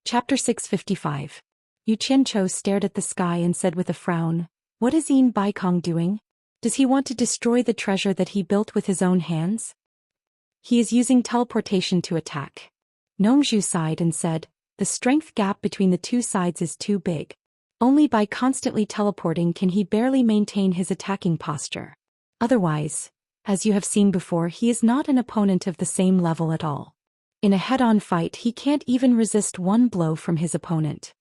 Chapter 655. Yu Qianqiu stared at the sky and said with a frown, "What is Yin Baikong doing? Does he want to destroy the treasure that he built with his own hands? He is using teleportation to attack." Nongzhu sighed and said, "The strength gap between the two sides is too big. Only by constantly teleporting can he barely maintain his attacking posture. Otherwise, as you have seen before, he is not an opponent of the same level at all. In a head-on fight he can't even resist one blow from his opponent."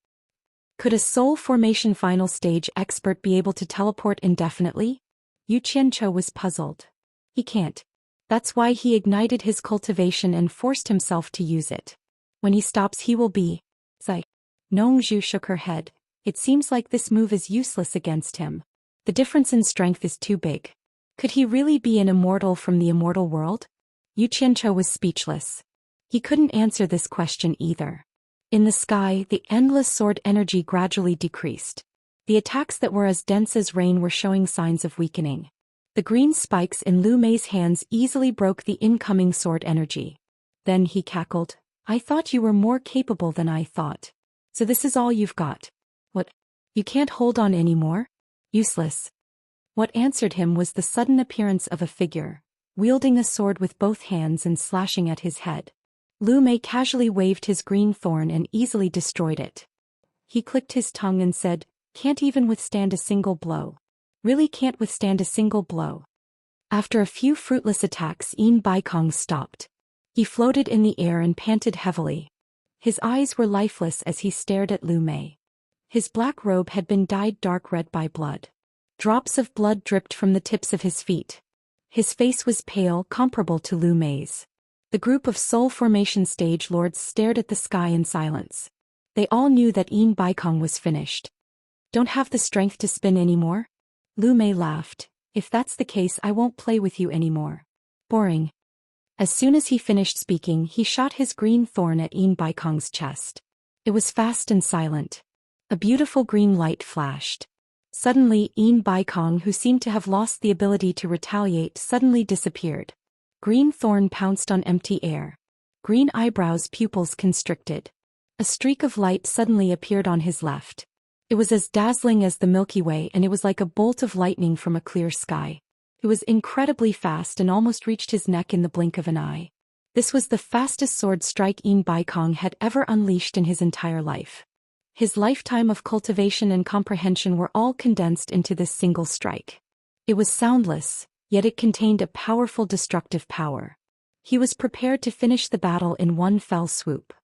Could a soul formation final stage expert be able to teleport indefinitely? Yu Qianqiu was puzzled. He can't. That's why he ignited his cultivation and forced himself to use it. When he stops he will be... Zai. Nongzhu shook her head. It seems like this move is useless against him. The difference in strength is too big. Could he really be an immortal from the immortal world? Yu Qianqiu was speechless. He couldn't answer this question either. In the sky, the endless sword energy gradually decreased. The attacks that were as dense as rain were showing signs of weakening. The green spikes in Lu Mei's hands easily broke the incoming sword energy. Then he cackled, "I thought you were more capable than I thought. So this is all you've got? What? You can't hold on anymore? Useless." What answered him was the sudden appearance of a figure, wielding a sword with both hands and slashing at his head. Lu Mei casually waved his green thorn and easily destroyed it. He clicked his tongue and said, "Can't even withstand a single blow. Really can't withstand a single blow." After a few fruitless attacks, Yin Baikong stopped. He floated in the air and panted heavily. His eyes were lifeless as he stared at Lu Mei. His black robe had been dyed dark red by blood. Drops of blood dripped from the tips of his feet. His face was pale, comparable to Lu Mei's. The group of soul formation stage lords stared at the sky in silence. They all knew that Yin Baikong was finished. "Don't have the strength to spin anymore?" Lu Mei laughed. "If that's the case, I won't play with you anymore. Boring." As soon as he finished speaking, he shot his green thorn at Yin Baikong's chest. It was fast and silent. A beautiful green light flashed. Suddenly, Yin Baikong, who seemed to have lost the ability to retaliate, suddenly disappeared. Green thorn pounced on empty air. Green eyebrows, pupils constricted. A streak of light suddenly appeared on his left. It was as dazzling as the Milky Way, and it was like a bolt of lightning from a clear sky. It was incredibly fast and almost reached his neck in the blink of an eye. This was the fastest sword strike Yin Baikong had ever unleashed in his entire life. His lifetime of cultivation and comprehension were all condensed into this single strike. It was soundless, yet it contained a powerful destructive power. He was prepared to finish the battle in one fell swoop.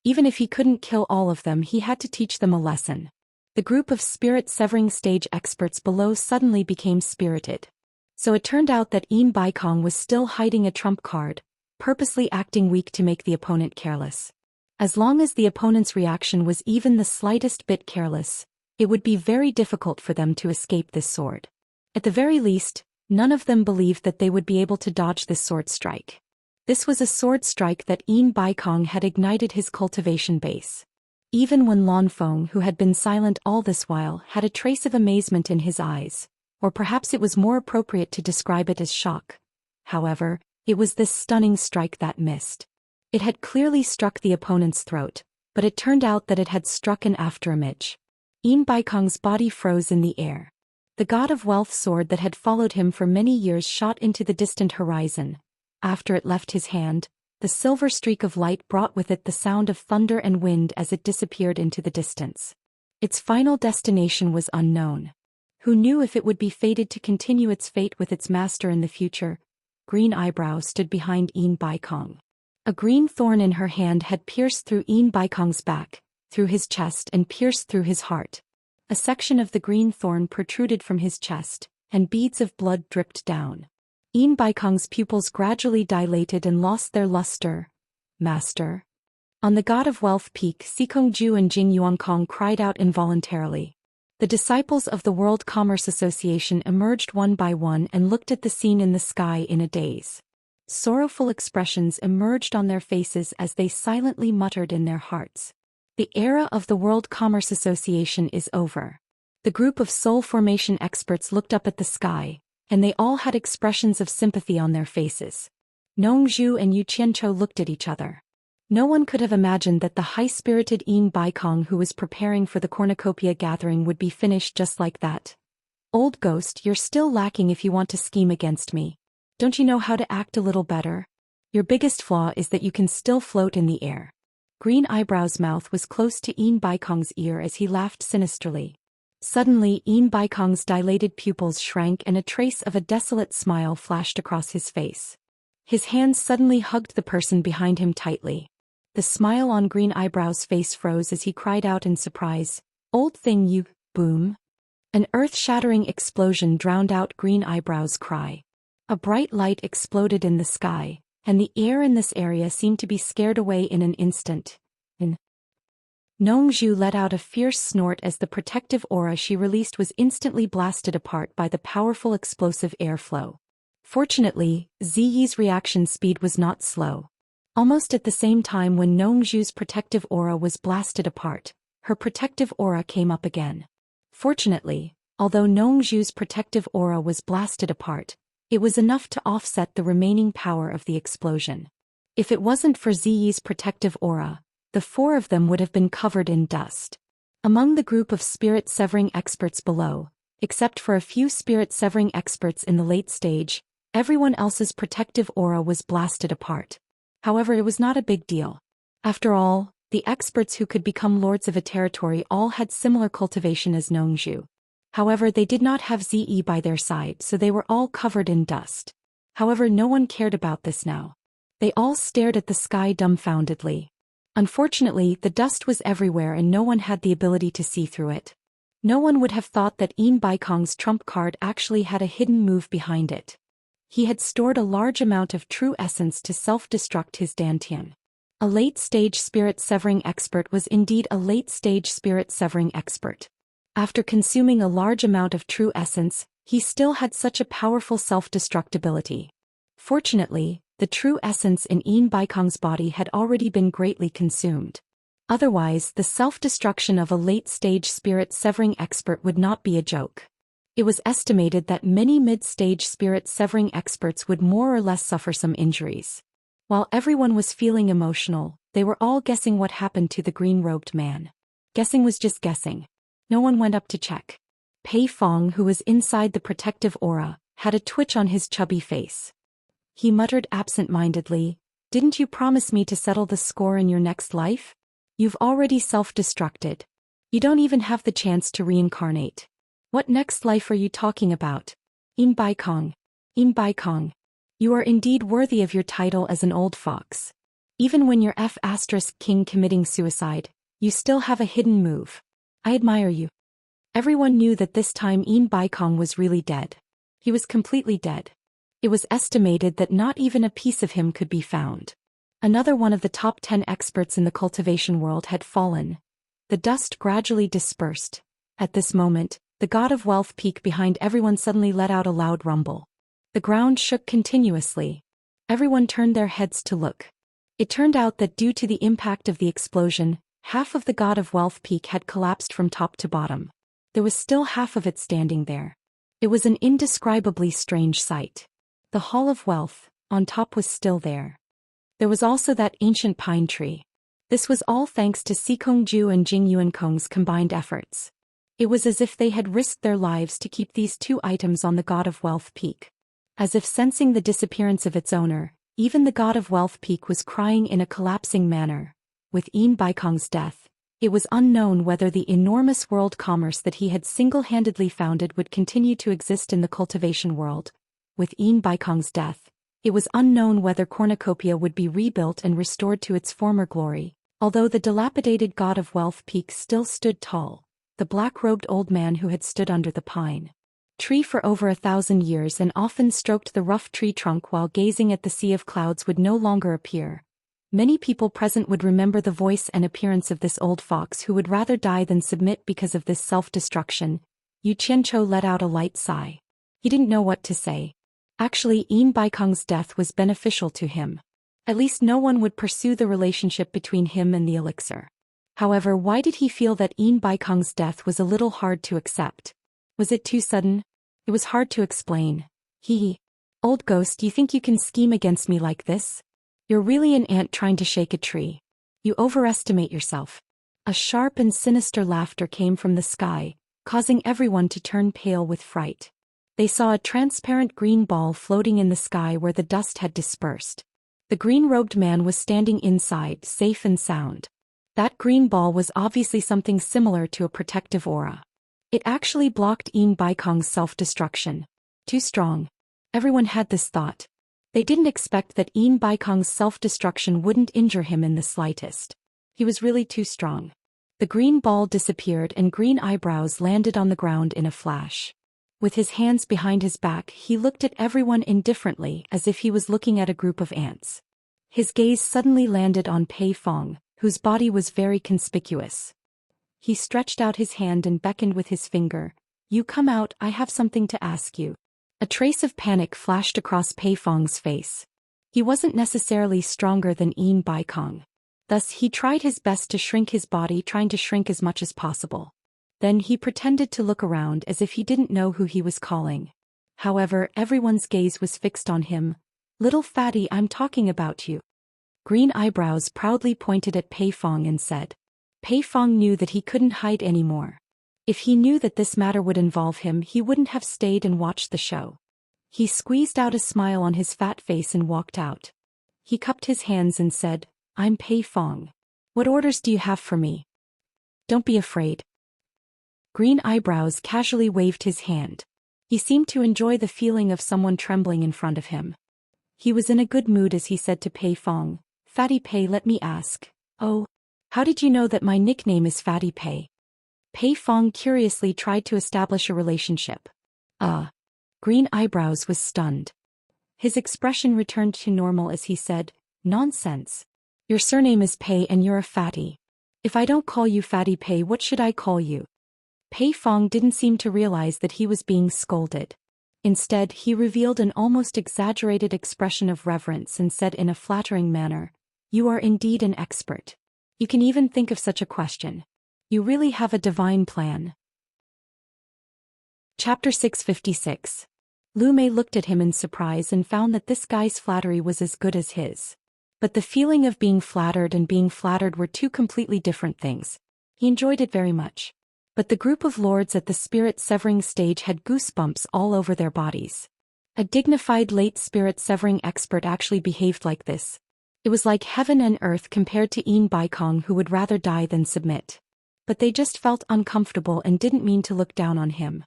Even if he couldn't kill all of them, he had to teach them a lesson. The group of spirit-severing stage experts below suddenly became spirited. So it turned out that Yin Baikong was still hiding a trump card, purposely acting weak to make the opponent careless. As long as the opponent's reaction was even the slightest bit careless, it would be very difficult for them to escape this sword. At the very least, none of them believed that they would be able to dodge this sword strike. This was a sword strike that Yin Baikong had ignited his cultivation base. Even when Lanfeng, who had been silent all this while, had a trace of amazement in his eyes, or perhaps it was more appropriate to describe it as shock. However, it was this stunning strike that missed. It had clearly struck the opponent's throat, but it turned out that it had struck an afterimage. Yin Baikong's body froze in the air. The God of Wealth sword that had followed him for many years shot into the distant horizon. After it left his hand, the silver streak of light brought with it the sound of thunder and wind as it disappeared into the distance. Its final destination was unknown. Who knew if it would be fated to continue its fate with its master in the future? Green Eyebrow stood behind Yin Baikong. A green thorn in her hand had pierced through Yin Baikong's back, through his chest and pierced through his heart. A section of the green thorn protruded from his chest, and beads of blood dripped down. Yin Baikong's pupils gradually dilated and lost their luster. "Master?" On the God of Wealth peak, Sikongju and Jing Yuankong cried out involuntarily. The disciples of the World Commerce Association emerged one by one and looked at the scene in the sky in a daze. Sorrowful expressions emerged on their faces as they silently muttered in their hearts. The era of the World Commerce Association is over. The group of soul formation experts looked up at the sky, and they all had expressions of sympathy on their faces. Nongzhu and Yu Qianqiu looked at each other. No one could have imagined that the high-spirited Een Baikong who was preparing for the cornucopia gathering would be finished just like that. Old ghost, you're still lacking if you want to scheme against me. Don't you know how to act a little better? Your biggest flaw is that you can still float in the air. Green Eyebrow's mouth was close to Een Baikong's ear as he laughed sinisterly. Suddenly Een Baikong's dilated pupils shrank and a trace of a desolate smile flashed across his face. His hands suddenly hugged the person behind him tightly. The smile on Green Eyebrow's face froze as he cried out in surprise, "Old thing you," boom. An earth-shattering explosion drowned out Green Eyebrow's cry. A bright light exploded in the sky, and the air in this area seemed to be scared away in an instant. Nongzhu let out a fierce snort as the protective aura she released was instantly blasted apart by the powerful explosive airflow. Fortunately, Ziyi's reaction speed was not slow. Almost at the same time when Nongzhu's protective aura was blasted apart, her protective aura came up again. Fortunately, although Nongzhu's protective aura was blasted apart, it was enough to offset the remaining power of the explosion. If it wasn't for Ziyi's protective aura, the four of them would have been covered in dust. Among the group of spirit-severing experts below, except for a few spirit-severing experts in the late stage, everyone else's protective aura was blasted apart. However, it was not a big deal. After all, the experts who could become lords of a territory all had similar cultivation as Nongzhu. However, they did not have Ziyi by their side, so they were all covered in dust. However, no one cared about this now. They all stared at the sky dumbfoundedly. Unfortunately, the dust was everywhere and no one had the ability to see through it. No one would have thought that Een Baikong's trump card actually had a hidden move behind it. He had stored a large amount of true essence to self-destruct his dantian. A late-stage spirit-severing expert was indeed a late-stage spirit-severing expert. After consuming a large amount of true essence, he still had such a powerful self-destructibility. Fortunately, the true essence in Een Baikong's body had already been greatly consumed. Otherwise, the self-destruction of a late-stage spirit-severing expert would not be a joke. It was estimated that many mid-stage spirit-severing experts would more or less suffer some injuries. While everyone was feeling emotional, they were all guessing what happened to the green-robed man. Guessing was just guessing. No one went up to check. Pei Fong, who was inside the protective aura, had a twitch on his chubby face. He muttered absent-mindedly, "Didn't you promise me to settle the score in your next life? You've already self-destructed. You don't even have the chance to reincarnate. What next life are you talking about? Een Baikong. Een Baikong. You are indeed worthy of your title as an old fox. Even when you're F*** king committing suicide, you still have a hidden move. I admire you." Everyone knew that this time Een Baikong was really dead. He was completely dead. It was estimated that not even a piece of him could be found. Another one of the top 10 experts in the cultivation world had fallen. The dust gradually dispersed. At this moment, the god of wealth peak behind everyone suddenly let out a loud rumble. The ground shook continuously. Everyone turned their heads to look. It turned out that due to the impact of the explosion, half of the god of wealth peak had collapsed from top to bottom. There was still half of it standing there. It was an indescribably strange sight. The Hall of Wealth, on top, was still there. There was also that ancient pine tree. This was all thanks to Sikongju and Jing Yuankong's combined efforts. It was as if they had risked their lives to keep these two items on the God of Wealth peak. As if sensing the disappearance of its owner, even the God of Wealth peak was crying in a collapsing manner. With Een Baikong's death, it was unknown whether the enormous world commerce that he had single-handedly founded would continue to exist in the cultivation world. With Een Baikong's death, it was unknown whether cornucopia would be rebuilt and restored to its former glory. Although the dilapidated God of Wealth peak still stood tall, the black-robed old man who had stood under the pine tree for over 1,000 years and often stroked the rough tree trunk while gazing at the sea of clouds would no longer appear. Many people present would remember the voice and appearance of this old fox who would rather die than submit because of this self-destruction. Yu Qianzhou let out a light sigh. He didn't know what to say. Actually, Een Baikong's death was beneficial to him. At least no one would pursue the relationship between him and the elixir. However, why did he feel that Een Baikong's death was a little hard to accept? Was it too sudden? It was hard to explain. Old ghost, you think you can scheme against me like this? You're really an ant trying to shake a tree. You overestimate yourself. A sharp and sinister laughter came from the sky, causing everyone to turn pale with fright. They saw a transparent green ball floating in the sky where the dust had dispersed. The green-robed man was standing inside, safe and sound. That green ball was obviously something similar to a protective aura. It actually blocked Baikong's self-destruction. Too strong. Everyone had this thought. They didn't expect that Baikong's self-destruction wouldn't injure him in the slightest. He was really too strong. The green ball disappeared and green eyebrows landed on the ground in a flash. With his hands behind his back, he looked at everyone indifferently as if he was looking at a group of ants. His gaze suddenly landed on Pei Fong, whose body was very conspicuous. He stretched out his hand and beckoned with his finger. You come out, I have something to ask you. A trace of panic flashed across Pei Fong's face. He wasn't necessarily stronger than Baikong. Thus he tried his best to shrink his body, trying to shrink as much as possible. Then he pretended to look around as if he didn't know who he was calling. However, everyone's gaze was fixed on him. Little fatty, I'm talking about you. Green eyebrows proudly pointed at Pei Fong and said. Pei Fong knew that he couldn't hide anymore. If he knew that this matter would involve him, he wouldn't have stayed and watched the show. He squeezed out a smile on his fat face and walked out. He cupped his hands and said, I'm Pei Fong. What orders do you have for me? Don't be afraid. Green eyebrows casually waved his hand. He seemed to enjoy the feeling of someone trembling in front of him. He was in a good mood as he said to Pei Fong, Fatty Pei, let me ask. Oh, how did you know that my nickname is Fatty Pei? Pei Fong curiously tried to establish a relationship. Green eyebrows was stunned. His expression returned to normal as he said, Nonsense. Your surname is Pei and you're a fatty. If I don't call you Fatty Pei, what should I call you? Pei Fong didn't seem to realize that he was being scolded. Instead, he revealed an almost exaggerated expression of reverence and said in a flattering manner, You are indeed an expert. You can even think of such a question. You really have a divine plan. Chapter 656. Lu Mei looked at him in surprise and found that this guy's flattery was as good as his. But the feeling of being flattered and being flattered were two completely different things. He enjoyed it very much. But the group of lords at the spirit-severing stage had goosebumps all over their bodies. A dignified late spirit-severing expert actually behaved like this. It was like heaven and earth compared to Baikong, who would rather die than submit. But they just felt uncomfortable and didn't mean to look down on him.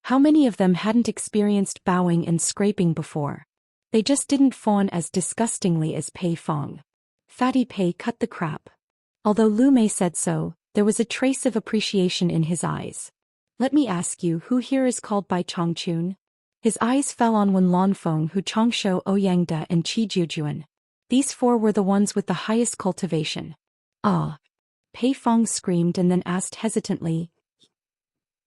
How many of them hadn't experienced bowing and scraping before? They just didn't fawn as disgustingly as Pei Fong. Fatty Pei, cut the crap. Although Lu Mei said so, there was a trace of appreciation in his eyes. Let me ask you, who here is called Bai Chongchun? His eyes fell on Wen Lanfeng, Hu Chongshou, Ouyangda and Qi Jujuan. These four were the ones with the highest cultivation. Ah! Pei Fong screamed and then asked hesitantly,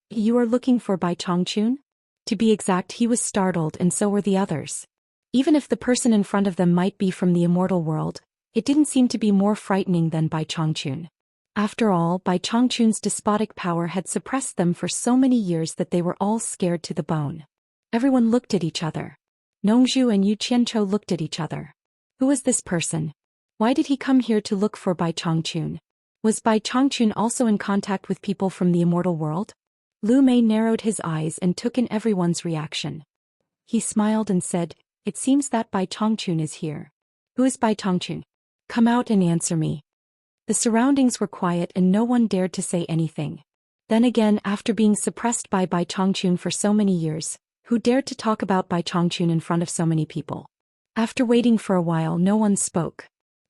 You are looking for Bai Chongchun? To be exact, he was startled and so were the others. Even if the person in front of them might be from the immortal world, it didn't seem to be more frightening than Bai Chongchun. After all, Bai Chongchun's despotic power had suppressed them for so many years that they were all scared to the bone. Everyone looked at each other. Nongzhu and Yu Qianchou looked at each other. Who was this person? Why did he come here to look for Bai Chongchun? Was Bai Chongchun also in contact with people from the immortal world? Lu Mei narrowed his eyes and took in everyone's reaction. He smiled and said, It seems that Bai Chongchun is here. Who is Bai Chongchun? Come out and answer me. The surroundings were quiet and no one dared to say anything. Then again, after being suppressed by Bai Chongchun for so many years, who dared to talk about Bai Chongchun in front of so many people? After waiting for a while, no one spoke.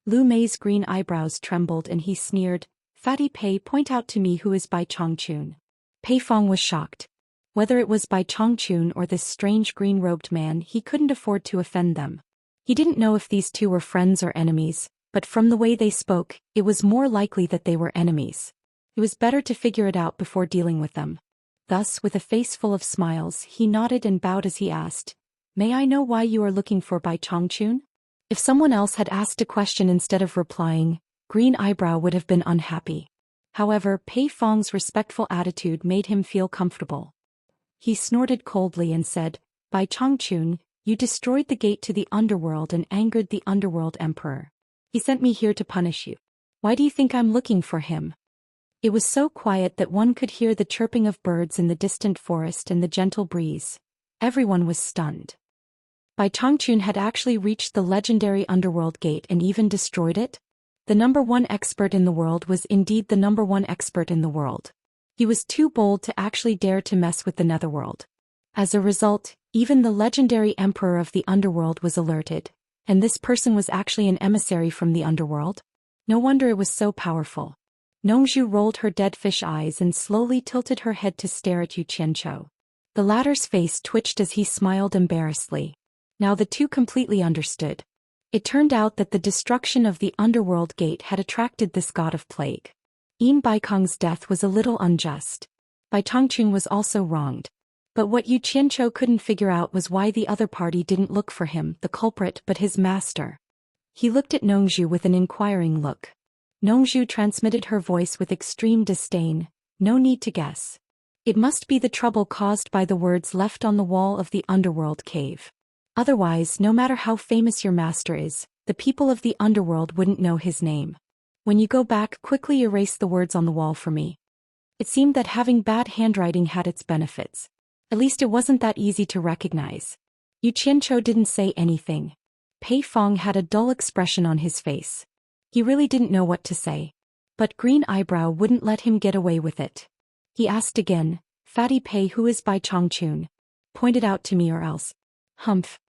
Lu Mei's green eyebrows trembled and he sneered, Fatty Pei, point out to me who is Bai Chongchun. Pei Fong was shocked. Whether it was Bai Chongchun or this strange green-robed man, he couldn't afford to offend them. He didn't know if these two were friends or enemies, but from the way they spoke, it was more likely that they were enemies. It was better to figure it out before dealing with them. Thus, with a face full of smiles, he nodded and bowed as he asked, May I know why you are looking for Bai Chongchun? If someone else had asked a question instead of replying, Green Eyebrow would have been unhappy. However, Pei Fong's respectful attitude made him feel comfortable. He snorted coldly and said, Bai Chongchun, you destroyed the gate to the underworld and angered the underworld emperor. He sent me here to punish you. Why do you think I'm looking for him? It was so quiet that one could hear the chirping of birds in the distant forest and the gentle breeze. Everyone was stunned. Bai Changchun had actually reached the legendary underworld gate and even destroyed it? The number one expert in the world was indeed the number one expert in the world. He was too bold to actually dare to mess with the netherworld. As a result, even the legendary emperor of the underworld was alerted, and this person was actually an emissary from the underworld. No wonder it was so powerful. Nongzhu rolled her dead fish eyes and slowly tilted her head to stare at Yu Qianzhou. The latter's face twitched as he smiled embarrassedly. Now the two completely understood. It turned out that the destruction of the underworld gate had attracted this god of plague. Yin Baikong's death was a little unjust. Bai Changchun was also wronged. But what Yu Qianzhou couldn't figure out was why the other party didn't look for him, the culprit, but his master. He looked at Nongzhu with an inquiring look. Nongzhu transmitted her voice with extreme disdain. No need to guess. It must be the trouble caused by the words left on the wall of the underworld cave. Otherwise, no matter how famous your master is, the people of the underworld wouldn't know his name. When you go back, quickly erase the words on the wall for me. It seemed that having bad handwriting had its benefits. At least it wasn't that easy to recognize. Yu Qianzhou didn't say anything. Pei Fong had a dull expression on his face. He really didn't know what to say. But Green Eyebrow wouldn't let him get away with it. He asked again, Fatty Pei, who is Bai Changchun? Point it out to me or else. Humph.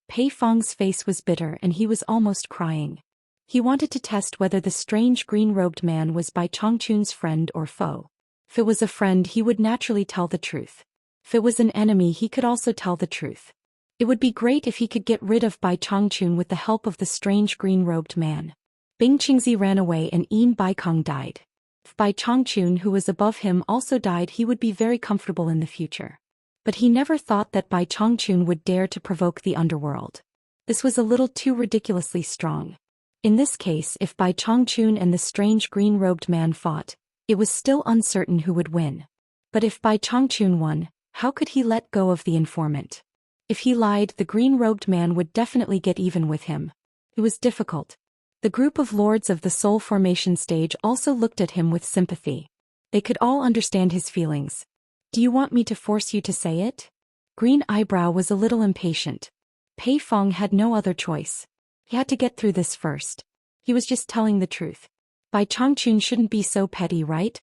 Pei Fong's face was bitter and he was almost crying. He wanted to test whether the strange green-robed man was Bai Changchun's friend or foe. If it was a friend, he would naturally tell the truth. If it was an enemy, he could also tell the truth. It would be great if he could get rid of Bai Changchun with the help of the strange green-robed man. Bing Qingzi ran away and Yin Baikong died. If Bai Changchun, who was above him, also died, he would be very comfortable in the future. But he never thought that Bai Changchun would dare to provoke the underworld. This was a little too ridiculously strong. In this case, if Bai Changchun and the strange green-robed man fought, it was still uncertain who would win. But if Bai Changchun won, how could he let go of the informant? If he lied, the green-robed man would definitely get even with him. It was difficult. The group of lords of the soul formation stage also looked at him with sympathy. They could all understand his feelings. Do you want me to force you to say it? Green Eyebrow was a little impatient. Pei Fong had no other choice. He had to get through this first. He was just telling the truth. Bai Changchun shouldn't be so petty, right?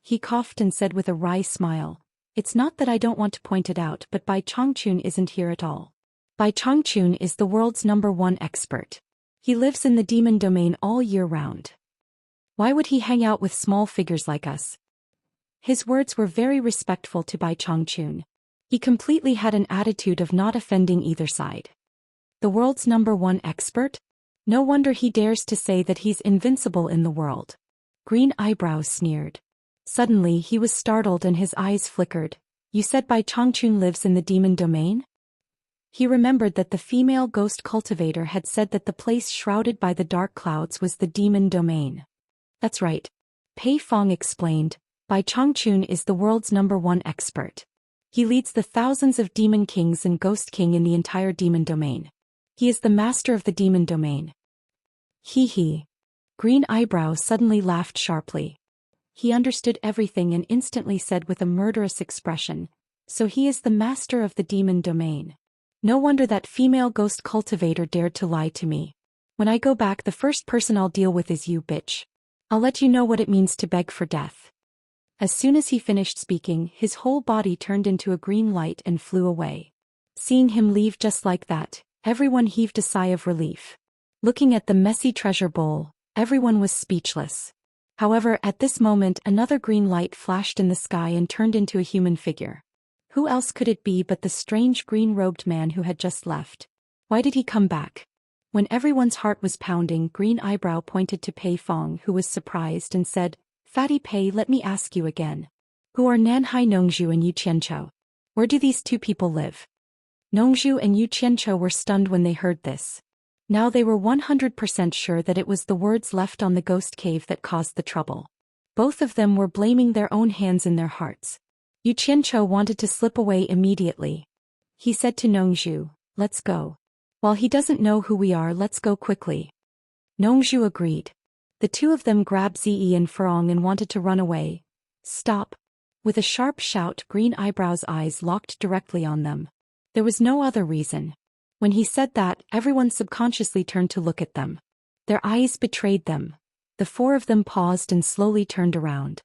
He coughed and said with a wry smile, It's not that I don't want to point it out, but Bai Changchun isn't here at all. Bai Changchun is the world's #1 expert. He lives in the demon domain all year round. Why would he hang out with small figures like us? His words were very respectful to Bai Changchun. He completely had an attitude of not offending either side. The world's #1 expert? No wonder he dares to say that he's invincible in the world. Green Eyebrows sneered. Suddenly he was startled and his eyes flickered. You said Bai Changchun lives in the demon domain? He remembered that the female ghost cultivator had said that the place shrouded by the dark clouds was the demon domain. That's right. Pei Fong explained. Bai Changchun is the world's #1 expert. He leads the thousands of demon kings and ghost king in the entire demon domain. He is the master of the demon domain. Hee. Green Eyebrow suddenly laughed sharply. He understood everything and instantly said with a murderous expression, So he is the master of the demon domain. No wonder that female ghost cultivator dared to lie to me. When I go back, the first person I'll deal with is you, bitch. I'll let you know what it means to beg for death. As soon as he finished speaking, his whole body turned into a green light and flew away. Seeing him leave just like that, everyone heaved a sigh of relief. Looking at the messy treasure bowl, everyone was speechless. However, at this moment another green light flashed in the sky and turned into a human figure. Who else could it be but the strange green-robed man who had just left? Why did he come back? When everyone's heart was pounding, Green Eyebrow pointed to Pei Fong, who was surprised, and said, Fatty Pei, let me ask you again. Who are Nanhai Nongzhu and Yu Qianzhou? Where do these two people live? Nongzhu and Yu Qianzhou were stunned when they heard this. Now they were 100% sure that it was the words left on the ghost cave that caused the trouble. Both of them were blaming their own hands in their hearts. Yu Qianzhou wanted to slip away immediately. He said to Nongzhu, Let's go. While he doesn't know who we are, let's go quickly. Nongzhu agreed. The two of them grabbed Ze and Furong and wanted to run away. Stop! With a sharp shout, Green Eyebrow's eyes locked directly on them. There was no other reason. When he said that, everyone subconsciously turned to look at them. Their eyes betrayed them. The four of them paused and slowly turned around.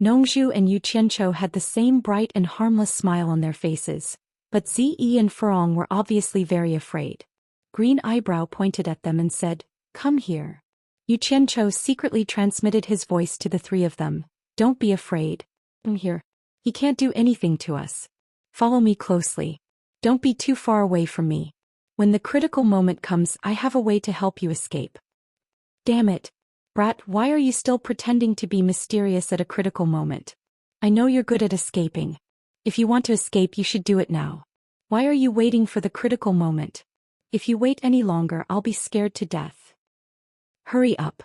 Nongzhu and Yu Qianqiu had the same bright and harmless smile on their faces, but Ze and Furong were obviously very afraid. Green Eyebrow pointed at them and said, "Come here." Yu Qianqiu secretly transmitted his voice to the three of them. "Don't be afraid. I'm here. He can't do anything to us. Follow me closely. Don't be too far away from me. When the critical moment comes, I have a way to help you escape." Damn it. Brat, why are you still pretending to be mysterious at a critical moment? I know you're good at escaping. If you want to escape, you should do it now. Why are you waiting for the critical moment? If you wait any longer, I'll be scared to death. Hurry up.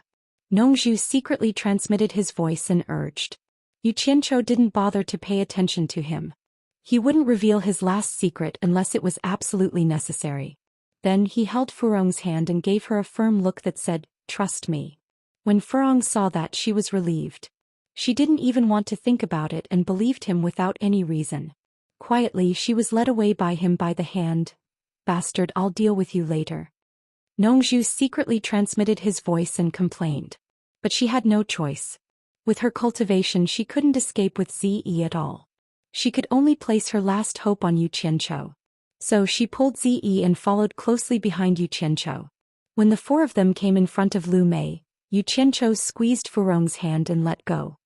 Nongzhu secretly transmitted his voice and urged. Yu Qianqiu didn't bother to pay attention to him. He wouldn't reveal his last secret unless it was absolutely necessary. Then he held Furong's hand and gave her a firm look that said, "Trust me." When Furong saw that, she was relieved. She didn't even want to think about it and believed him without any reason. Quietly, she was led away by him by the hand. "Bastard, I'll deal with you later." Nongzhu secretly transmitted his voice and complained. But she had no choice. With her cultivation, she couldn't escape with Ze at all. She could only place her last hope on Yu Qianqiu. So she pulled Ze and followed closely behind Yu Qianqiu. When the four of them came in front of Lu Mei, Yu Qianqiu squeezed Furong's hand and let go.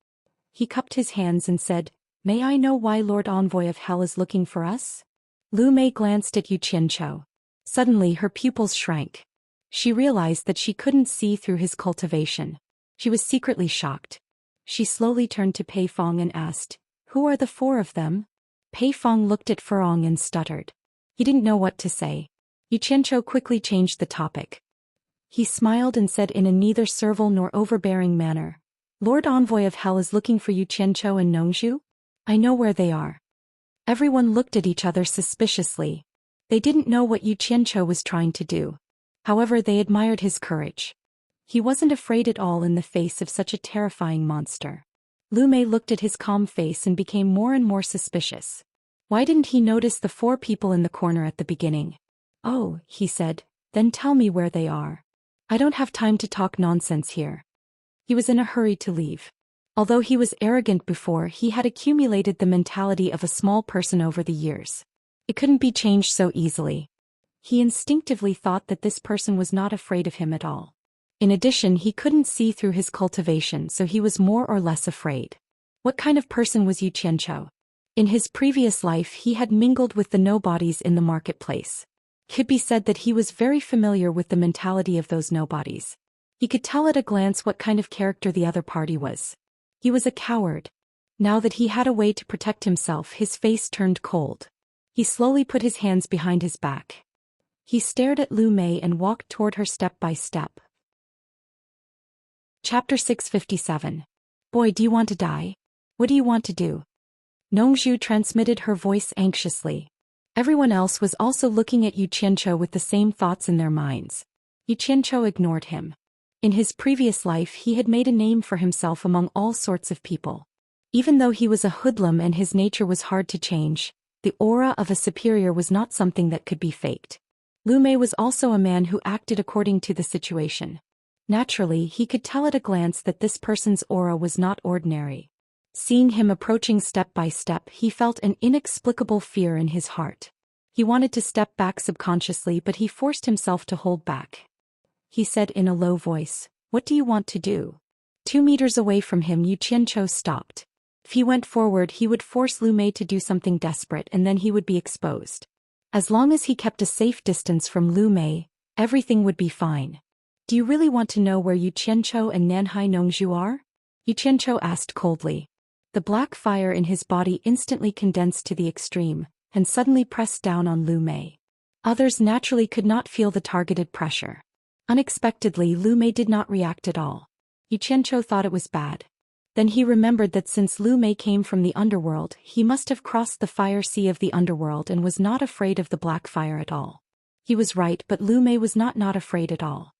He cupped his hands and said, "May I know why Lord Envoy of Hell is looking for us?" Lu Mei glanced at Yu Qianqiu. Suddenly her pupils shrank. She realized that she couldn't see through his cultivation. She was secretly shocked. She slowly turned to Pei Fong and asked, "Who are the four of them?" Pei Fong looked at Furong and stuttered. He didn't know what to say. Yu Qianqiu quickly changed the topic. He smiled and said in a neither servile nor overbearing manner, "Lord Envoy of Hell is looking for Yu Qianqiu and Nongzhu? I know where they are." Everyone looked at each other suspiciously. They didn't know what Yu Qianqiu was trying to do. However, they admired his courage. He wasn't afraid at all in the face of such a terrifying monster. Lu Mei looked at his calm face and became more and more suspicious. Why didn't he notice the four people in the corner at the beginning? "Oh," he said, "then tell me where they are. I don't have time to talk nonsense here." He was in a hurry to leave. Although he was arrogant before, he had accumulated the mentality of a small person over the years. It couldn't be changed so easily. He instinctively thought that this person was not afraid of him at all. In addition, he couldn't see through his cultivation, so he was more or less afraid. What kind of person was Yu Qianqiu? In his previous life, he had mingled with the nobodies in the marketplace. It could be said that he was very familiar with the mentality of those nobodies. He could tell at a glance what kind of character the other party was. He was a coward. Now that he had a way to protect himself, his face turned cold. He slowly put his hands behind his back. He stared at Lu Mei and walked toward her step by step. Chapter 657. Boy, do you want to die? What do you want to do? Nongzhu transmitted her voice anxiously. Everyone else was also looking at Yu Qianqiu with the same thoughts in their minds. Yu Qianqiu ignored him. In his previous life, he had made a name for himself among all sorts of people. Even though he was a hoodlum and his nature was hard to change, the aura of a superior was not something that could be faked. Lu Mei was also a man who acted according to the situation. Naturally, he could tell at a glance that this person's aura was not ordinary. Seeing him approaching step by step, he felt an inexplicable fear in his heart. He wanted to step back subconsciously, but he forced himself to hold back. He said in a low voice, "What do you want to do?" 2 meters away from him, Yu Qianqiu stopped. If he went forward, he would force Lu Mei to do something desperate and then he would be exposed. As long as he kept a safe distance from Lu Mei, everything would be fine. "Do you really want to know where Yu Qianqiu and Nanhai Nongzhu are?" Yu Qianqiu asked coldly. The black fire in his body instantly condensed to the extreme, and suddenly pressed down on Lu Mei. Others naturally could not feel the targeted pressure. Unexpectedly, Lu Mei did not react at all. Yu Qianqiu thought it was bad. Then he remembered that since Lu Mei came from the underworld, he must have crossed the fire sea of the underworld and was not afraid of the black fire at all. He was right, but Lu Mei was not afraid at all.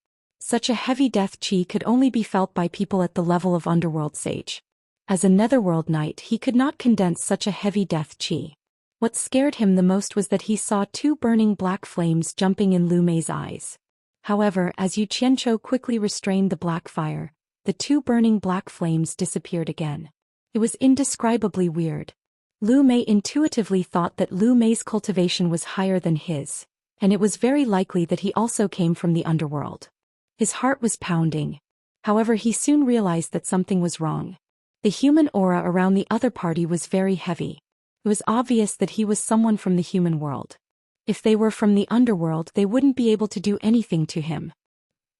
Such a heavy death chi could only be felt by people at the level of underworld sage. As a netherworld knight, he could not condense such a heavy death chi. What scared him the most was that he saw two burning black flames jumping in Lu Mei's eyes. However, as Yu Qianqiu quickly restrained the black fire, the two burning black flames disappeared again. It was indescribably weird. Lu Mei intuitively thought that Lu Mei's cultivation was higher than his, and it was very likely that he also came from the underworld. His heart was pounding. However, he soon realized that something was wrong. The human aura around the other party was very heavy. It was obvious that he was someone from the human world. If they were from the underworld, they wouldn't be able to do anything to him.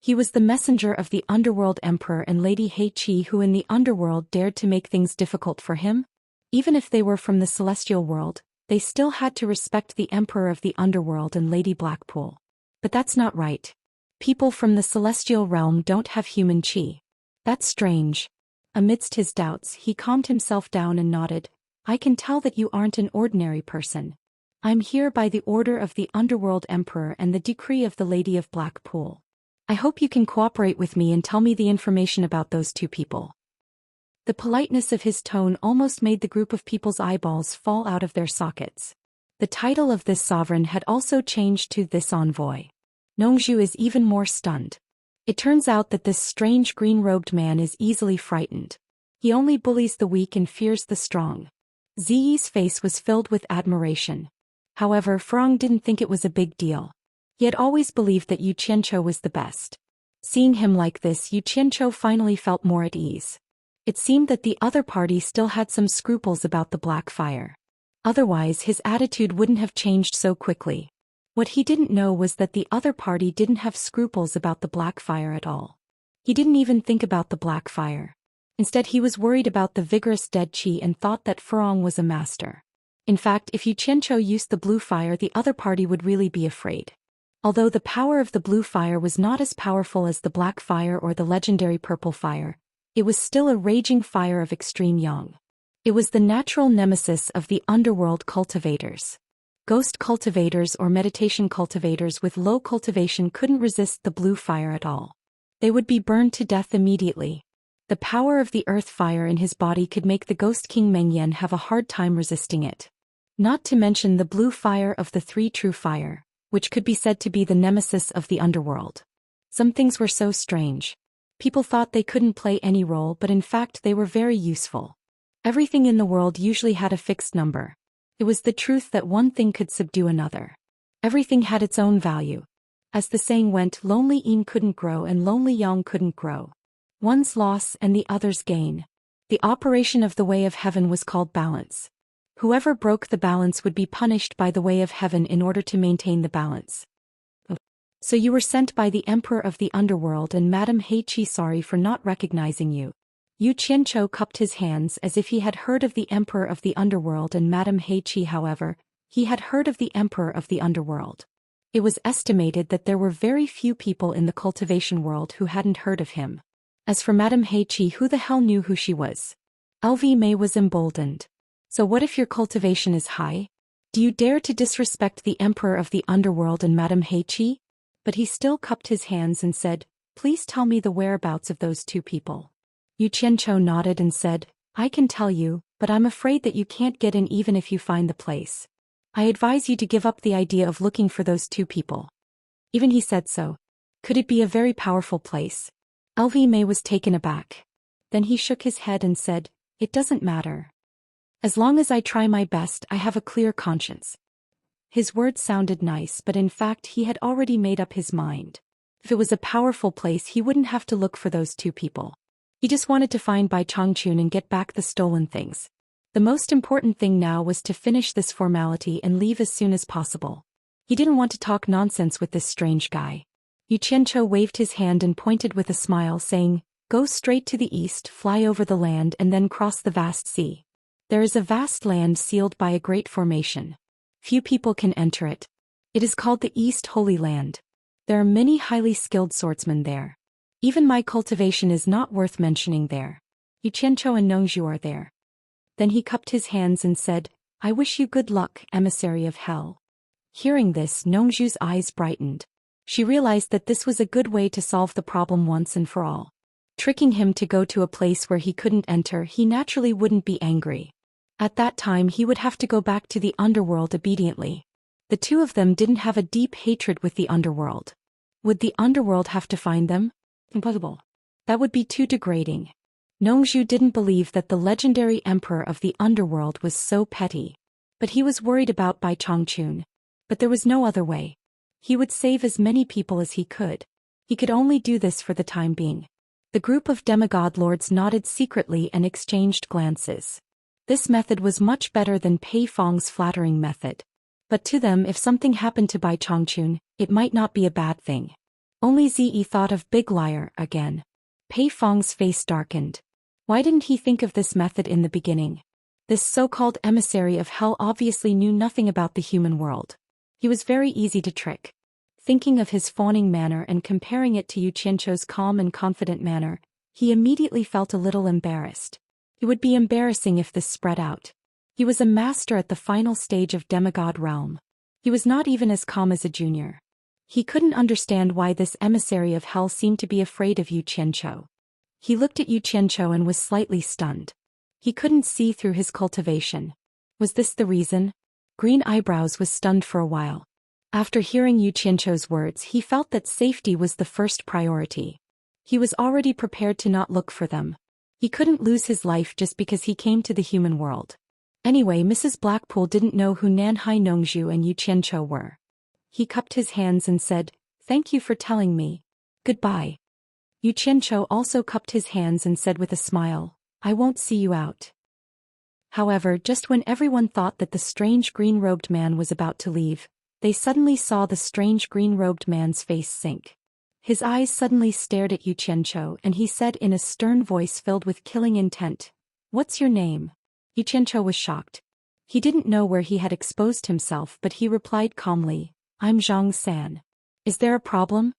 He was the messenger of the underworld emperor and Lady He Qi, who in the underworld dared to make things difficult for him. Even if they were from the celestial world, they still had to respect the emperor of the underworld and Lady Blackpool. But that's not right. People from the celestial realm don't have human qi. That's strange. Amidst his doubts, he calmed himself down and nodded. I can tell that you aren't an ordinary person. I'm here by the order of the underworld emperor and the decree of the Lady of Blackpool. I hope you can cooperate with me and tell me the information about those two people. The politeness of his tone almost made the group of people's eyeballs fall out of their sockets. The title of this sovereign had also changed to this envoy. Nongzhu is even more stunned. It turns out that this strange green-robed man is easily frightened. He only bullies the weak and fears the strong. Ziyi's face was filled with admiration. However, Furong didn't think it was a big deal. He had always believed that Yu Qianqiu was the best. Seeing him like this, Yu Qianqiu finally felt more at ease. It seemed that the other party still had some scruples about the black fire. Otherwise, his attitude wouldn't have changed so quickly. What he didn't know was that the other party didn't have scruples about the black fire at all. He didn't even think about the black fire. Instead, he was worried about the vigorous dead qi and thought that Furong was a master. In fact, if Yu Qianqiu used the blue fire, the other party would really be afraid. Although the power of the blue fire was not as powerful as the black fire or the legendary purple fire, it was still a raging fire of extreme yang. It was the natural nemesis of the underworld cultivators. Ghost cultivators or meditation cultivators with low cultivation couldn't resist the blue fire at all. They would be burned to death immediately. The power of the earth fire in his body could make the ghost king Meng Yan have a hard time resisting it. Not to mention the blue fire of the three true fire, which could be said to be the nemesis of the underworld. Some things were so strange. People thought they couldn't play any role, but in fact they were very useful. Everything in the world usually had a fixed number. It was the truth that one thing could subdue another. Everything had its own value. As the saying went, lonely yin couldn't grow and lonely yang couldn't grow. One's loss and the other's gain. The operation of the way of heaven was called balance. Whoever broke the balance would be punished by the way of heaven in order to maintain the balance. So you were sent by the emperor of the underworld and Madame He Qi, sorry for not recognizing you. Yu Qianqiu cupped his hands as if he had heard of the emperor of the underworld and Madame He Qi. However, he had heard of the emperor of the underworld. It was estimated that there were very few people in the cultivation world who hadn't heard of him. As for Madame He Qi, who the hell knew who she was? LV Mei was emboldened. So what if your cultivation is high? Do you dare to disrespect the emperor of the underworld and Madame He Qi? But he still cupped his hands and said, please tell me the whereabouts of those two people. Yu Qianqiu nodded and said, I can tell you, but I'm afraid that you can't get in even if you find the place. I advise you to give up the idea of looking for those two people. Even he said so. Could it be a very powerful place? LV Mei was taken aback. Then he shook his head and said, it doesn't matter. As long as I try my best, I have a clear conscience. His words sounded nice, but in fact he had already made up his mind. If it was a powerful place, he wouldn't have to look for those two people. He just wanted to find Bai Changchun and get back the stolen things. The most important thing now was to finish this formality and leave as soon as possible. He didn't want to talk nonsense with this strange guy. Yu Qianqiu waved his hand and pointed with a smile, saying, go straight to the east, fly over the land and then cross the vast sea. There is a vast land sealed by a great formation. Few people can enter it. It is called the East Holy Land. There are many highly skilled swordsmen there. Even my cultivation is not worth mentioning there. Yu Qianqiu and Nongzhu are there. Then he cupped his hands and said, I wish you good luck, emissary of hell. Hearing this, Nongzhu's eyes brightened. She realized that this was a good way to solve the problem once and for all. Tricking him to go to a place where he couldn't enter, he naturally wouldn't be angry. At that time he would have to go back to the underworld obediently. The two of them didn't have a deep hatred with the underworld. Would the underworld have to find them? Impossible. That would be too degrading. Nongzhu didn't believe that the legendary emperor of the underworld was so petty. But he was worried about Bai Chongqun. But there was no other way. He would save as many people as he could. He could only do this for the time being. The group of demigod lords nodded secretly and exchanged glances. This method was much better than Pei Fong's flattering method. But to them, if something happened to Bai Chongqun, it might not be a bad thing. Only Zi thought of Big Liar again. Pei Fong's face darkened. Why didn't he think of this method in the beginning? This so-called emissary of hell obviously knew nothing about the human world. He was very easy to trick. Thinking of his fawning manner and comparing it to Yu Qianzhou's calm and confident manner, he immediately felt a little embarrassed. It would be embarrassing if this spread out. He was a master at the final stage of demigod realm. He was not even as calm as a junior. He couldn't understand why this emissary of hell seemed to be afraid of Yu Qianzhou. He looked at Yu Qianzhou and was slightly stunned. He couldn't see through his cultivation. Was this the reason? Green Eyebrows was stunned for a while. After hearing Yu Qianzhou's words, he felt that safety was the first priority. He was already prepared to not look for them. He couldn't lose his life just because he came to the human world. Anyway, Mrs. Blackpool didn't know who Nanhai Nongzhu and Yu Qianzhou were. He cupped his hands and said, "Thank you for telling me. Goodbye." Yu Qianzhou also cupped his hands and said with a smile, "I won't see you out." However, just when everyone thought that the strange green-robed man was about to leave, they suddenly saw the strange green-robed man's face sink. His eyes suddenly stared at Yu Qianzhou and he said in a stern voice filled with killing intent, "What's your name?" Yu Qianzhou was shocked. He didn't know where he had exposed himself, but he replied calmly, "I'm Zhang San. Is there a problem?"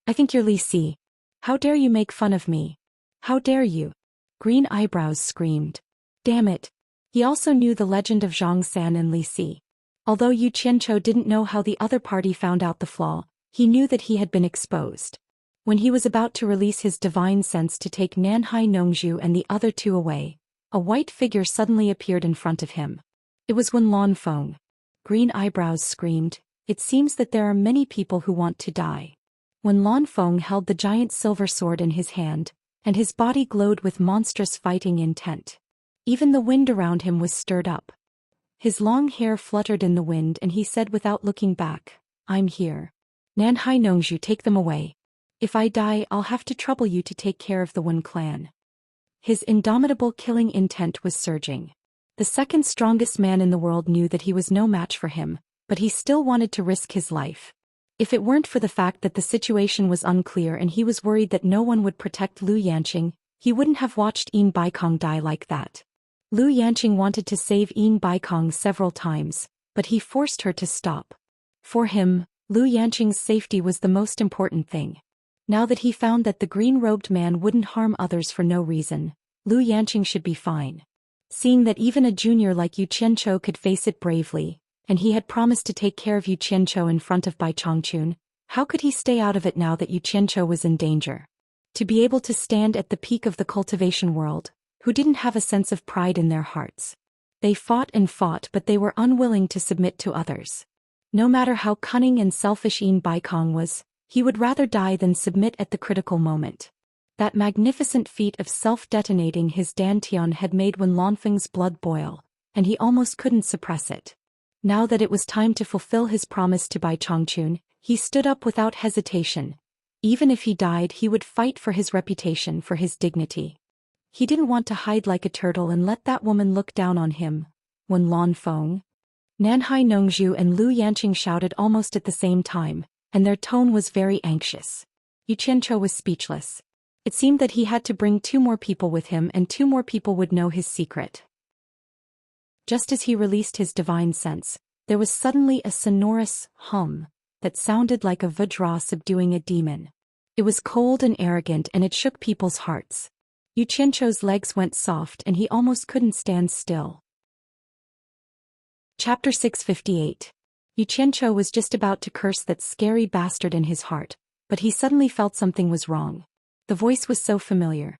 "I think you're Li Si. How dare you make fun of me? How dare you?" Green Eyebrows screamed. Damn it. He also knew the legend of Zhang San and Li Si. Although Yu Qianzhou didn't know how the other party found out the flaw, he knew that he had been exposed. When he was about to release his divine sense to take Nanhai Nongzhu and the other two away, a white figure suddenly appeared in front of him. It was Wen Lanfeng. Green Eyebrows screamed, "It seems that there are many people who want to die." Wen Lanfeng held the giant silver sword in his hand, and his body glowed with monstrous fighting intent. Even the wind around him was stirred up. His long hair fluttered in the wind and he said without looking back, "I'm here. Nanhai Nongzhu, take them away. If I die, I'll have to trouble you to take care of the Wen clan." His indomitable killing intent was surging. The second strongest man in the world knew that he was no match for him, but he still wanted to risk his life. If it weren't for the fact that the situation was unclear and he was worried that no one would protect Lu Yanqing, he wouldn't have watched Yin Baikong die like that. Lu Yanqing wanted to save Yin Baikong several times, but he forced her to stop. For him, Lu Yanqing's safety was the most important thing. Now that he found that the green-robed man wouldn't harm others for no reason, Lu Yanqing should be fine. Seeing that even a junior like Yu Qianzhou could face it bravely, and he had promised to take care of Yu Qianzhou in front of Bai Chongqun, how could he stay out of it now that Yu Qianzhou was in danger? To be able to stand at the peak of the cultivation world, who didn't have a sense of pride in their hearts. They fought and fought, but they were unwilling to submit to others. No matter how cunning and selfish Yin Baikong was, he would rather die than submit at the critical moment. That magnificent feat of self-detonating his dantian had made Wen Lanfeng's blood boil, and he almost couldn't suppress it. Now that it was time to fulfill his promise to Bai Chongqun, he stood up without hesitation. Even if he died, he would fight for his reputation, for his dignity. He didn't want to hide like a turtle and let that woman look down on him. Wen Lanfeng, Nanhai Nongzhu and Lu Yanqing shouted almost at the same time, and their tone was very anxious. Yu Qianzhou was speechless. It seemed that he had to bring 2 more people with him and 2 more people would know his secret. Just as he released his divine sense, there was suddenly a sonorous hum that sounded like a vajra subduing a demon. It was cold and arrogant and it shook people's hearts. Yu Qianzhou's legs went soft and he almost couldn't stand still. Chapter 658. Yu Qianqiu was just about to curse that scary bastard in his heart, but he suddenly felt something was wrong. The voice was so familiar.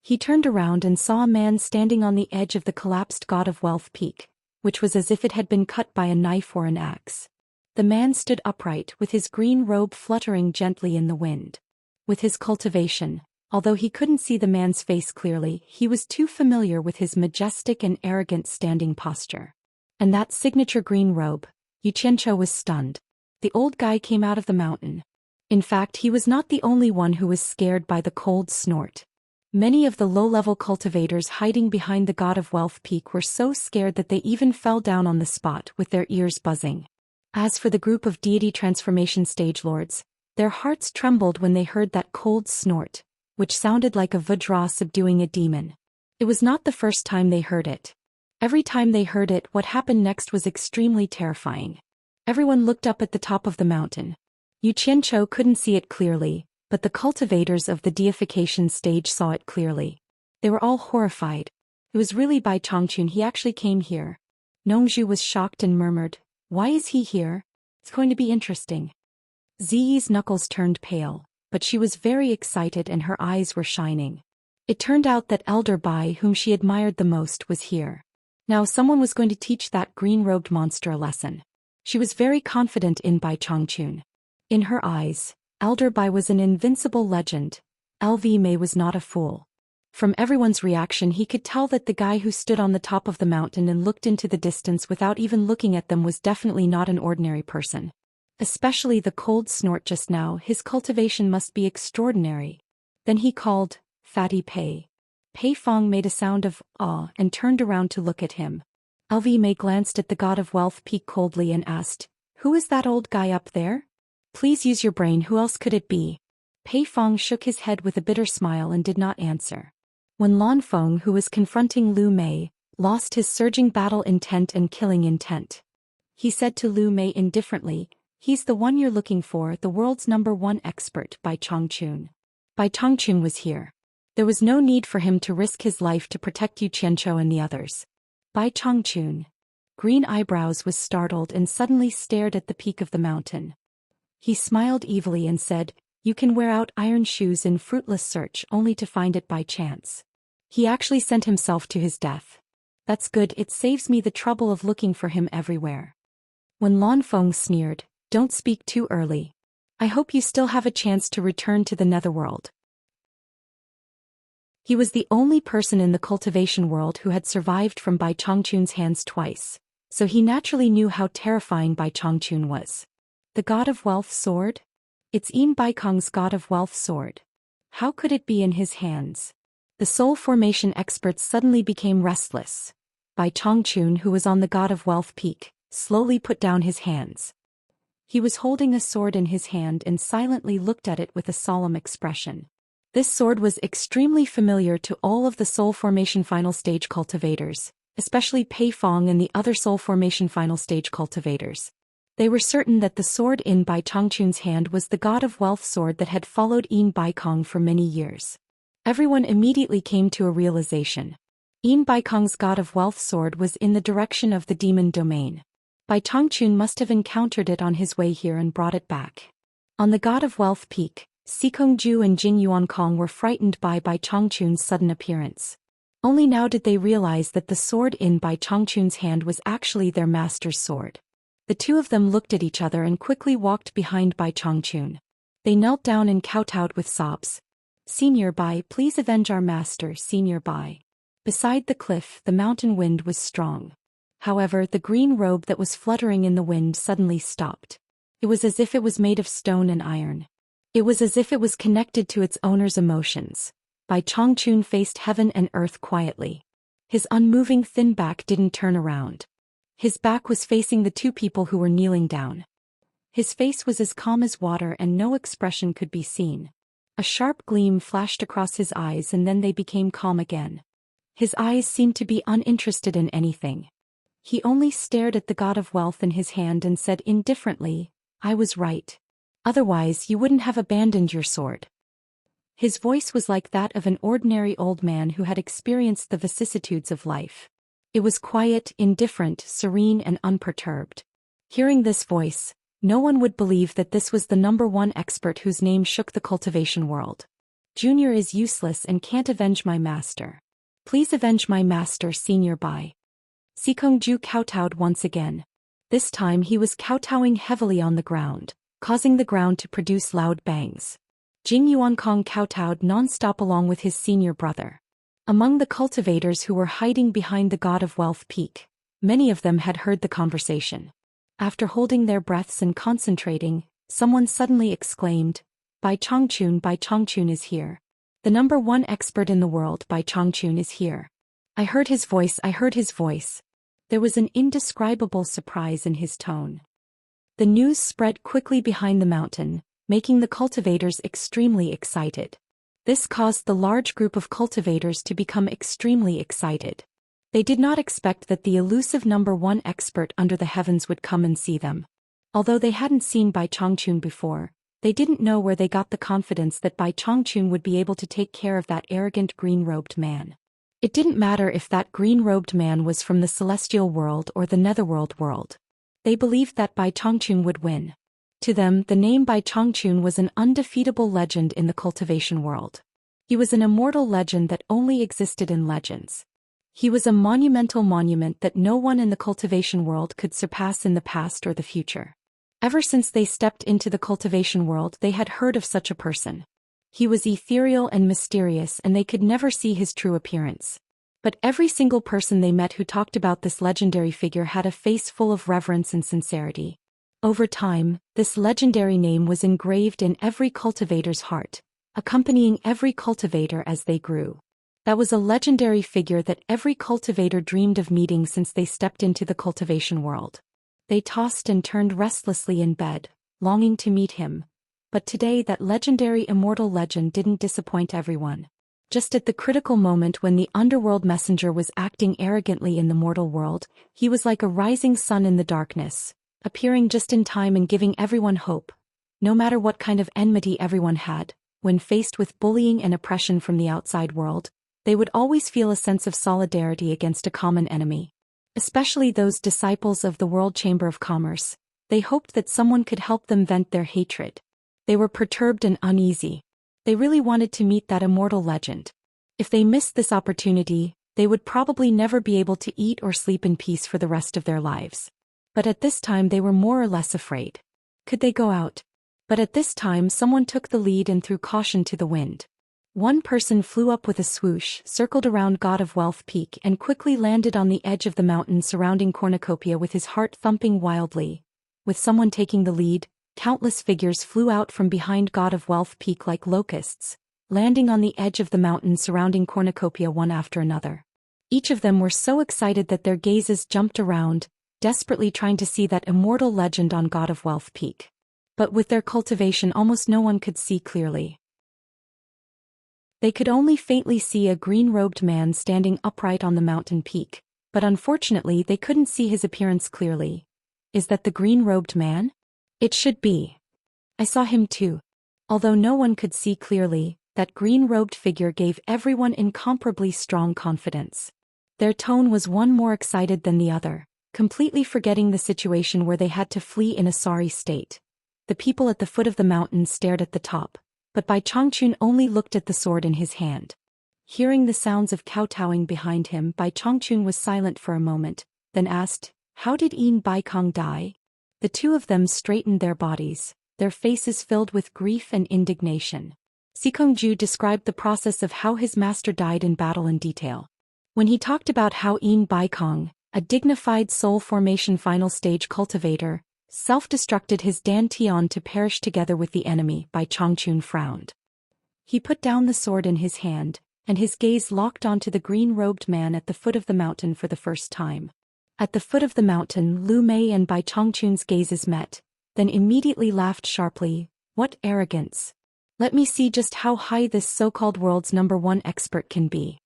He turned around and saw a man standing on the edge of the collapsed God of Wealth peak, which was as if it had been cut by a knife or an axe. The man stood upright with his green robe fluttering gently in the wind. With his cultivation, although he couldn't see the man's face clearly, he was too familiar with his majestic and arrogant standing posture. And that signature green robe, Yu Qianqiu was stunned. The old guy came out of the mountain. In fact, he was not the only one who was scared by the cold snort. Many of the low-level cultivators hiding behind the God of Wealth peak were so scared that they even fell down on the spot with their ears buzzing. As for the group of deity transformation stage lords, their hearts trembled when they heard that cold snort, which sounded like a Vajra subduing a demon. It was not the first time they heard it. Every time they heard it, what happened next was extremely terrifying. Everyone looked up at the top of the mountain. Yu Qianqiu couldn't see it clearly, but the cultivators of the deification stage saw it clearly. They were all horrified. It was really Bai Changchun. He actually came here. Nongzhu was shocked and murmured, "Why is he here? It's going to be interesting." Ziyi's knuckles turned pale, but she was very excited and her eyes were shining. It turned out that Elder Bai, whom she admired the most, was here. Now someone was going to teach that green-robed monster a lesson. She was very confident in Bai Changchun. In her eyes, Elder Bai was an invincible legend. LV Mei was not a fool. From everyone's reaction, he could tell that the guy who stood on the top of the mountain and looked into the distance without even looking at them was definitely not an ordinary person. Especially the cold snort just now. His cultivation must be extraordinary. Then he called, "Fatty Pei." Pei Fong made a sound of awe and turned around to look at him. LV Mei glanced at the God of Wealth peak coldly and asked, "Who is that old guy up there? Please use your brain. Who else could it be?" Pei Fong shook his head with a bitter smile and did not answer. When Lan Feng, who was confronting Lu Mei, lost his surging battle intent and killing intent, he said to Lu Mei indifferently, "He's the one you're looking for, the world's #1 expert, Bai Changchun." Bai Changchun was here. There was no need for him to risk his life to protect Yu Qianqiu and the others. Bai Changchun. Green Eyebrows was startled and suddenly stared at the peak of the mountain. He smiled evilly and said, "You can wear out iron shoes in fruitless search only to find it by chance." He actually sent himself to his death. That's good, it saves me the trouble of looking for him everywhere. When Lan Feng sneered, "Don't speak too early. I hope you still have a chance to return to the netherworld." He was the only person in the cultivation world who had survived from Bai Changchun's hands twice, so he naturally knew how terrifying Bai Changchun was. The God of Wealth sword? It's Yin Baikong's God of Wealth sword. How could it be in his hands? The soul formation experts suddenly became restless. Bai Changchun, who was on the God of Wealth peak, slowly put down his hands. He was holding a sword in his hand and silently looked at it with a solemn expression. This sword was extremely familiar to all of the soul formation final stage cultivators, especially Pei Fong and the other soul formation final stage cultivators. They were certain that the sword in Bai Changchun's hand was the God of Wealth sword that had followed Yin Baikong for many years. Everyone immediately came to a realization. Yin Baikong's God of Wealth sword was in the direction of the demon domain. Bai Changchun must have encountered it on his way here and brought it back. On the God of Wealth peak, Sikongju and Jin Yuankong were frightened by Bai Changchun's sudden appearance. Only now did they realize that the sword in Bai Changchun's hand was actually their master's sword. The two of them looked at each other and quickly walked behind Bai Changchun. They knelt down and kowtowed with sobs. "Senior Bai, please avenge our master, Senior Bai." Beside the cliff, the mountain wind was strong. However, the green robe that was fluttering in the wind suddenly stopped. It was as if it was made of stone and iron. It was as if it was connected to its owner's emotions. Bai Changchun faced heaven and earth quietly. His unmoving thin back didn't turn around. His back was facing the two people who were kneeling down. His face was as calm as water and no expression could be seen. A sharp gleam flashed across his eyes and then they became calm again. His eyes seemed to be uninterested in anything. He only stared at the God of Wealth in his hand and said indifferently, "I was right. Otherwise you wouldn't have abandoned your sword." His voice was like that of an ordinary old man who had experienced the vicissitudes of life. It was quiet, indifferent, serene and unperturbed. Hearing this voice, no one would believe that this was the #1 expert whose name shook the cultivation world. Junior is useless and can't avenge my master. Please avenge my master, Senior Bai. Sikongju kowtowed once again. This time he was kowtowing heavily on the ground, causing the ground to produce loud bangs. Jing Yuankong kowtowed non-stop along with his senior brother. Among the cultivators who were hiding behind the God of Wealth peak, many of them had heard the conversation. After holding their breaths and concentrating, someone suddenly exclaimed, Bai Changchun is here. The #1 expert in the world, Bai Changchun, is here. I heard his voice. There was an indescribable surprise in his tone. The news spread quickly behind the mountain, making the cultivators extremely excited. This caused the large group of cultivators to become extremely excited. They did not expect that the elusive #1 expert under the heavens would come and see them. Although they hadn't seen Bai Changchun before, they didn't know where they got the confidence that Bai Changchun would be able to take care of that arrogant green-robed man. It didn't matter if that green-robed man was from the celestial world or the netherworld world. They believed that Bai Changchun would win. To them, the name Bai Changchun was an undefeatable legend in the cultivation world. He was an immortal legend that only existed in legends. He was a monumental monument that no one in the cultivation world could surpass in the past or the future. Ever since they stepped into the cultivation world, they had heard of such a person. He was ethereal and mysterious, and they could never see his true appearance. But every single person they met who talked about this legendary figure had a face full of reverence and sincerity. Over time, this legendary name was engraved in every cultivator's heart, accompanying every cultivator as they grew. That was a legendary figure that every cultivator dreamed of meeting since they stepped into the cultivation world. They tossed and turned restlessly in bed, longing to meet him. But today that legendary immortal legend didn't disappoint everyone. Just at the critical moment when the underworld messenger was acting arrogantly in the mortal world, he was like a rising sun in the darkness, appearing just in time and giving everyone hope. No matter what kind of enmity everyone had, when faced with bullying and oppression from the outside world, they would always feel a sense of solidarity against a common enemy. Especially those disciples of the World Chamber of Commerce, they hoped that someone could help them vent their hatred. They were perturbed and uneasy. They really wanted to meet that immortal legend. If they missed this opportunity, they would probably never be able to eat or sleep in peace for the rest of their lives. But at this time they were more or less afraid. Could they go out? But at this time someone took the lead and threw caution to the wind. One person flew up with a swoosh, circled around God of Wealth Peak and quickly landed on the edge of the mountain surrounding cornucopia with his heart thumping wildly. With someone taking the lead, countless figures flew out from behind God of Wealth Peak like locusts, landing on the edge of the mountain surrounding cornucopia one after another. Each of them were so excited that their gazes jumped around, desperately trying to see that immortal legend on God of Wealth Peak. But with their cultivation almost no one could see clearly. They could only faintly see a green-robed man standing upright on the mountain peak, but unfortunately they couldn't see his appearance clearly. Is that the green-robed man? It should be. I saw him too. Although no one could see clearly, that green-robed figure gave everyone incomparably strong confidence. Their tone was one more excited than the other, completely forgetting the situation where they had to flee in a sorry state. The people at the foot of the mountain stared at the top, but Bai Changchun only looked at the sword in his hand. Hearing the sounds of kowtowing behind him, Bai Changchun was silent for a moment, then asked, "How did Bai Kong die?" The two of them straightened their bodies, their faces filled with grief and indignation. Sikongju described the process of how his master died in battle in detail. When he talked about how Bai Kong, a dignified soul formation final stage cultivator, self-destructed his Dan Tian to perish together with the enemy, Bai Changchun frowned. He put down the sword in his hand, and his gaze locked onto the green-robed man at the foot of the mountain for the first time. At the foot of the mountain, Lu Mei and Bai Changchun's gazes met, then immediately laughed sharply. What arrogance! Let me see just how high this so-called world's #1 expert can be.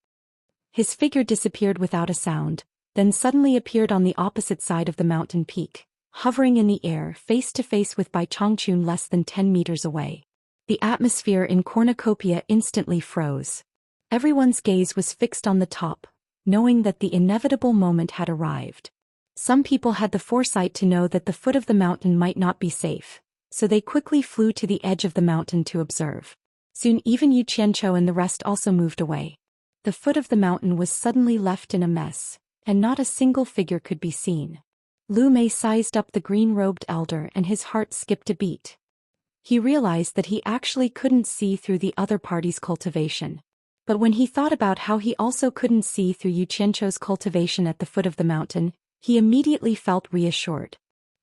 His figure disappeared without a sound, then suddenly appeared on the opposite side of the mountain peak, hovering in the air face to face with Bai Changchun less than 10 meters away. The atmosphere in cornucopia instantly froze. Everyone's gaze was fixed on the top, knowing that the inevitable moment had arrived. Some people had the foresight to know that the foot of the mountain might not be safe, so they quickly flew to the edge of the mountain to observe. Soon even Yu Qianchou and the rest also moved away. The foot of the mountain was suddenly left in a mess, and not a single figure could be seen. Lu Mei sized up the green-robed elder and his heart skipped a beat. He realized that he actually couldn't see through the other party's cultivation. But when he thought about how he also couldn't see through Yu Qianchou's cultivation at the foot of the mountain, he immediately felt reassured.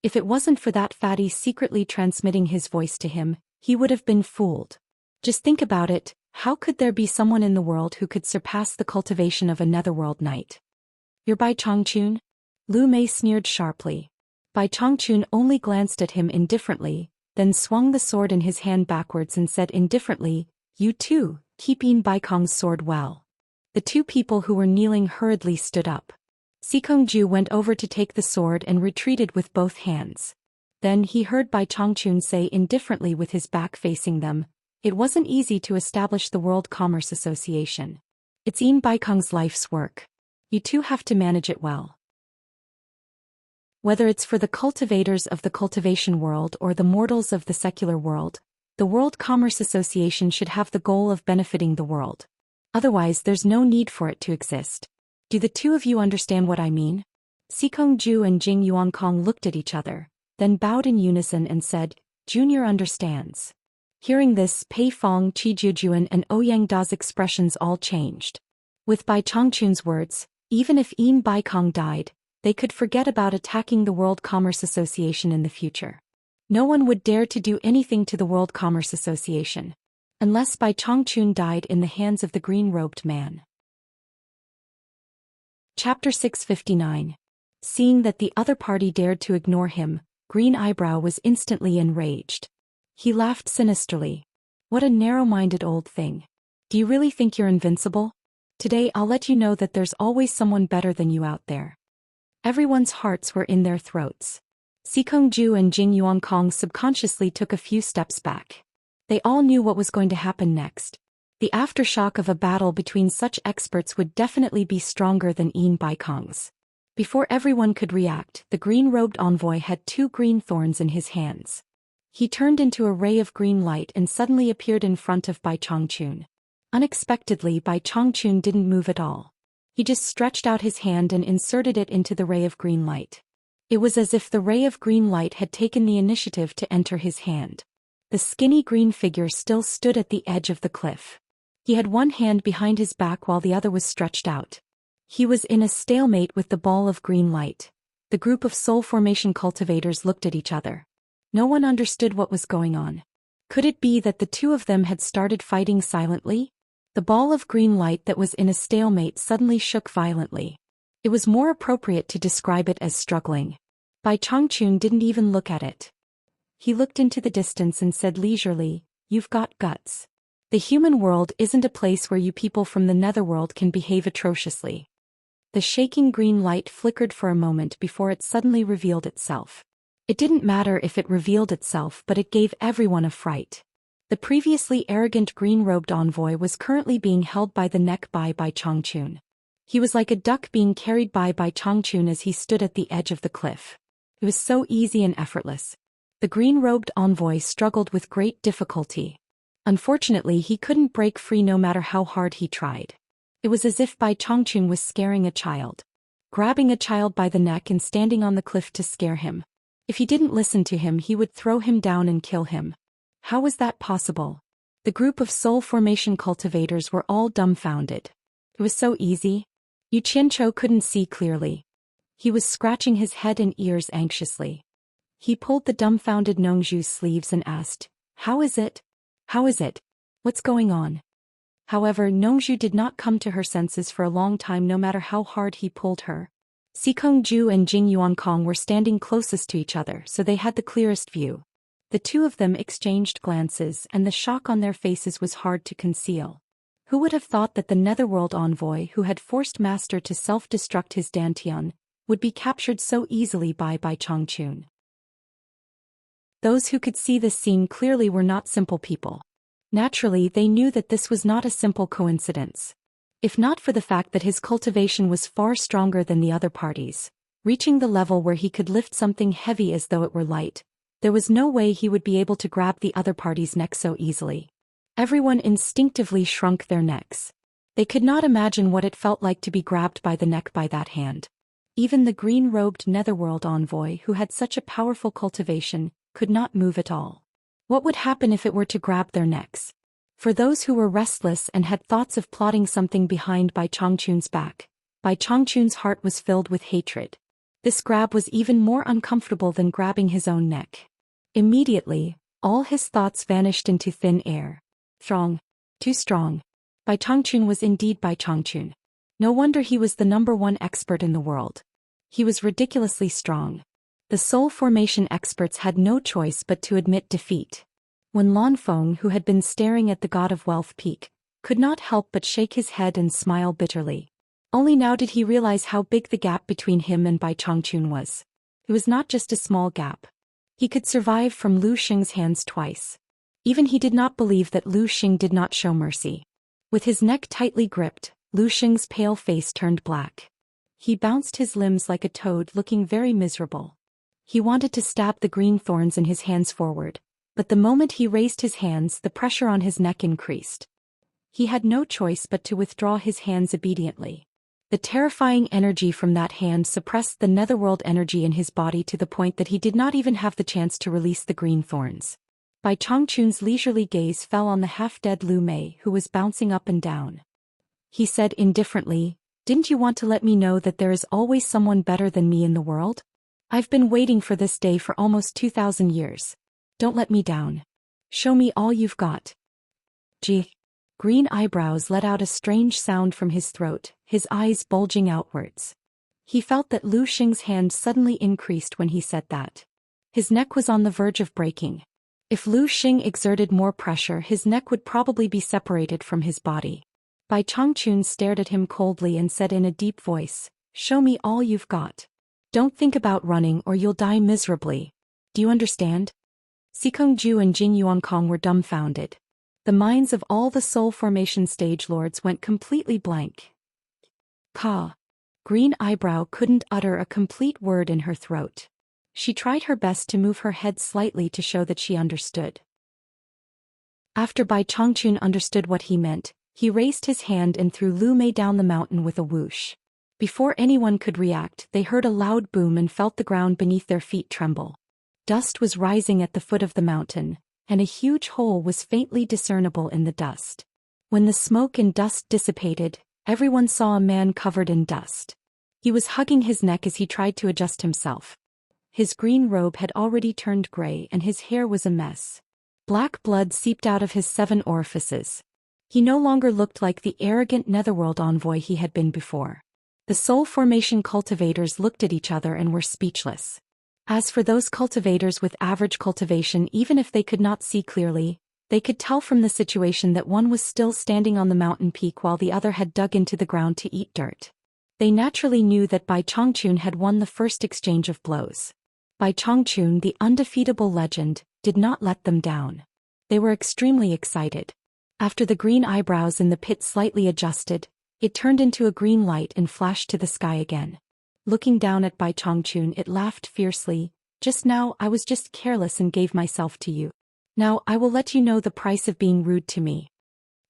If it wasn't for that fatty secretly transmitting his voice to him, he would have been fooled. Just think about it, how could there be someone in the world who could surpass the cultivation of a netherworld knight? You're Bai Changchun? Lu Mei sneered sharply. Bai Changchun only glanced at him indifferently, then swung the sword in his hand backwards and said indifferently, "You too, keep Yin Baikong's sword well." The two people who were kneeling hurriedly stood up. Sikongju went over to take the sword and retreated with both hands. Then he heard Bai Changchun say indifferently with his back facing them, "It wasn't easy to establish the World Commerce Association. It's Yin Baikong's life's work. You two have to manage it well." Whether it's for the cultivators of the cultivation world or the mortals of the secular world, the World Commerce Association should have the goal of benefiting the world. Otherwise there's no need for it to exist. Do the two of you understand what I mean? Sikongju and Jing Yuankong looked at each other, then bowed in unison and said, "Junior understands." Hearing this, Pei Fong, Qi Jiujuan and Ouyang Da's expressions all changed. With Bai Changchun's words, even if Yin Baikong died, they could forget about attacking the World Commerce Association in the future. No one would dare to do anything to the World Commerce Association. Unless Bai Changchun died in the hands of the green-robed man. Chapter 659. Seeing that the other party dared to ignore him, Green Eyebrow was instantly enraged. He laughed sinisterly. "What a narrow-minded old thing. Do you really think you're invincible? Today I'll let you know that there's always someone better than you out there." Everyone's hearts were in their throats. Sikongju and Jing Yuankong subconsciously took a few steps back. They all knew what was going to happen next. The aftershock of a battle between such experts would definitely be stronger than Yin Baikong's. Before everyone could react, the green-robed envoy had two green thorns in his hands. He turned into a ray of green light and suddenly appeared in front of Bai Changchun. Unexpectedly, Bai Changchun didn't move at all. He just stretched out his hand and inserted it into the ray of green light. It was as if the ray of green light had taken the initiative to enter his hand. The skinny green figure still stood at the edge of the cliff. He had one hand behind his back while the other was stretched out. He was in a stalemate with the ball of green light. The group of soul formation cultivators looked at each other. No one understood what was going on. Could it be that the two of them had started fighting silently? The ball of green light that was in a stalemate suddenly shook violently. It was more appropriate to describe it as struggling. Bai Changchun didn't even look at it. He looked into the distance and said leisurely, "You've got guts. The human world isn't a place where you people from the netherworld can behave atrociously." The shaking green light flickered for a moment before it suddenly revealed itself. It didn't matter if it revealed itself, but it gave everyone a fright. The previously arrogant green-robed envoy was currently being held by the neck by Bai Changchun. He was like a duck being carried by Bai Changchun as he stood at the edge of the cliff. It was so easy and effortless. The green-robed envoy struggled with great difficulty. Unfortunately, he couldn't break free no matter how hard he tried. It was as if Bai Changchun was scaring a child. Grabbing a child by the neck and standing on the cliff to scare him. If he didn't listen to him, he would throw him down and kill him. How was that possible? The group of soul formation cultivators were all dumbfounded. It was so easy. Yu Qianchou couldn't see clearly. He was scratching his head and ears anxiously. He pulled the dumbfounded Nongzhu's sleeves and asked, "How is it? How is it? What's going on?" However, Nongzhu did not come to her senses for a long time no matter how hard he pulled her. Sikongju and Jing Yuankong were standing closest to each other, so they had the clearest view. The two of them exchanged glances, and the shock on their faces was hard to conceal. Who would have thought that the netherworld envoy who had forced Master to self-destruct his Dantian would be captured so easily by Bai Changchun? Those who could see this scene clearly were not simple people. Naturally, they knew that this was not a simple coincidence. If not for the fact that his cultivation was far stronger than the other parties, reaching the level where he could lift something heavy as though it were light. There was no way he would be able to grab the other party's neck so easily. Everyone instinctively shrunk their necks. They could not imagine what it felt like to be grabbed by the neck by that hand. Even the green-robed netherworld envoy who had such a powerful cultivation could not move at all. What would happen if it were to grab their necks? For those who were restless and had thoughts of plotting something behind Bai Changchun's back, Bai Changchun's heart was filled with hatred. This grab was even more uncomfortable than grabbing his own neck. Immediately, all his thoughts vanished into thin air. Strong. Too strong. Bai Changchun was indeed Bai Changchun. No wonder he was the #1 expert in the world. He was ridiculously strong. The soul formation experts had no choice but to admit defeat. When Lan Feng, who had been staring at the god of wealth peak, could not help but shake his head and smile bitterly. Only now did he realize how big the gap between him and Bai Changchun was. It was not just a small gap. He could survive from Lu Xing's hands twice. Even he did not believe that Lu Xing did not show mercy. With his neck tightly gripped, Lu Xing's pale face turned black. He bounced his limbs like a toad, looking very miserable. He wanted to stab the green thorns in his hands forward, but the moment he raised his hands, the pressure on his neck increased. He had no choice but to withdraw his hands obediently. The terrifying energy from that hand suppressed the netherworld energy in his body to the point that he did not even have the chance to release the green thorns. Bai Changchun's leisurely gaze fell on the half-dead Lu Mei, who was bouncing up and down. He said indifferently, "Didn't you want to let me know that there is always someone better than me in the world? I've been waiting for this day for almost 2,000 years. Don't let me down. Show me all you've got." Gee. Green eyebrows let out a strange sound from his throat, his eyes bulging outwards. He felt that Lu Xing's hand suddenly increased when he said that. His neck was on the verge of breaking. If Lu Xing exerted more pressure, his neck would probably be separated from his body. Bai Changchun stared at him coldly and said in a deep voice, "Show me all you've got. Don't think about running or you'll die miserably. Do you understand?" Sikong Ju and Jing Yuankong were dumbfounded. The minds of all the soul formation stage lords went completely blank. Ka. Green Eyebrow couldn't utter a complete word in her throat. She tried her best to move her head slightly to show that she understood. After Bai Changchun understood what he meant, he raised his hand and threw Lu Mei down the mountain with a whoosh. Before anyone could react, they heard a loud boom and felt the ground beneath their feet tremble. Dust was rising at the foot of the mountain, and a huge hole was faintly discernible in the dust. When the smoke and dust dissipated, everyone saw a man covered in dust. He was hugging his neck as he tried to adjust himself. His green robe had already turned gray and his hair was a mess. Black blood seeped out of his 7 orifices. He no longer looked like the arrogant netherworld envoy he had been before. The soul formation cultivators looked at each other and were speechless. As for those cultivators with average cultivation, even if they could not see clearly, they could tell from the situation that one was still standing on the mountain peak while the other had dug into the ground to eat dirt. They naturally knew that Bai Changchun had won the first exchange of blows. Bai Changchun, the undefeatable legend, did not let them down. They were extremely excited. After the green eyebrows in the pit slightly adjusted, it turned into a green light and flashed to the sky again. Looking down at Bai Changchun, it laughed fiercely. "Just now I was just careless and gave myself to you. Now I will let you know the price of being rude to me."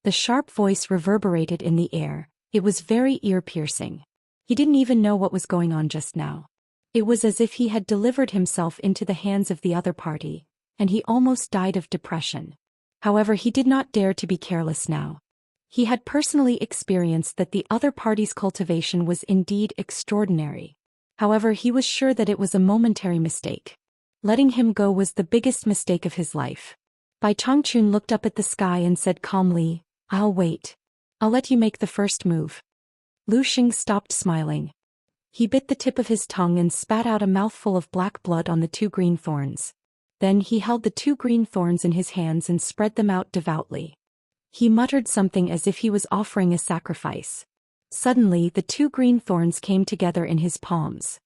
The sharp voice reverberated in the air. It was very ear-piercing. He didn't even know what was going on just now. It was as if he had delivered himself into the hands of the other party, and he almost died of depression. However, he did not dare to be careless now. He had personally experienced that the other party's cultivation was indeed extraordinary. However, he was sure that it was a momentary mistake. Letting him go was the biggest mistake of his life. Bai Changchun looked up at the sky and said calmly, "I'll wait. I'll let you make the first move." Lu Xing stopped smiling. He bit the tip of his tongue and spat out a mouthful of black blood on the 2 green thorns. Then he held the 2 green thorns in his hands and spread them out devoutly. He muttered something as if he was offering a sacrifice. Suddenly, the 2 green thorns came together in his palms.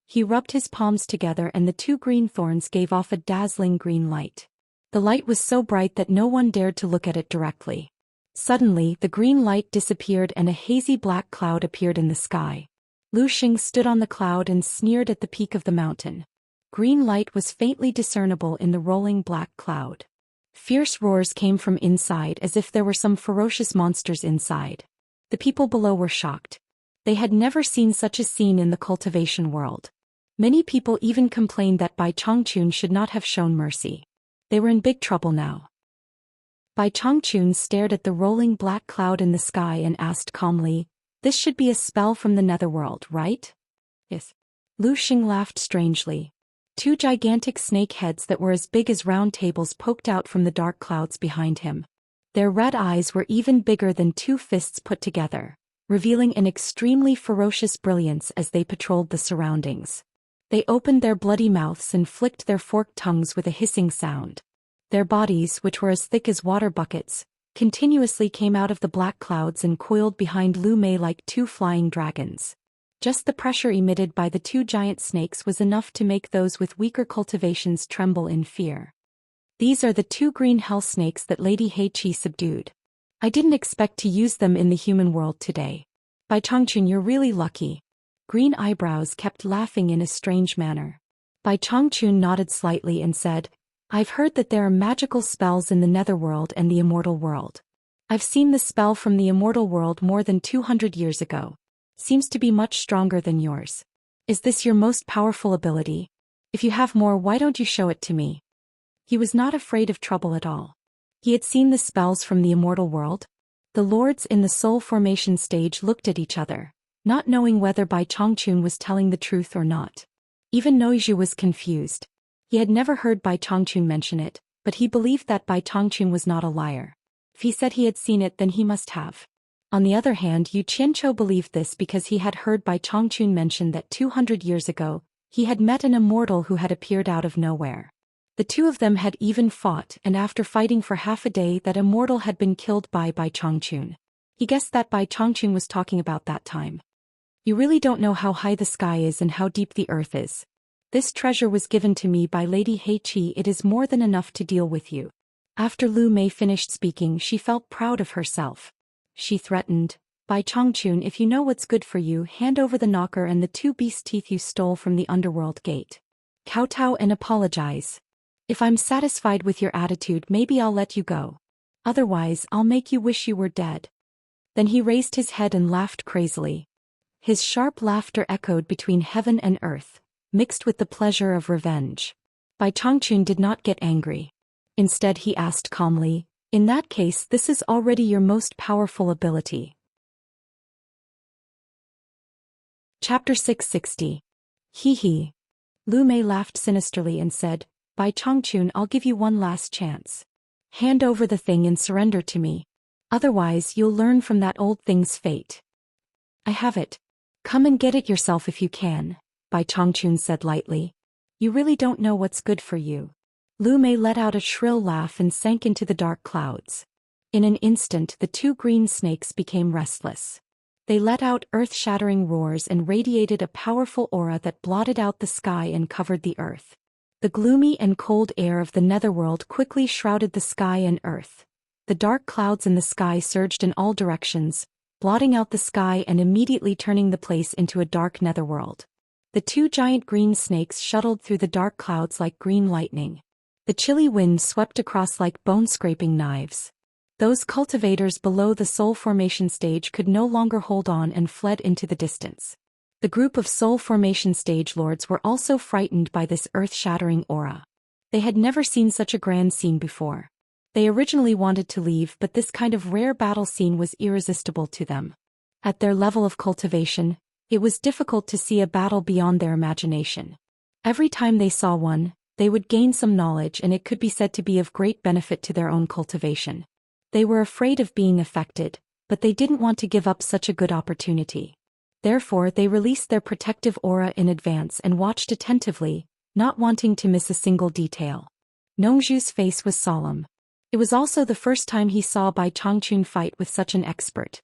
He rubbed his palms together and the 2 green thorns gave off a dazzling green light. The light was so bright that no one dared to look at it directly. Suddenly, the green light disappeared and a hazy black cloud appeared in the sky. Lu Xing stood on the cloud and sneered at the peak of the mountain. Green light was faintly discernible in the rolling black cloud. Fierce roars came from inside as if there were some ferocious monsters inside. The people below were shocked. They had never seen such a scene in the cultivation world. Many people even complained that Bai Changchun should not have shown mercy. They were in big trouble now. Bai Changchun stared at the rolling black cloud in the sky and asked calmly, "This should be a spell from the netherworld, right?" "Yes." Lu Xing laughed strangely. Two gigantic snake heads that were as big as round tables poked out from the dark clouds behind him. Their red eyes were even bigger than two fists put together, revealing an extremely ferocious brilliance as they patrolled the surroundings. They opened their bloody mouths and flicked their forked tongues with a hissing sound. Their bodies, which were as thick as water buckets, continuously came out of the black clouds and coiled behind Lu Mei like two flying dragons. Just the pressure emitted by the two giant snakes was enough to make those with weaker cultivations tremble in fear. "These are the two green hell snakes that Lady He Qi subdued. I didn't expect to use them in the human world today. Bai Changchun, you're really lucky." Green eyebrows kept laughing in a strange manner. Bai Changchun nodded slightly and said, "I've heard that there are magical spells in the netherworld and the immortal world. I've seen the spell from the immortal world more than 200 years ago. Seems to be much stronger than yours. Is this your most powerful ability? If you have more, why don't you show it to me?" He was not afraid of trouble at all. He had seen the spells from the immortal world. The lords in the soul formation stage looked at each other, not knowing whether Bai Changchun was telling the truth or not. Even Noizhu was confused. He had never heard Bai Changchun mention it, but he believed that Bai Changchun was not a liar. If he said he had seen it, then he must have. On the other hand, Yu Qianqiu believed this because he had heard Bai Changchun mention that 200 years ago, he had met an immortal who had appeared out of nowhere. The two of them had even fought, and after fighting for half a day, that immortal had been killed by Bai Changchun. He guessed that Bai Changchun was talking about that time. "You really don't know how high the sky is and how deep the earth is. This treasure was given to me by Lady He Qi. It is more than enough to deal with you." After Lu Mei finished speaking, she felt proud of herself. She threatened, "Bai Changchun, if you know what's good for you, hand over the knocker and the two beast teeth you stole from the underworld gate. Kowtow and apologize. If I'm satisfied with your attitude, maybe I'll let you go. Otherwise, I'll make you wish you were dead." Then he raised his head and laughed crazily. His sharp laughter echoed between heaven and earth, mixed with the pleasure of revenge. Bai Changchun did not get angry. Instead, he asked calmly, "In that case, this is already your most powerful ability." Chapter 660. Hee. Lu Mei laughed sinisterly and said, "Bai Changchun, I'll give you one last chance. Hand over the thing and surrender to me. Otherwise, you'll learn from that old thing's fate." "I have it. Come and get it yourself if you can," Bai Changchun said lightly. "You really don't know what's good for you." Lu Mei let out a shrill laugh and sank into the dark clouds. In an instant, the two green snakes became restless. They let out earth-shattering roars and radiated a powerful aura that blotted out the sky and covered the earth. The gloomy and cold air of the netherworld quickly shrouded the sky and earth. The dark clouds in the sky surged in all directions, blotting out the sky and immediately turning the place into a dark netherworld. The two giant green snakes shuttled through the dark clouds like green lightning. The chilly wind swept across like bone-scraping knives. Those cultivators below the soul formation stage could no longer hold on and fled into the distance. The group of soul formation stage lords were also frightened by this earth-shattering aura. They had never seen such a grand scene before. They originally wanted to leave, but this kind of rare battle scene was irresistible to them. At their level of cultivation, it was difficult to see a battle beyond their imagination. Every time they saw one, they would gain some knowledge and it could be said to be of great benefit to their own cultivation. They were afraid of being affected, but they didn't want to give up such a good opportunity. Therefore, they released their protective aura in advance and watched attentively, not wanting to miss a single detail. Nongzhu's face was solemn. It was also the first time he saw Bai Changchun fight with such an expert.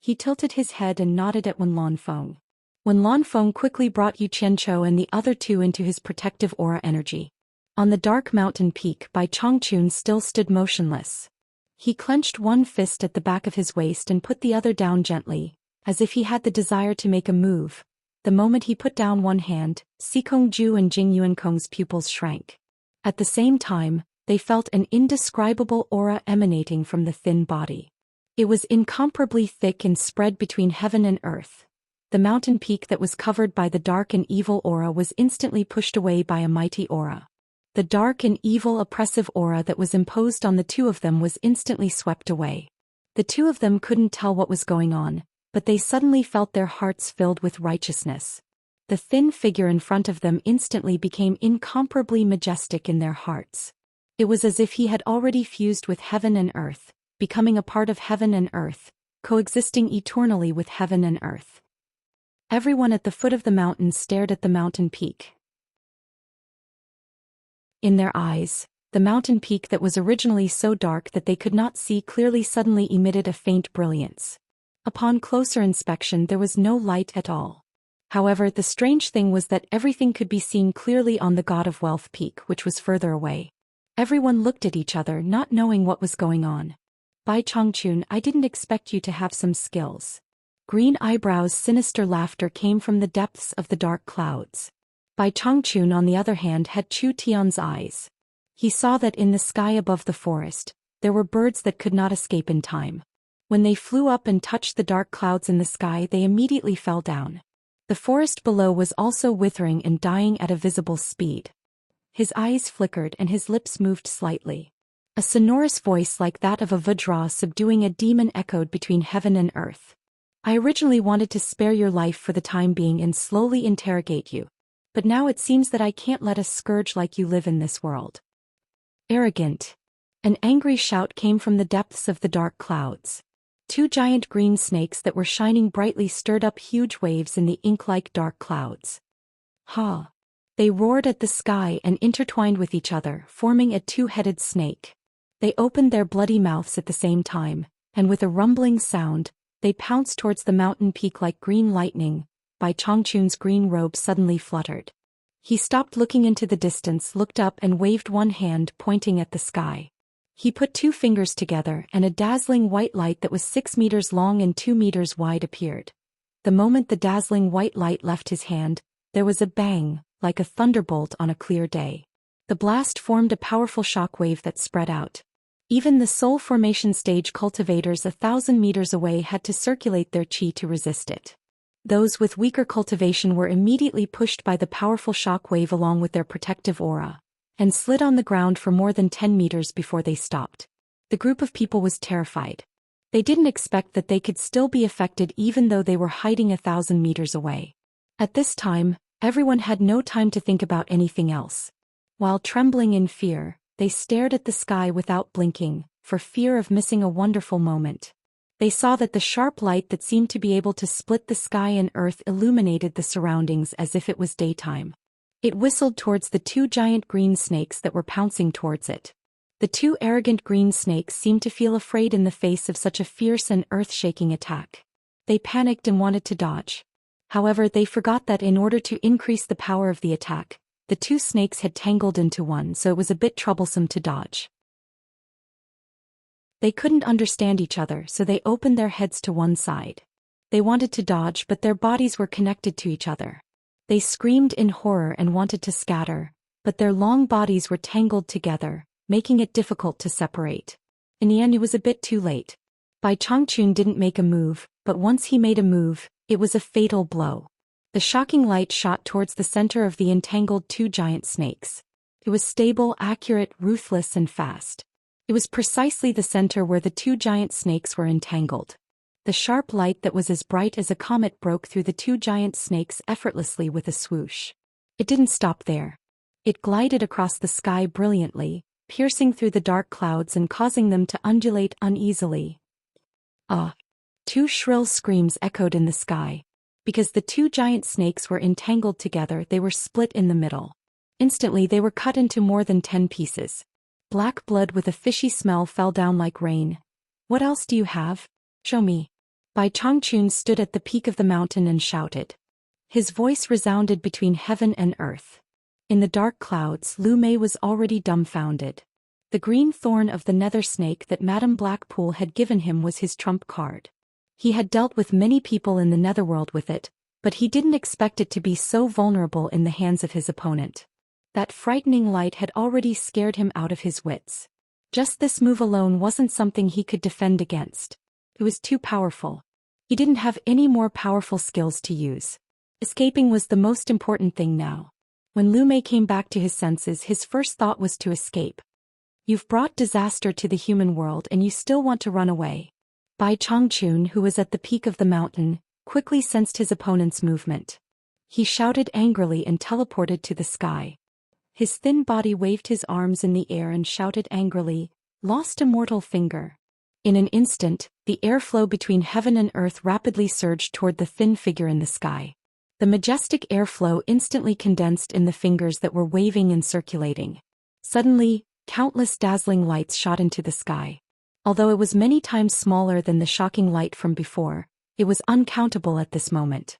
He tilted his head and nodded at Wen Lanfeng. Wen Lanfeng quickly brought Yu Qianqiu and the other two into his protective aura energy. On the dark mountain peak, Bai Changchun still stood motionless. He clenched one fist at the back of his waist and put the other down gently, as if he had the desire to make a move, The moment he put down one hand, Sikong-ju and Jing Yuankong's pupils shrank. At the same time, they felt an indescribable aura emanating from the thin body. It was incomparably thick and spread between heaven and earth. The mountain peak that was covered by the dark and evil aura was instantly pushed away by a mighty aura. The dark and evil oppressive aura that was imposed on the two of them was instantly swept away. The two of them couldn't tell what was going on, but they suddenly felt their hearts filled with righteousness. The thin figure in front of them instantly became incomparably majestic in their hearts. It was as if he had already fused with heaven and earth, becoming a part of heaven and earth, coexisting eternally with heaven and earth. Everyone at the foot of the mountain stared at the mountain peak. In their eyes, the mountain peak that was originally so dark that they could not see clearly suddenly emitted a faint brilliance. Upon closer inspection there was no light at all. However, the strange thing was that everything could be seen clearly on the God of Wealth peak, which was further away. Everyone looked at each other, not knowing what was going on. Bai Changchun, I didn't expect you to have some skills. Green Eyebrows' sinister laughter came from the depths of the dark clouds. Bai Changchun, on the other hand, had Chu Tian's eyes. He saw that in the sky above the forest, there were birds that could not escape in time. When they flew up and touched the dark clouds in the sky, they immediately fell down. The forest below was also withering and dying at a visible speed. His eyes flickered and his lips moved slightly. A sonorous voice like that of a Vajra subduing a demon echoed between heaven and earth. I originally wanted to spare your life for the time being and slowly interrogate you. But now it seems that I can't let a scourge like you live in this world. Arrogant. An angry shout came from the depths of the dark clouds. Two giant green snakes that were shining brightly stirred up huge waves in the ink-like dark clouds. Ha! They roared at the sky and intertwined with each other, forming a two-headed snake. They opened their bloody mouths at the same time, and with a rumbling sound, they pounced towards the mountain peak like green lightning. Bai Changchun's green robe suddenly fluttered. He stopped looking into the distance, looked up and waved one hand, pointing at the sky. He put two fingers together and a dazzling white light that was 6 meters long and 2 meters wide appeared. The moment the dazzling white light left his hand, there was a bang, like a thunderbolt on a clear day. The blast formed a powerful shock wave that spread out. Even the soul formation stage cultivators 1,000 meters away had to circulate their chi to resist it. Those with weaker cultivation were immediately pushed by the powerful shock wave along with their protective aura, and slid on the ground for more than 10 meters before they stopped. The group of people was terrified. They didn't expect that they could still be affected even though they were hiding 1,000 meters away. At this time, everyone had no time to think about anything else. While trembling in fear, they stared at the sky without blinking, for fear of missing a wonderful moment. They saw that the sharp light that seemed to be able to split the sky and earth illuminated the surroundings as if it was daytime. It whistled towards the two giant green snakes that were pouncing towards it. The two arrogant green snakes seemed to feel afraid in the face of such a fierce and earth-shaking attack. They panicked and wanted to dodge. However, they forgot that in order to increase the power of the attack, the two snakes had tangled into one, so it was a bit troublesome to dodge. They couldn't understand each other, so they opened their heads to one side. They wanted to dodge, but their bodies were connected to each other. They screamed in horror and wanted to scatter, but their long bodies were tangled together, making it difficult to separate. In the end, it was a bit too late. Bai Changchun didn't make a move, but once he made a move, it was a fatal blow. The shocking light shot towards the center of the entangled two giant snakes. It was stable, accurate, ruthless, and fast. It was precisely the center where the two giant snakes were entangled. The sharp light that was as bright as a comet broke through the two giant snakes effortlessly with a swoosh. It didn't stop there. It glided across the sky brilliantly, piercing through the dark clouds and causing them to undulate uneasily. Ah! Two shrill screams echoed in the sky. Because the two giant snakes were entangled together, they were split in the middle. Instantly they were cut into more than 10 pieces. Black blood with a fishy smell fell down like rain. What else do you have? Show me. Bai Changchun stood at the peak of the mountain and shouted. His voice resounded between heaven and earth. In the dark clouds, Lu Mei was already dumbfounded. The green thorn of the nether snake that Madame Blackpool had given him was his trump card. He had dealt with many people in the netherworld with it, But he didn't expect it to be so vulnerable in the hands of his opponent. That frightening light had already scared him out of his wits. Just this move alone wasn't something he could defend against. It was too powerful. He didn't have any more powerful skills to use. Escaping was the most important thing now. When Lu Mei came back to his senses, his first thought was to escape. You've brought disaster to the human world and you still want to run away. Bai Changchun, who was at the peak of the mountain, quickly sensed his opponent's movement. He shouted angrily and teleported to the sky. His thin body waved his arms in the air and shouted angrily, "Lost immortal finger." In an instant, the airflow between heaven and earth rapidly surged toward the thin figure in the sky. The majestic airflow instantly condensed in the fingers that were waving and circulating. Suddenly, countless dazzling lights shot into the sky. Although it was many times smaller than the shocking light from before, it was uncountable at this moment.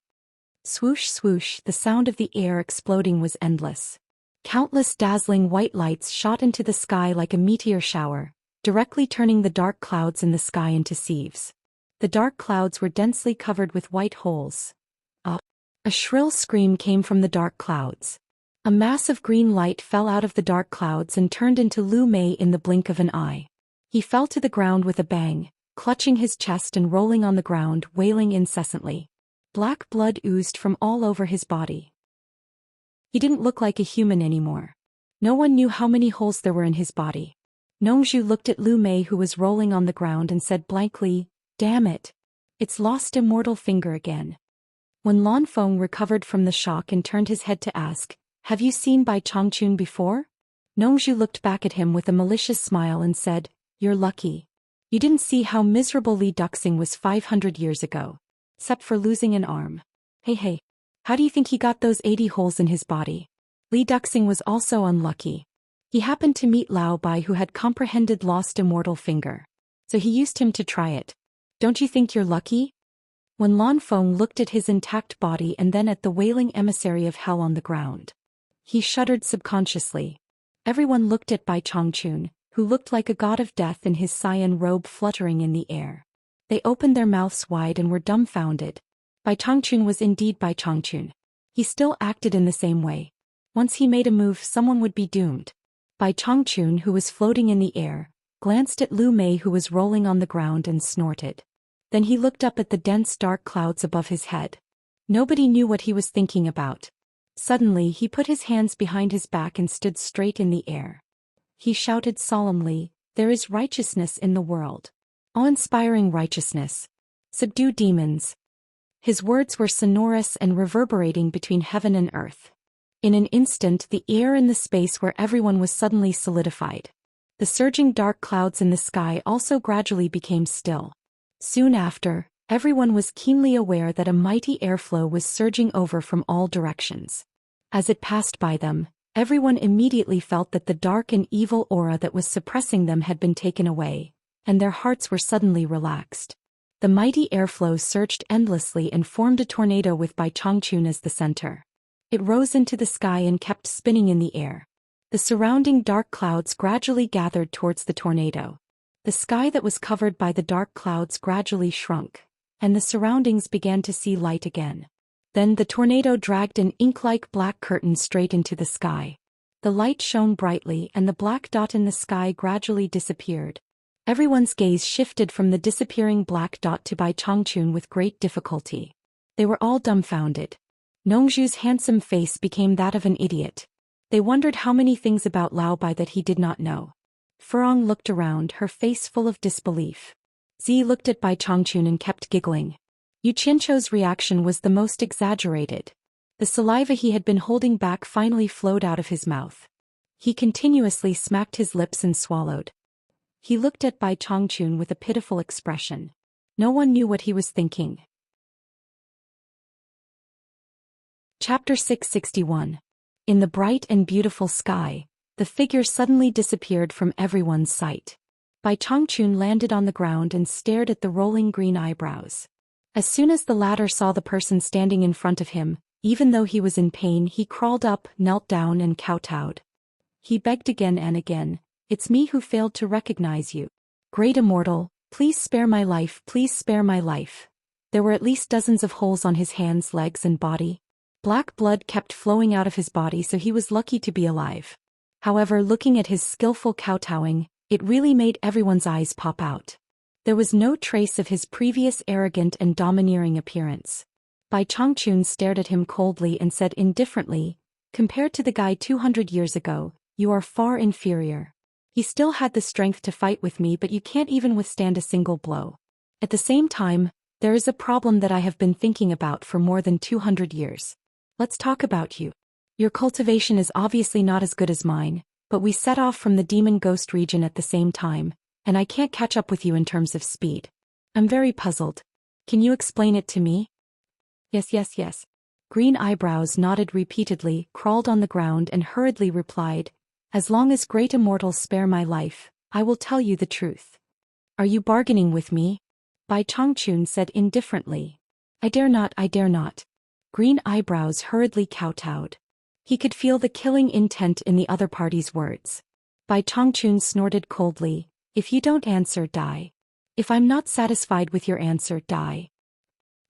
Swoosh swoosh, the sound of the air exploding was endless. Countless dazzling white lights shot into the sky like a meteor shower, directly turning the dark clouds in the sky into sieves. The dark clouds were densely covered with white holes. A shrill scream came from the dark clouds. A mass of green light fell out of the dark clouds and turned into Lu Mei in the blink of an eye. He fell to the ground with a bang, clutching his chest and rolling on the ground, wailing incessantly. Black blood oozed from all over his body. He didn't look like a human anymore. No one knew how many holes there were in his body. Nongzhu looked at Lu Mei, who was rolling on the ground, and said blankly, "Damn it. It's lost immortal finger again." When Lan Feng recovered from the shock and turned his head to ask, "Have you seen Bai Changchun before?" Nongzhu looked back at him with a malicious smile and said, "You're lucky. You didn't see how miserable Li Duxing was 500 years ago. Except for losing an arm. Hey, how do you think he got those 80 holes in his body?" Li Duxing was also unlucky. He happened to meet Lao Bai, who had comprehended lost immortal finger. So he used him to try it. Don't you think you're lucky? When Lan Feng looked at his intact body and then at the wailing emissary of hell on the ground, he shuddered subconsciously. Everyone looked at Bai Changchun, who looked like a god of death in his cyan robe fluttering in the air. They opened their mouths wide and were dumbfounded. Bai Changchun was indeed Bai Changchun. He still acted in the same way. Once he made a move, someone would be doomed. Bai Changchun, who was floating in the air, glanced at Lu Mei, who was rolling on the ground, and snorted. Then he looked up at the dense dark clouds above his head. Nobody knew what he was thinking about. Suddenly he put his hands behind his back and stood straight in the air. He shouted solemnly, "There is righteousness in the world. Awe-inspiring righteousness. Subdue demons." His words were sonorous and reverberating between heaven and earth. In an instant, the air and the space where everyone was suddenly solidified. The surging dark clouds in the sky also gradually became still. Soon after, everyone was keenly aware that a mighty airflow was surging over from all directions. As it passed by them, everyone immediately felt that the dark and evil aura that was suppressing them had been taken away, and their hearts were suddenly relaxed. The mighty airflow surged endlessly and formed a tornado with Bai Changchun as the center. It rose into the sky and kept spinning in the air. The surrounding dark clouds gradually gathered towards the tornado. The sky that was covered by the dark clouds gradually shrunk, and the surroundings began to see light again. Then the tornado dragged an ink-like black curtain straight into the sky. The light shone brightly and the black dot in the sky gradually disappeared. Everyone's gaze shifted from the disappearing black dot to Bai Changchun with great difficulty. They were all dumbfounded. Nongzhu's handsome face became that of an idiot. They wondered how many things about Lao Bai that he did not know. Furong looked around, her face full of disbelief. Zi looked at Bai Changchun and kept giggling. Yu Qianchou's reaction was the most exaggerated. The saliva he had been holding back finally flowed out of his mouth. He continuously smacked his lips and swallowed. He looked at Bai Changchun with a pitiful expression. No one knew what he was thinking. Chapter 661. In the bright and beautiful sky, the figure suddenly disappeared from everyone's sight. Bai Changchun landed on the ground and stared at the rolling green eyebrows. As soon as the latter saw the person standing in front of him, even though he was in pain, he crawled up, knelt down and kowtowed. He begged again and again, "It's me who failed to recognize you. Great Immortal, please spare my life, please spare my life." There were at least dozens of holes on his hands, legs and body. Black blood kept flowing out of his body, so he was lucky to be alive. However, looking at his skillful kowtowing, it really made everyone's eyes pop out. There was no trace of his previous arrogant and domineering appearance. Bai Changchun stared at him coldly and said indifferently, "Compared to the guy 200 years ago, you are far inferior. He still had the strength to fight with me, but you can't even withstand a single blow. At the same time, there is a problem that I have been thinking about for more than 200 years. Let's talk about you. Your cultivation is obviously not as good as mine, but we set off from the demon ghost region at the same time, and I can't catch up with you in terms of speed. I'm very puzzled. Can you explain it to me?" Yes. Green Eyebrows nodded repeatedly, crawled on the ground and hurriedly replied, "As long as great immortals spare my life, I will tell you the truth." "Are you bargaining with me?" Bai Changchun said indifferently. I dare not. Green Eyebrows hurriedly kowtowed. He could feel the killing intent in the other party's words. Bai Changchun snorted coldly, "If you don't answer, die. If I'm not satisfied with your answer, die."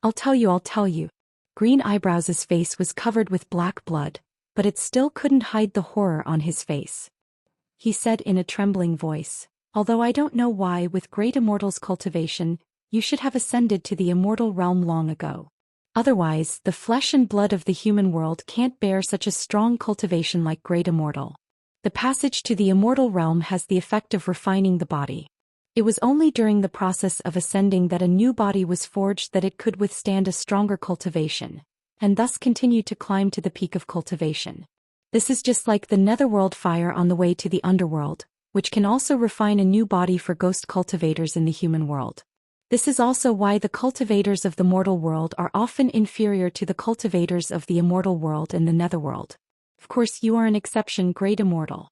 I'll tell you. Green Eyebrows' face was covered with black blood, but it still couldn't hide the horror on his face. He said in a trembling voice, "Although I don't know why, with great immortals' cultivation, you should have ascended to the immortal realm long ago. Otherwise, the flesh and blood of the human world can't bear such a strong cultivation like great immortal. The passage to the immortal realm has the effect of refining the body. It was only during the process of ascending that a new body was forged that it could withstand a stronger cultivation, and thus continue to climb to the peak of cultivation. This is just like the netherworld fire on the way to the underworld, which can also refine a new body for ghost cultivators in the human world. This is also why the cultivators of the mortal world are often inferior to the cultivators of the immortal world and the netherworld. Of course, you are an exception, great immortal."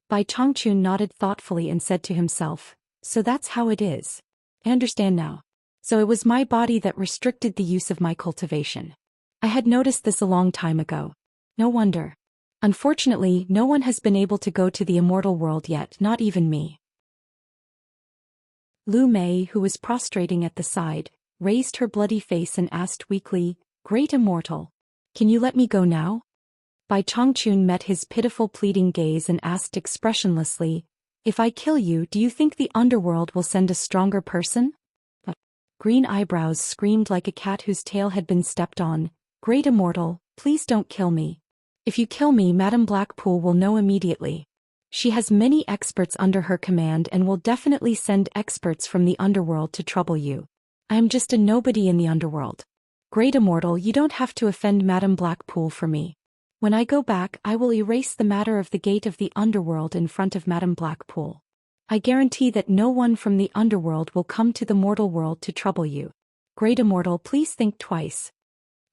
Bai Changchun nodded thoughtfully and said to himself, "So that's how it is. I understand now. So it was my body that restricted the use of my cultivation. I had noticed this a long time ago. No wonder. Unfortunately, no one has been able to go to the immortal world yet, not even me." Lu Mei, who was prostrating at the side, raised her bloody face and asked weakly, "Great immortal, can you let me go now?" Bai Changchun met his pitiful pleading gaze and asked expressionlessly, "If I kill you, do you think the underworld will send a stronger person?" Green Eyebrows screamed like a cat whose tail had been stepped on, "Great immortal, please don't kill me. If you kill me, Madame Blackpool will know immediately. She has many experts under her command and will definitely send experts from the underworld to trouble you. I am just a nobody in the underworld. Great immortal, you don't have to offend Madame Blackpool for me. When I go back, I will erase the matter of the gate of the underworld in front of Madame Blackpool. I guarantee that no one from the underworld will come to the mortal world to trouble you. Great immortal, please think twice."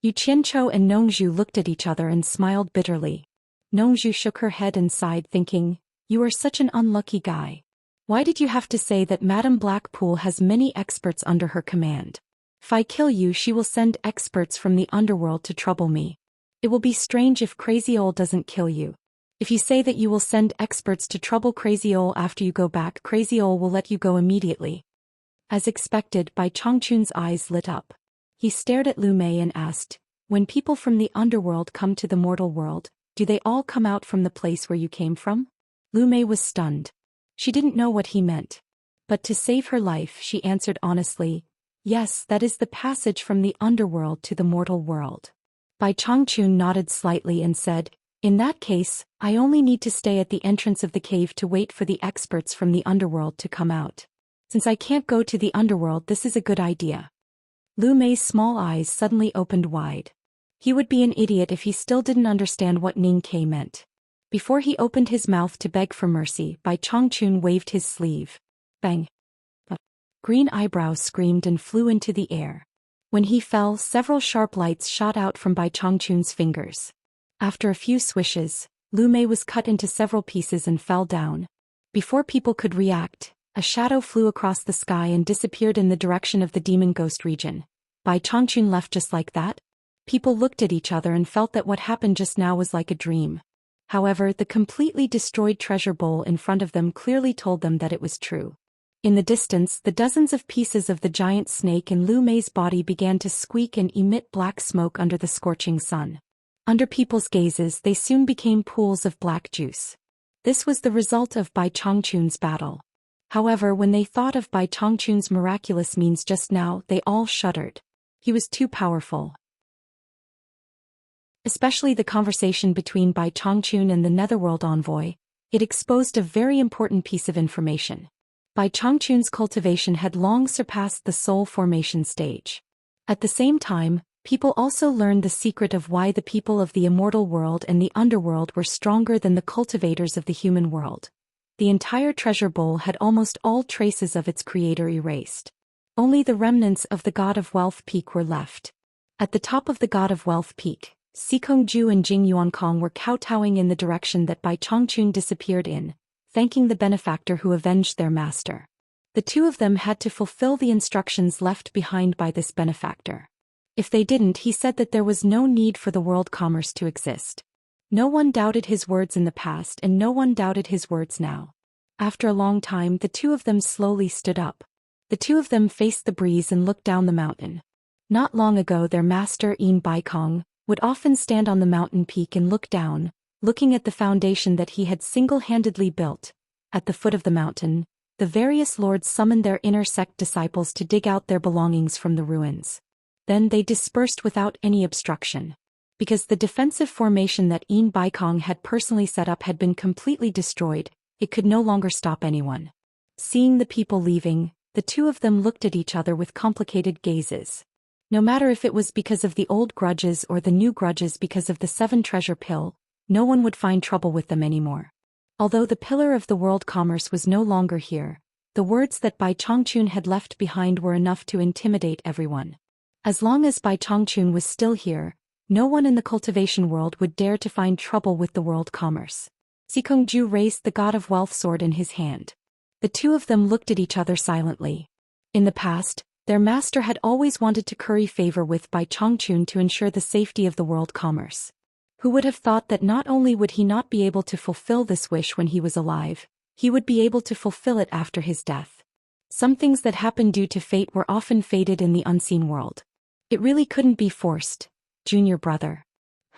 Yu Qianqiu and Nongzhu looked at each other and smiled bitterly. Nongzhu shook her head and sighed, thinking, "You are such an unlucky guy. Why did you have to say that Madame Blackpool has many experts under her command? If I kill you, she will send experts from the underworld to trouble me. It will be strange if Crazy Ol doesn't kill you. If you say that you will send experts to trouble Crazy Ol after you go back, Crazy Ol will let you go immediately." As expected, Bai Changchun's eyes lit up. He stared at Lu Mei and asked, "When people from the underworld come to the mortal world, do they all come out from the place where you came from?" Lu Mei was stunned. She didn't know what he meant. But to save her life, she answered honestly, "Yes, that is the passage from the underworld to the mortal world." Bai Changchun nodded slightly and said, "In that case, I only need to stay at the entrance of the cave to wait for the experts from the underworld to come out. Since I can't go to the underworld, this is a good idea." Lu Mei's small eyes suddenly opened wide. He would be an idiot if he still didn't understand what Ning Ke meant. Before he opened his mouth to beg for mercy, Bai Changchun waved his sleeve. Bang! Green Eyebrows screamed and flew into the air. When he fell, several sharp lights shot out from Bai Changchun's fingers. After a few swishes, Lu Mei was cut into several pieces and fell down. Before people could react, a shadow flew across the sky and disappeared in the direction of the demon ghost region. Bai Changchun left just like that? People looked at each other and felt that what happened just now was like a dream. However, the completely destroyed treasure bowl in front of them clearly told them that it was true. In the distance, the dozens of pieces of the giant snake in Lu Mei's body began to squeak and emit black smoke under the scorching sun. Under people's gazes, they soon became pools of black juice. This was the result of Bai Chongqun's battle. However, when they thought of Bai Chongqun's miraculous means just now, they all shuddered. He was too powerful. Especially the conversation between Bai Chongqun and the Netherworld envoy, it exposed a very important piece of information. Bai Chongqun's cultivation had long surpassed the soul formation stage. At the same time, people also learned the secret of why the people of the immortal world and the underworld were stronger than the cultivators of the human world. The entire treasure bowl had almost all traces of its creator erased. Only the remnants of the God of Wealth Peak were left. At the top of the God of Wealth Peak, Sikongju and Jing Yuankong were kowtowing in the direction that Bai Chongqun disappeared in, thanking the benefactor who avenged their master. The two of them had to fulfill the instructions left behind by this benefactor. If they didn't, he said that there was no need for the world commerce to exist. No one doubted his words in the past and no one doubted his words now. After a long time, the two of them slowly stood up. The two of them faced the breeze and looked down the mountain. Not long ago, their master, Yin Baikong, would often stand on the mountain peak and look down, looking at the foundation that he had single-handedly built. At the foot of the mountain, the various lords summoned their inner sect disciples to dig out their belongings from the ruins. Then they dispersed without any obstruction. Because the defensive formation that Yin Baikong had personally set up had been completely destroyed, it could no longer stop anyone. Seeing the people leaving, the two of them looked at each other with complicated gazes. No matter if it was because of the old grudges or the new grudges because of the 7 treasure pill, no one would find trouble with them anymore. Although the pillar of the world commerce was no longer here, the words that Bai Chongqun had left behind were enough to intimidate everyone. As long as Bai Chongqun was still here, no one in the cultivation world would dare to find trouble with the world commerce. Sikongju raised the God of Wealth sword in his hand. The two of them looked at each other silently. In the past, their master had always wanted to curry favor with Bai Chongqun to ensure the safety of the world commerce. Who would have thought that not only would he not be able to fulfill this wish when he was alive, he would be able to fulfill it after his death. Some things that happened due to fate were often fated in the unseen world. It really couldn't be forced, junior brother.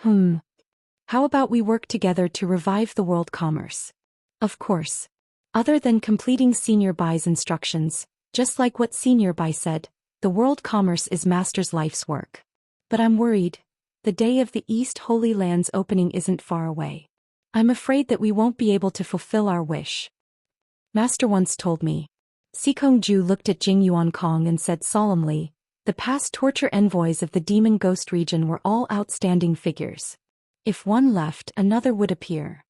How about we work together to revive the world commerce? Of course. Other than completing Senior Bai's instructions, just like what Senior Bai said, the world commerce is Master's life's work. But I'm worried. The day of the East Holy Land's opening isn't far away. I'm afraid that we won't be able to fulfill our wish. Master once told me. Sikongju looked at Jing Yuankong and said solemnly, the past torture envoys of the demon ghost region were all outstanding figures. If one left, another would appear.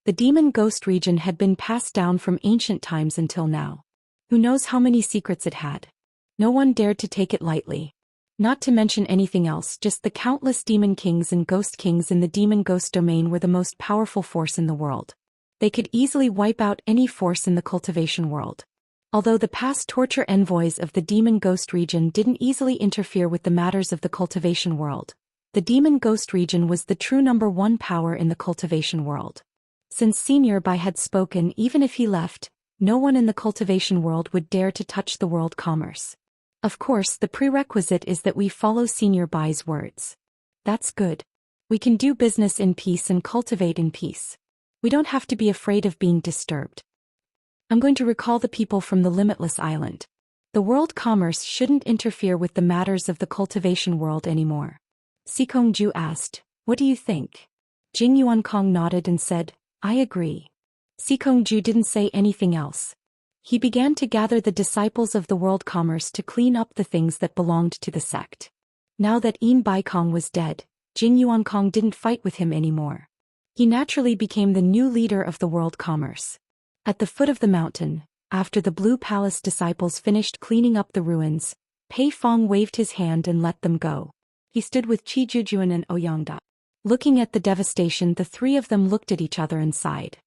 The demon ghost region had been passed down from ancient times until now. Who knows how many secrets it had? No one dared to take it lightly. Not to mention anything else, just the countless demon kings and ghost kings in the demon ghost domain were the most powerful force in the world. They could easily wipe out any force in the cultivation world. Although the past torture envoys of the demon ghost region didn't easily interfere with the matters of the cultivation world, the demon ghost region was the true #1 power in the cultivation world. Since Senior Bai had spoken, even if he left, no one in the cultivation world would dare to touch the world commerce. Of course, the prerequisite is that we follow Senior Bai's words. That's good. We can do business in peace and cultivate in peace. We don't have to be afraid of being disturbed. I'm going to recall the people from the Limitless Island. The world commerce shouldn't interfere with the matters of the cultivation world anymore. Sikongju asked, what do you think? Jing Yuankong nodded and said, I agree. Sikongju didn't say anything else. He began to gather the disciples of the world commerce to clean up the things that belonged to the sect. Now that Yin Baikong was dead, Jing Yuankong didn't fight with him anymore. He naturally became the new leader of the world commerce. At the foot of the mountain, after the Blue Palace disciples finished cleaning up the ruins, Pei Fong waved his hand and let them go. He stood with Qi Jujuan and Ouyangda. Looking at the devastation, the three of them looked at each other and sighed.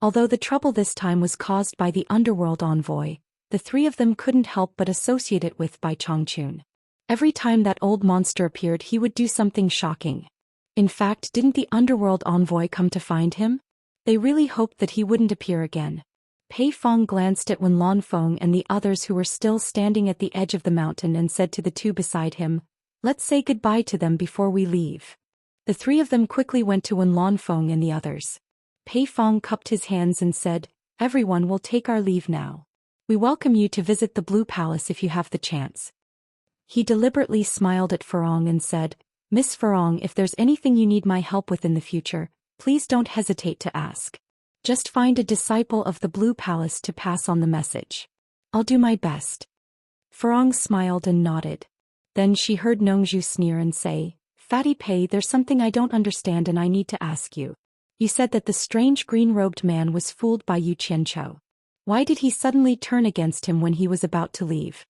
Although the trouble this time was caused by the underworld envoy, the three of them couldn't help but associate it with Bai Chongqun. Every time that old monster appeared, he would do something shocking. In fact, didn't the underworld envoy come to find him? They really hoped that he wouldn't appear again. Pei Fong glanced at Wen Lanfeng and the others who were still standing at the edge of the mountain and said to the two beside him, "Let's say goodbye to them before we leave." The three of them quickly went to Wen Lanfeng and the others. Pei Fong cupped his hands and said, "Everyone will take our leave now. We welcome you to visit the Blue Palace if you have the chance." He deliberately smiled at Farong and said, "Miss Farong, if there's anything you need my help with in the future, please don't hesitate to ask. Just find a disciple of the Blue Palace to pass on the message. I'll do my best." Farong smiled and nodded. Then she heard Nongju sneer and say, "Fatty Pei, there's something I don't understand and I need to ask you. You said that the strange green-robed man was fooled by Yu Qianchou. Why did he suddenly turn against him when he was about to leave?"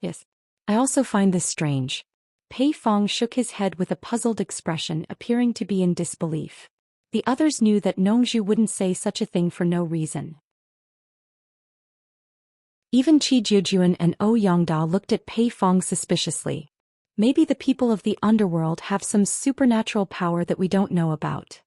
"Yes. I also find this strange." Pei Fong shook his head with a puzzled expression, appearing to be in disbelief. The others knew that Nongju wouldn't say such a thing for no reason. Even Qi Jiujuan and O Yongda looked at Pei Fong suspiciously. Maybe the people of the underworld have some supernatural power that we don't know about.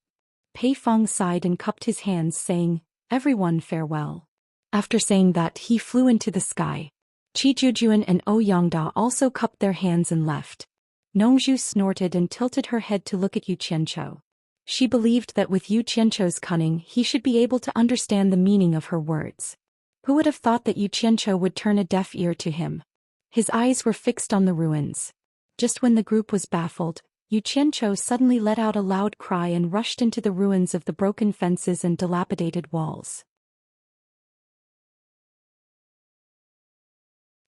Pei Fong sighed and cupped his hands, saying, "Everyone farewell." After saying that, he flew into the sky. Qi Jiujuan and O Yongda also cupped their hands and left. Nongju snorted and tilted her head to look at Yu Qianchou. She believed that with Yu Qianchou's cunning he should be able to understand the meaning of her words. Who would have thought that Yu Qianchou would turn a deaf ear to him? His eyes were fixed on the ruins. Just when the group was baffled, Yu Qianchou suddenly let out a loud cry and rushed into the ruins of the broken fences and dilapidated walls.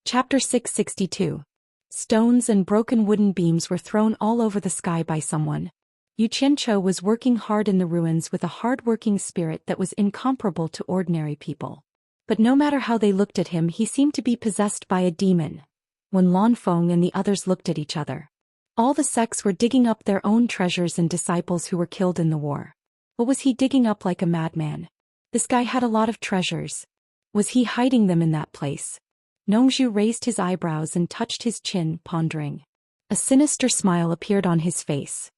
Chapter 662. Stones and broken wooden beams were thrown all over the sky by someone. Yu Qianchou was working hard in the ruins with a hard-working spirit that was incomparable to ordinary people. But no matter how they looked at him, he seemed to be possessed by a demon. When Lanfeng and the others looked at each other, all the sects were digging up their own treasures and disciples who were killed in the war. What was he digging up like a madman? This guy had a lot of treasures. Was he hiding them in that place? Nongju raised his eyebrows and touched his chin, pondering. A sinister smile appeared on his face.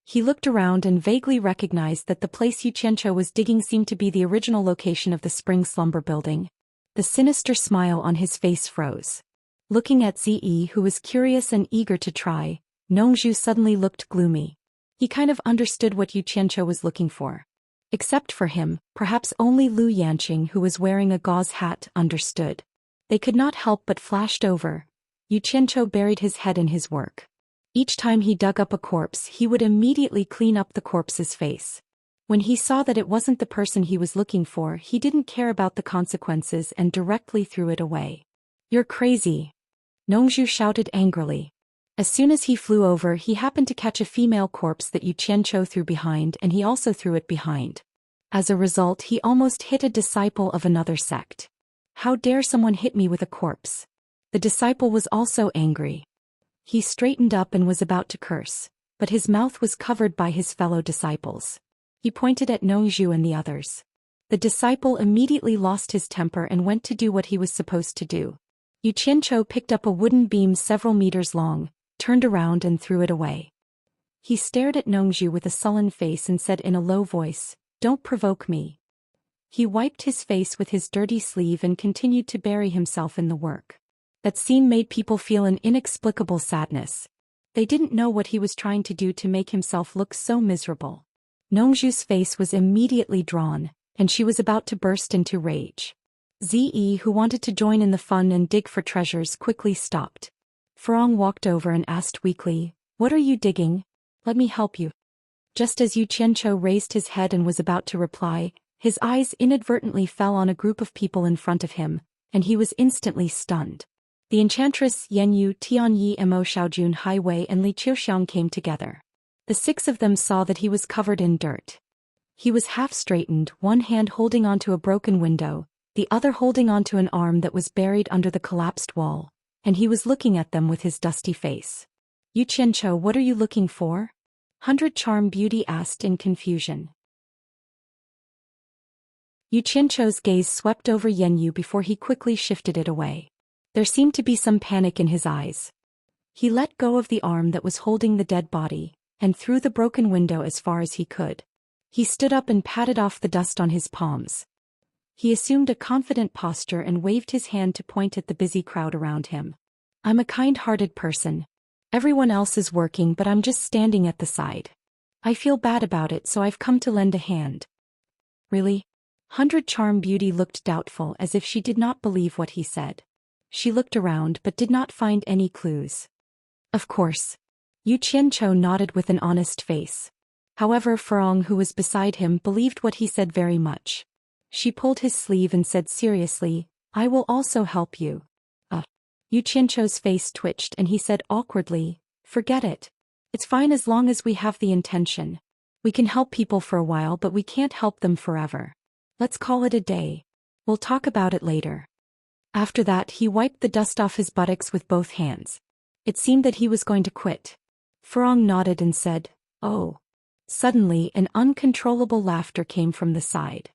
He looked around and vaguely recognized that the place Yu Qianchou was digging seemed to be the original location of the Spring Slumber building. The sinister smile on his face froze. Looking at Zi, who was curious and eager to try, Nongju suddenly looked gloomy. He kind of understood what Yu Qianchou was looking for. Except for him, perhaps only Lu Yanqing, who was wearing a gauze hat, understood. They could not help but flashed over. Yu Qianchou buried his head in his work. Each time he dug up a corpse, he would immediately clean up the corpse's face. When he saw that it wasn't the person he was looking for, he didn't care about the consequences and directly threw it away. "You're crazy!" Nongju shouted angrily. As soon as he flew over, he happened to catch a female corpse that Yu Qianchou threw behind, and he also threw it behind. As a result, he almost hit a disciple of another sect. "How dare someone hit me with a corpse?" The disciple was also angry. He straightened up and was about to curse, but his mouth was covered by his fellow disciples. He pointed at Nongju and the others. The disciple immediately lost his temper and went to do what he was supposed to do. Yu Qianchou picked up a wooden beam several meters long, turned around and threw it away. He stared at Nongju with a sullen face and said in a low voice, "Don't provoke me." He wiped his face with his dirty sleeve and continued to bury himself in the work. That scene made people feel an inexplicable sadness. They didn't know what he was trying to do to make himself look so miserable. Nongju's face was immediately drawn, and she was about to burst into rage. Zi, who wanted to join in the fun and dig for treasures, quickly stopped. Farong walked over and asked weakly, "What are you digging? Let me help you." Just as Yu Qianchou raised his head and was about to reply, his eyes inadvertently fell on a group of people in front of him, and he was instantly stunned. The enchantress Yanyu, Tianyi, Mo Xiaojun, Hai Wei, and Li Qiuxiang came together. The six of them saw that he was covered in dirt. He was half-straightened, one hand holding onto a broken window, the other holding onto an arm that was buried under the collapsed wall, and he was looking at them with his dusty face. "Yu Qianchou, what are you looking for?" 100 Charm Beauty asked in confusion. Yu Qianchou's gaze swept over Yanyu before he quickly shifted it away. There seemed to be some panic in his eyes. He let go of the arm that was holding the dead body, and threw the broken window as far as he could. He stood up and patted off the dust on his palms. He assumed a confident posture and waved his hand to point at the busy crowd around him. I'm a kind-hearted person. Everyone else is working but I'm just standing at the side. I feel bad about it so I've come to lend a hand. Really? 100 Charm Beauty looked doubtful as if she did not believe what he said. She looked around but did not find any clues. Of course. Yu Qianqiu nodded with an honest face. However, Furong, who was beside him, believed what he said very much. She pulled his sleeve and said seriously, I will also help you. Yu Qianqiu's face twitched and he said awkwardly, forget it. It's fine as long as we have the intention. We can help people for a while but we can't help them forever. Let's call it a day. We'll talk about it later. After that he wiped the dust off his buttocks with both hands. It seemed that he was going to quit. Furong nodded and said, oh. Suddenly an uncontrollable laughter came from the side.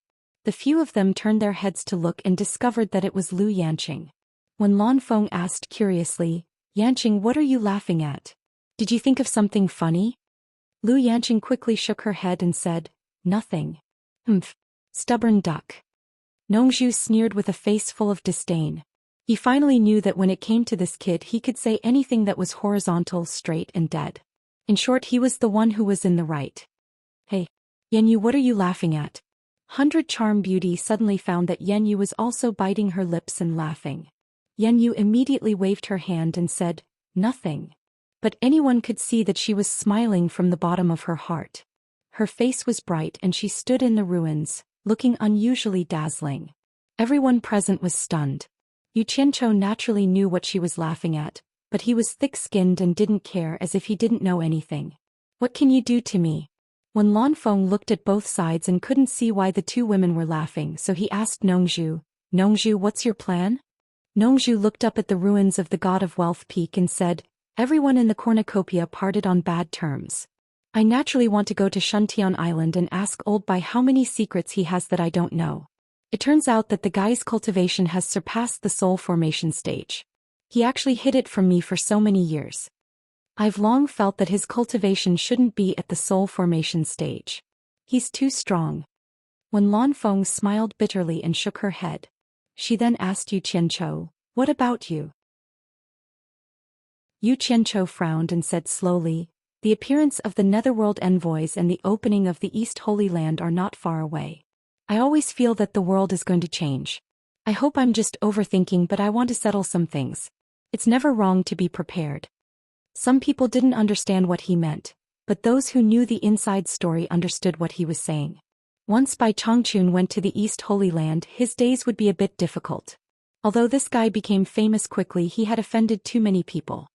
The few of them turned their heads to look and discovered that it was Lu Yanqing. When Lanfeng asked curiously, Yanqing, what are you laughing at? Did you think of something funny? Lu Yanqing quickly shook her head and said, nothing. Humph. Stubborn duck. Nongzhu sneered with a face full of disdain. He finally knew that when it came to this kid he could say anything that was horizontal, straight and dead. In short, he was the one who was in the right. Hey, Yanyu, what are you laughing at? 100 Charm Beauty suddenly found that Yanyu was also biting her lips and laughing. Yanyu immediately waved her hand and said, nothing. But anyone could see that she was smiling from the bottom of her heart. Her face was bright and she stood in the ruins, looking unusually dazzling. Everyone present was stunned. Yu Qianqiu naturally knew what she was laughing at, but he was thick-skinned and didn't care, as if he didn't know anything. What can you do to me? When Lanfeng looked at both sides and couldn't see why the two women were laughing, so he asked Nongzhu, Nongzhu, what's your plan? Nongzhu looked up at the ruins of the God of Wealth Peak and said, everyone in the cornucopia parted on bad terms. I naturally want to go to Shuntian Island and ask Old Bai how many secrets he has that I don't know. It turns out that the guy's cultivation has surpassed the soul formation stage. He actually hid it from me for so many years. I've long felt that his cultivation shouldn't be at the soul formation stage. He's too strong. When Lanfeng smiled bitterly and shook her head. She then asked Yu Qianqiu, what about you? Yu Qianqiu frowned and said slowly, the appearance of the Netherworld envoys and the opening of the East Holy Land are not far away. I always feel that the world is going to change. I hope I'm just overthinking, but I want to settle some things. It's never wrong to be prepared. Some people didn't understand what he meant, but those who knew the inside story understood what he was saying. Once Bai Changchun went to the East Holy Land, his days would be a bit difficult. Although this guy became famous quickly, he had offended too many people.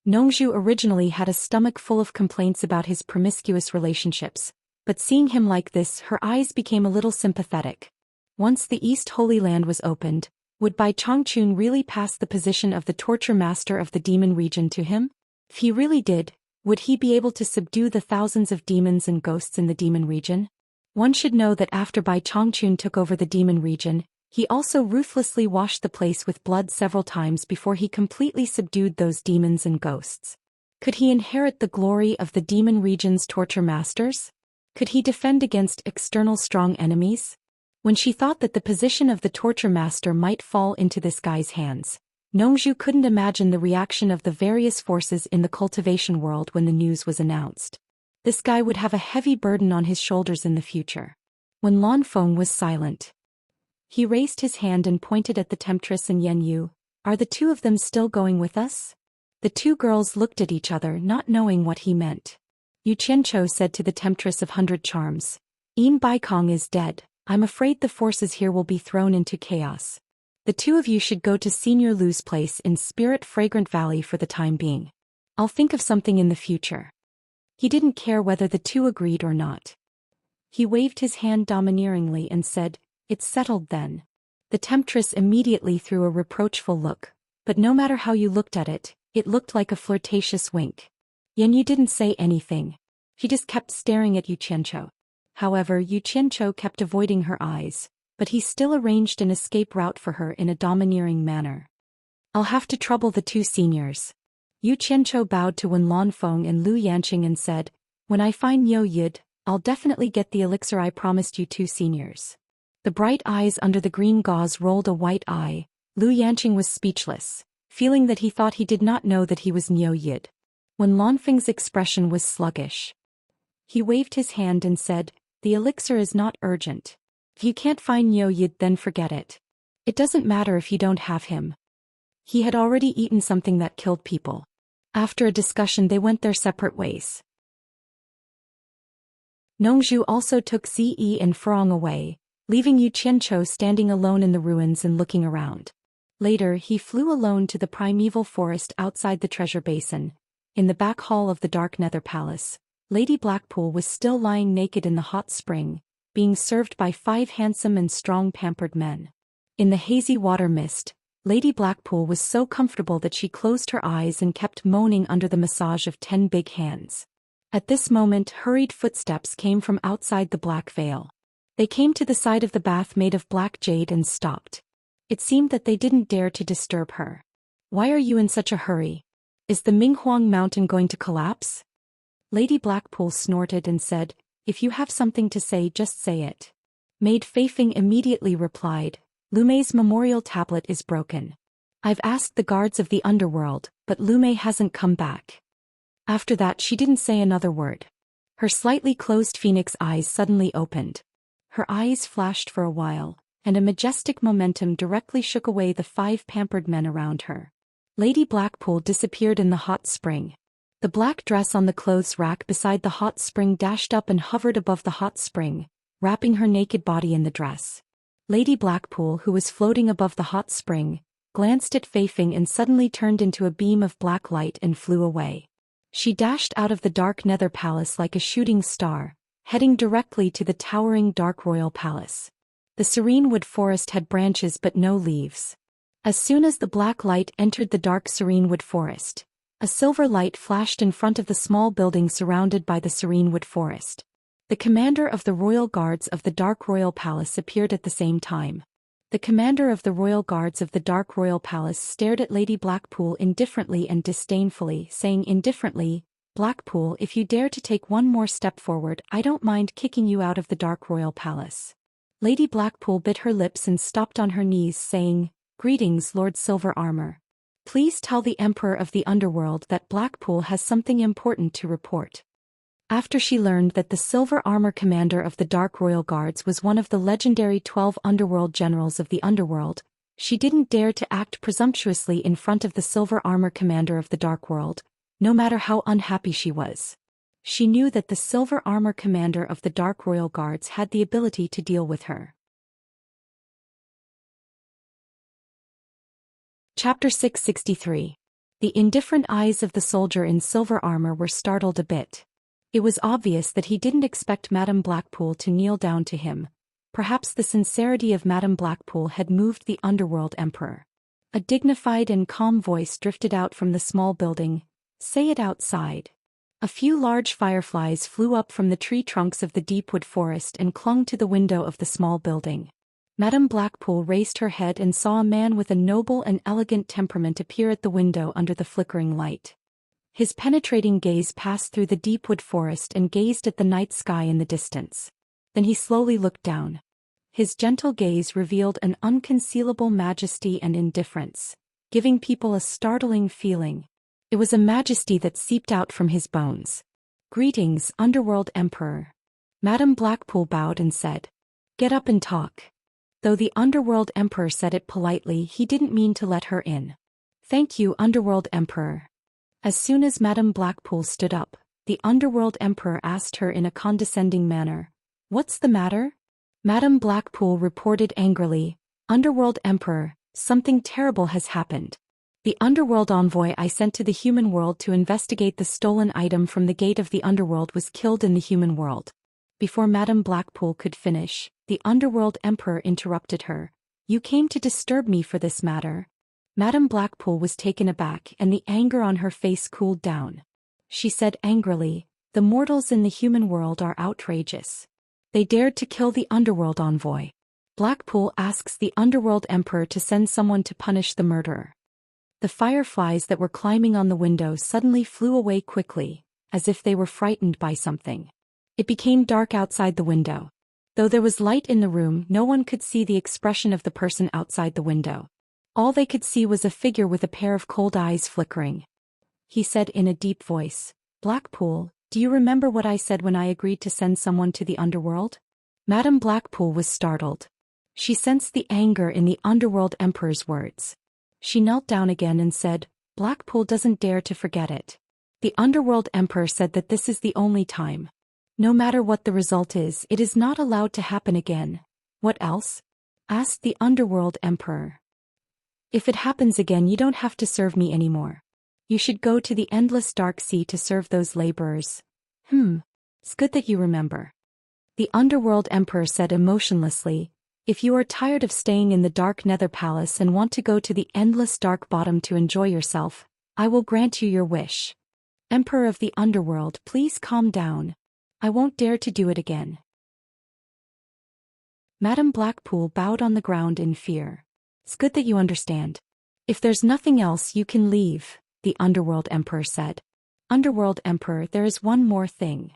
Nongzhu originally had a stomach full of complaints about his promiscuous relationships, but seeing him like this, her eyes became a little sympathetic. Once the East Holy Land was opened, would Bai Changchun really pass the position of the torture master of the demon region to him? If he really did, would he be able to subdue the thousands of demons and ghosts in the demon region? One should know that after Bai Changchun took over the demon region, he also ruthlessly washed the place with blood several times before he completely subdued those demons and ghosts. Could he inherit the glory of the demon region's torture masters? Could he defend against external strong enemies? When she thought that the position of the torture master might fall into this guy's hands, Nongzhu couldn't imagine the reaction of the various forces in the cultivation world when the news was announced. This guy would have a heavy burden on his shoulders in the future. When Lanfeng was silent, he raised his hand and pointed at the Temptress and Yanyu. Are the two of them still going with us? The two girls looked at each other, not knowing what he meant. Yu Qianqiu said to the Temptress of 100 Charms, Baikong is dead. I'm afraid the forces here will be thrown into chaos. The two of you should go to Senior Lu's place in Spirit Fragrant Valley for the time being. I'll think of something in the future. He didn't care whether the two agreed or not. He waved his hand domineeringly and said, it's settled then. The Temptress immediately threw a reproachful look, but no matter how you looked at it, it looked like a flirtatious wink. Yanyu didn't say anything. She just kept staring at Yu Qianqiu. However, Yu Qianqiu kept avoiding her eyes, but he still arranged an escape route for her in a domineering manner. I'll have to trouble the two seniors. Yu Qianqiu bowed to Wen Lanfeng and Lu Yanqing and said, when I find Niu Yid, I'll definitely get the elixir I promised you two seniors. The bright eyes under the green gauze rolled a white eye. Lu Yanqing was speechless, feeling that he thought he did not know that he was Niu Yid. When Lanfeng's expression was sluggish, he waved his hand and said, "The elixir is not urgent. If you can't find Niu Yid, then forget it. It doesn't matter if you don't have him. He had already eaten something that killed people." After a discussion, they went their separate ways. Nongzhu also took Ze and Furong away, leaving Yu Qianchou standing alone in the ruins and looking around. Later, he flew alone to the primeval forest outside the treasure basin. In the back hall of the Dark Nether Palace, Lady Blackpool was still lying naked in the hot spring, being served by 5 handsome and strong pampered men. In the hazy water mist, Lady Blackpool was so comfortable that she closed her eyes and kept moaning under the massage of 10 big hands. At this moment, hurried footsteps came from outside the black veil. They came to the side of the bath made of black jade and stopped. It seemed that they didn't dare to disturb her. "Why are you in such a hurry? Is the Minghuang mountain going to collapse?" Lady Blackpool snorted and said, "If you have something to say, just say it." Maid Feifeng immediately replied, "Lumei's memorial tablet is broken. I've asked the guards of the underworld, but Lumei hasn't come back." After that she didn't say another word. Her slightly closed phoenix eyes suddenly opened. Her eyes flashed for a while, and a majestic momentum directly shook away the 5 pampered men around her. Lady Blackpool disappeared in the hot spring. The black dress on the clothes rack beside the hot spring dashed up and hovered above the hot spring, wrapping her naked body in the dress. Lady Blackpool, who was floating above the hot spring, glanced at Feifeng and suddenly turned into a beam of black light and flew away. She dashed out of the Dark Nether Palace like a shooting star, heading directly to the towering Dark Royal Palace. The serene wood forest had branches but no leaves. As soon as the black light entered the dark serene wood forest, a silver light flashed in front of the small building surrounded by the serene wood forest. The commander of the royal guards of the Dark Royal Palace appeared at the same time. The commander of the royal guards of the Dark Royal Palace stared at Lady Blackpool indifferently and disdainfully, saying indifferently, "Blackpool, if you dare to take one more step forward, I don't mind kicking you out of the Dark Royal Palace." Lady Blackpool bit her lips and stopped on her knees, saying, "Greetings, Lord Silver Armor. Please tell the Emperor of the Underworld that Blackpool has something important to report." After she learned that the Silver Armor commander of the Dark Royal Guards was one of the legendary 12 underworld generals of the underworld, she didn't dare to act presumptuously in front of the Silver Armor commander of the Dark World, no matter how unhappy she was. She knew that the Silver Armor commander of the Dark Royal Guards had the ability to deal with her. Chapter 663. The indifferent eyes of the soldier in silver armor were startled a bit. It was obvious that he didn't expect Madame Blackpool to kneel down to him. Perhaps the sincerity of Madame Blackpool had moved the underworld emperor. A dignified and calm voice drifted out from the small building, "Say it outside." A few large fireflies flew up from the tree trunks of the deep wood forest and clung to the window of the small building. Madame Blackpool raised her head and saw a man with a noble and elegant temperament appear at the window under the flickering light. His penetrating gaze passed through the deep wood forest and gazed at the night sky in the distance. Then he slowly looked down. His gentle gaze revealed an unconcealable majesty and indifference, giving people a startling feeling. It was a majesty that seeped out from his bones. "Greetings, Underworld Emperor." Madame Blackpool bowed and said, "Get up and talk." Though the Underworld Emperor said it politely, he didn't mean to let her in. "Thank you, Underworld Emperor." As soon as Madame Blackpool stood up, the Underworld Emperor asked her in a condescending manner, "What's the matter?" Madame Blackpool reported angrily, "Underworld Emperor, something terrible has happened. The Underworld envoy I sent to the human world to investigate the stolen item from the gate of the Underworld was killed in the human world." Before Madame Blackpool could finish, the Underworld Emperor interrupted her. "You came to disturb me for this matter." Madame Blackpool was taken aback and the anger on her face cooled down. She said angrily, "The mortals in the human world are outrageous. They dared to kill the Underworld envoy. Blackpool asks the Underworld Emperor to send someone to punish the murderer." The fireflies that were climbing on the window suddenly flew away quickly, as if they were frightened by something. It became dark outside the window. Though there was light in the room, no one could see the expression of the person outside the window. All they could see was a figure with a pair of cold eyes flickering. He said in a deep voice, "Blackpool, do you remember what I said when I agreed to send someone to the underworld?" Madame Blackpool was startled. She sensed the anger in the underworld emperor's words. She knelt down again and said, "Blackpool doesn't dare to forget it. The underworld emperor said that this is the only time. No matter what the result is, it is not allowed to happen again." "What else?" asked the underworld emperor. "If it happens again, you don't have to serve me anymore. You should go to the endless dark sea to serve those laborers." It's good that you remember." The underworld emperor said emotionlessly, "If you are tired of staying in the dark nether palace and want to go to the endless dark bottom to enjoy yourself, I will grant you your wish. Emperor of the underworld, please calm down. I won't dare to do it again." Madame Blackpool bowed on the ground in fear. "It's good that you understand. If there's nothing else, you can leave," the underworld emperor said. "Underworld emperor, there is one more thing."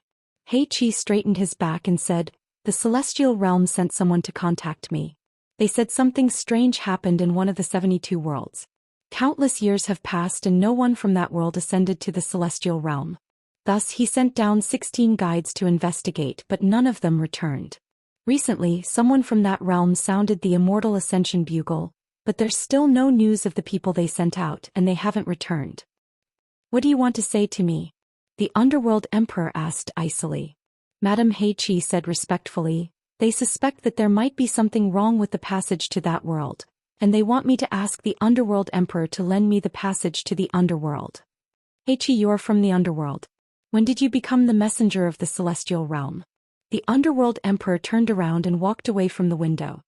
Heichi straightened his back and said, "The celestial realm sent someone to contact me. They said something strange happened in one of the 72 worlds. Countless years have passed and no one from that world ascended to the celestial realm. Thus he sent down 16 guides to investigate, but none of them returned. Recently, someone from that realm sounded the immortal ascension bugle, but there's still no news of the people they sent out and they haven't returned." "What do you want to say to me?" the underworld emperor asked icily. Madame Heichi said respectfully, "They suspect that there might be something wrong with the passage to that world, and they want me to ask the underworld emperor to lend me the passage to the underworld." "Heichi, you're from the underworld. When did you become the messenger of the celestial realm?" The underworld emperor turned around and walked away from the window.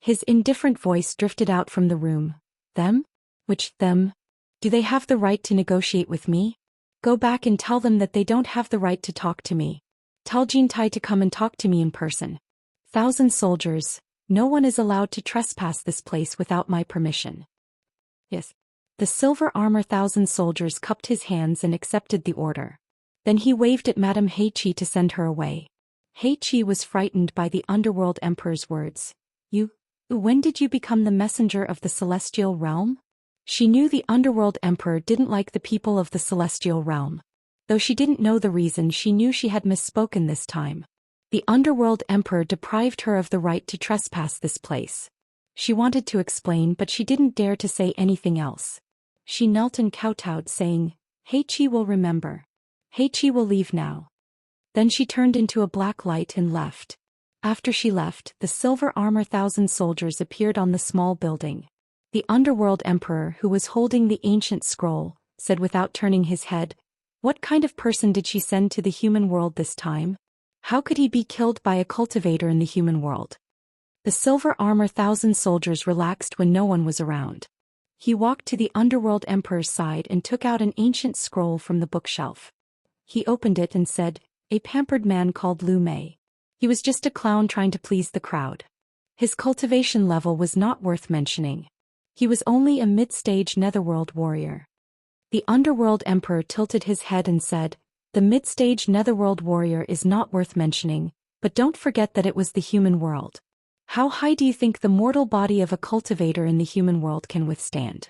His indifferent voice drifted out from the room. "Them? Which them? Do they have the right to negotiate with me? Go back and tell them that they don't have the right to talk to me. Tell Jintai to come and talk to me in person. 1,000 soldiers, no one is allowed to trespass this place without my permission." "Yes." The silver armor 1,000 soldiers cupped his hands and accepted the order. Then he waved at Madame Heichi to send her away. Heichi was frightened by the underworld emperor's words. When did you become the messenger of the celestial realm?" She knew the underworld emperor didn't like the people of the celestial realm. Though she didn't know the reason, she knew she had misspoken this time. The underworld emperor deprived her of the right to trespass this place. She wanted to explain, but she didn't dare to say anything else. She knelt and kowtowed, saying, "Heichi will remember. Heichi will leave now." Then she turned into a black light and left. After she left, the silver armor 1,000 soldiers appeared on the small building. The underworld emperor, who was holding the ancient scroll, said without turning his head, "What kind of person did she send to the human world this time? How could he be killed by a cultivator in the human world?" The silver armor 1,000 soldiers relaxed when no one was around. He walked to the underworld emperor's side and took out an ancient scroll from the bookshelf. He opened it and said, "A pampered man called Lu Mei. He was just a clown trying to please the crowd. His cultivation level was not worth mentioning. He was only a mid-stage netherworld warrior." The underworld emperor tilted his head and said, "The mid-stage netherworld warrior is not worth mentioning, but don't forget that it was the human world. How high do you think the mortal body of a cultivator in the human world can withstand?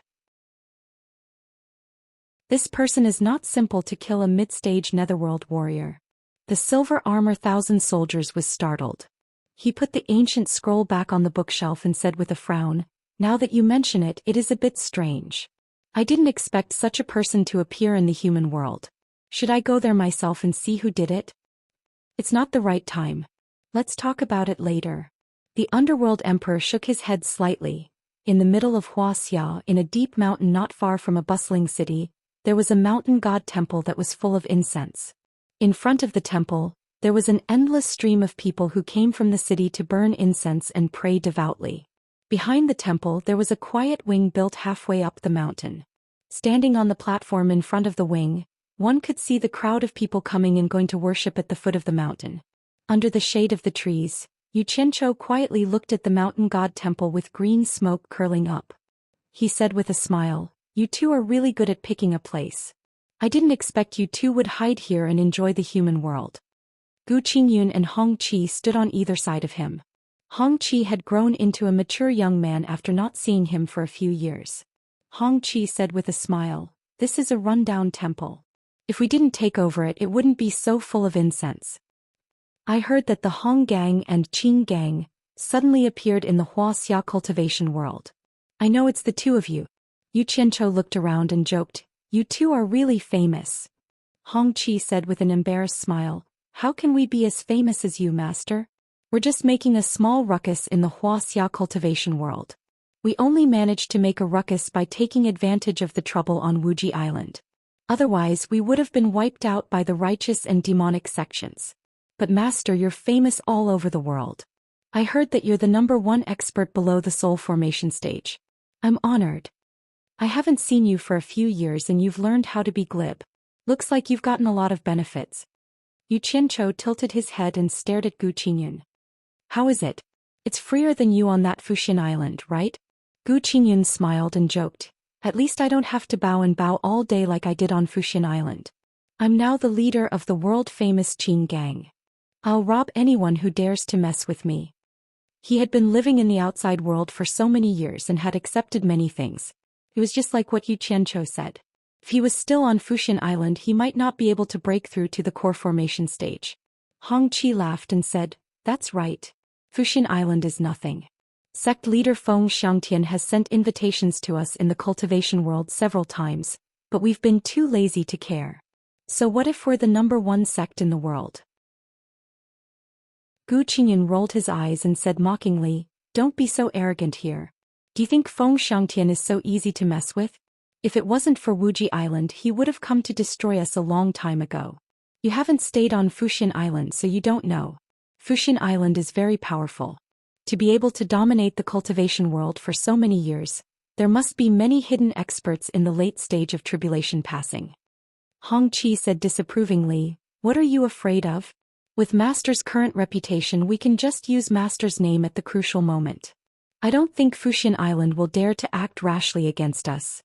This person is not simple to kill a mid-stage netherworld warrior." The silver armor 1,000 soldiers was startled. He put the ancient scroll back on the bookshelf and said with a frown, "Now that you mention it, it is a bit strange. I didn't expect such a person to appear in the human world. Should I go there myself and see who did it?" "It's not the right time. Let's talk about it later." The underworld emperor shook his head slightly. In the middle of Huaxia, in a deep mountain not far from a bustling city, there was a mountain god temple that was full of incense. In front of the temple, there was an endless stream of people who came from the city to burn incense and pray devoutly. Behind the temple there was a quiet wing built halfway up the mountain. Standing on the platform in front of the wing, one could see the crowd of people coming and going to worship at the foot of the mountain. Under the shade of the trees, Yu Qianzhou quietly looked at the mountain god temple with green smoke curling up. He said with a smile, "You two are really good at picking a place. I didn't expect you two would hide here and enjoy the human world." Gu Qingyun and Hong Qi stood on either side of him. Hong Qi had grown into a mature young man after not seeing him for a few years. Hong Qi said with a smile, "This is a rundown temple. If we didn't take over it, it wouldn't be so full of incense." I heard that the Hong gang and Qing gang suddenly appeared in the Huaxia cultivation world. I know it's the two of you. Yu Qianchou looked around and joked, "You two are really famous." Hong Qi said with an embarrassed smile, "How can we be as famous as you, master? We're just making a small ruckus in the Huaxia cultivation world. We only managed to make a ruckus by taking advantage of the trouble on Wuji Island. Otherwise we would have been wiped out by the righteous and demonic sections. But master, you're famous all over the world. I heard that you're the #1 expert below the soul formation stage. I'm honored. I haven't seen you for a few years and you've learned how to be glib. Looks like you've gotten a lot of benefits." Yu Qianchou tilted his head and stared at Gu Qingyun. "How is it? It's freer than you on that Fuxin Island, right?" Gu Qingyun smiled and joked, "At least I don't have to bow and bow all day like I did on Fuxin Island. I'm now the leader of the world-famous Qing gang. I'll rob anyone who dares to mess with me." He had been living in the outside world for so many years and had accepted many things. It was just like what Yu Qianchou said. If he was still on Fuxin Island, he might not be able to break through to the core formation stage. Hong Qi laughed and said, "That's right. Fuxin Island is nothing. Sect leader Feng Xiangtian has sent invitations to us in the cultivation world several times, but we've been too lazy to care. So what if we're the #1 sect in the world?" Gu Qingyun rolled his eyes and said mockingly, "Don't be so arrogant here. Do you think Feng Xiangtian is so easy to mess with? If it wasn't for Wuji Island, he would have come to destroy us a long time ago. You haven't stayed on Fuxin Island, so you don't know. Fuxin Island is very powerful. To be able to dominate the cultivation world for so many years, there must be many hidden experts in the late stage of tribulation passing." Hong Qi said disapprovingly, "What are you afraid of? With Master's current reputation, we can just use Master's name at the crucial moment. I don't think Fuxin Island will dare to act rashly against us."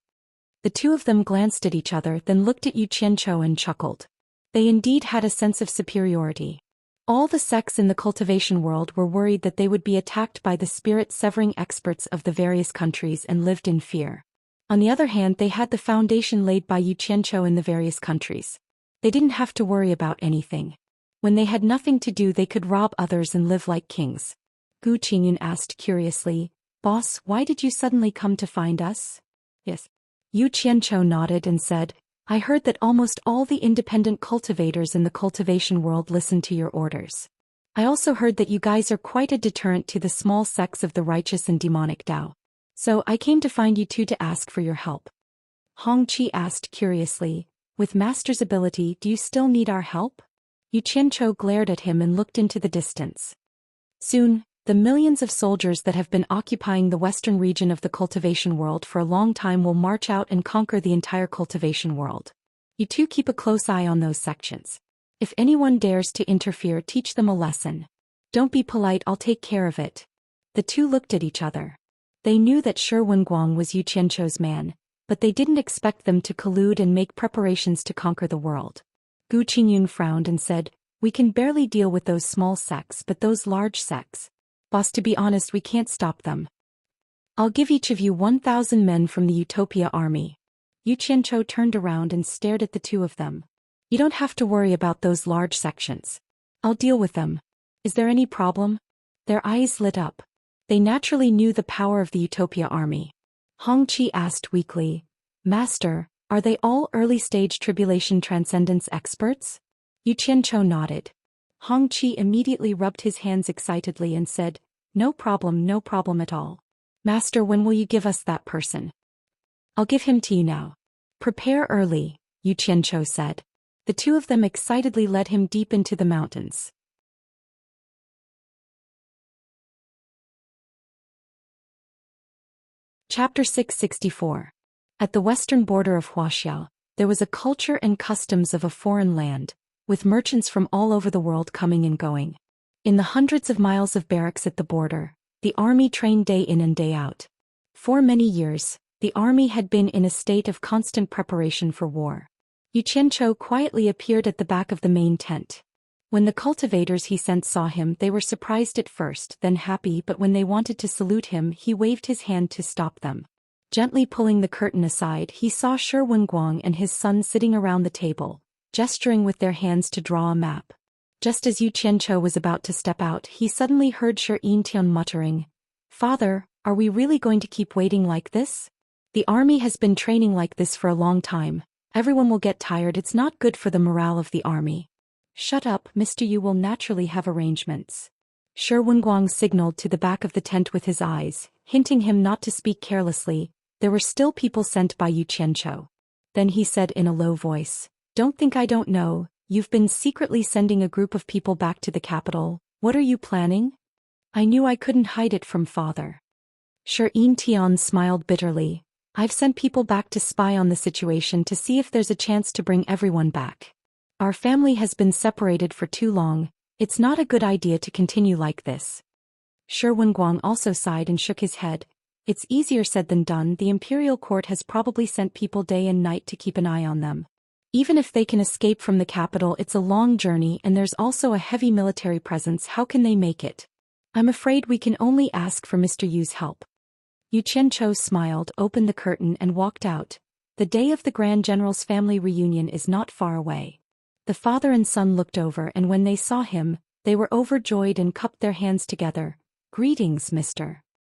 The two of them glanced at each other, then looked at Yu Qianchou and chuckled. They indeed had a sense of superiority. All the sects in the cultivation world were worried that they would be attacked by the spirit-severing experts of the various countries and lived in fear. On the other hand, they had the foundation laid by Yu Qianchou in the various countries. They didn't have to worry about anything. When they had nothing to do, they could rob others and live like kings. Gu Qingyun asked curiously, "Boss, why did you suddenly come to find us?" "Yes." Yu Qianchou nodded and said, "I heard that almost all the independent cultivators in the cultivation world listen to your orders. I also heard that you guys are quite a deterrent to the small sects of the righteous and demonic Tao. So I came to find you two to ask for your help." Hong Qi asked curiously, "With Master's ability, do you still need our help?" Yu Qianchou glared at him and looked into the distance. "Soon, the millions of soldiers that have been occupying the western region of the cultivation world for a long time will march out and conquer the entire cultivation world. You two keep a close eye on those sections. If anyone dares to interfere, teach them a lesson. Don't be polite, I'll take care of it." The two looked at each other. They knew that Shi Wenguang was Yu Qianchou's man, but they didn't expect them to collude and make preparations to conquer the world. Gu Qingyun frowned and said, "We can barely deal with those small sects, but those large sects. Boss, to be honest, we can't stop them. I'll give each of you 1,000 men from the Utopia army." Yu Qianchou turned around and stared at the two of them. "You don't have to worry about those large sections. I'll deal with them. Is there any problem?" Their eyes lit up. They naturally knew the power of the Utopia army. Hong Qi asked weakly, "Master, are they all early-stage tribulation transcendence experts?" Yu Qianchou nodded. Hong Qi immediately rubbed his hands excitedly and said, no problem at all. "Master, when will you give us that person?" "I'll give him to you now. Prepare early," Yu Qianchou said. The two of them excitedly led him deep into the mountains. Chapter 664. At the western border of Huaxia, there was a culture and customs of a foreign land, with merchants from all over the world coming and going. In the hundreds of miles of barracks at the border, the army trained day in and day out. For many years, the army had been in a state of constant preparation for war. Yu Qianchou quietly appeared at the back of the main tent. When the cultivators he sent saw him, they were surprised at first, then happy, but when they wanted to salute him, he waved his hand to stop them. Gently pulling the curtain aside, he saw Shi Wenguang and his son sitting around the table, gesturing with their hands to draw a map. Just as Yu Qianqiu was about to step out, he suddenly heard Shi Yintian muttering, "Father, are we really going to keep waiting like this? The army has been training like this for a long time. Everyone will get tired. It's not good for the morale of the army." "Shut up, Mr. Yu will naturally have arrangements." Shi Wenguang signaled to the back of the tent with his eyes, hinting him not to speak carelessly. There were still people sent by Yu Qianqiu. Then he said in a low voice, "Don't think I don't know, you've been secretly sending a group of people back to the capital. What are you planning?" "I knew I couldn't hide it from father." Shi Yintian smiled bitterly. "I've sent people back to spy on the situation to see if there's a chance to bring everyone back. Our family has been separated for too long. It's not a good idea to continue like this." Shi Wenguang also sighed and shook his head. "It's easier said than done. The imperial court has probably sent people day and night to keep an eye on them. Even if they can escape from the capital, it's a long journey and there's also a heavy military presence. How can they make it? I'm afraid we can only ask for Mr. Yu's help." Yu Qianqiu smiled, opened the curtain and walked out. The day of the Grand General's family reunion is not far away. The father and son looked over, and when they saw him, they were overjoyed and cupped their hands together. "Greetings, Mr."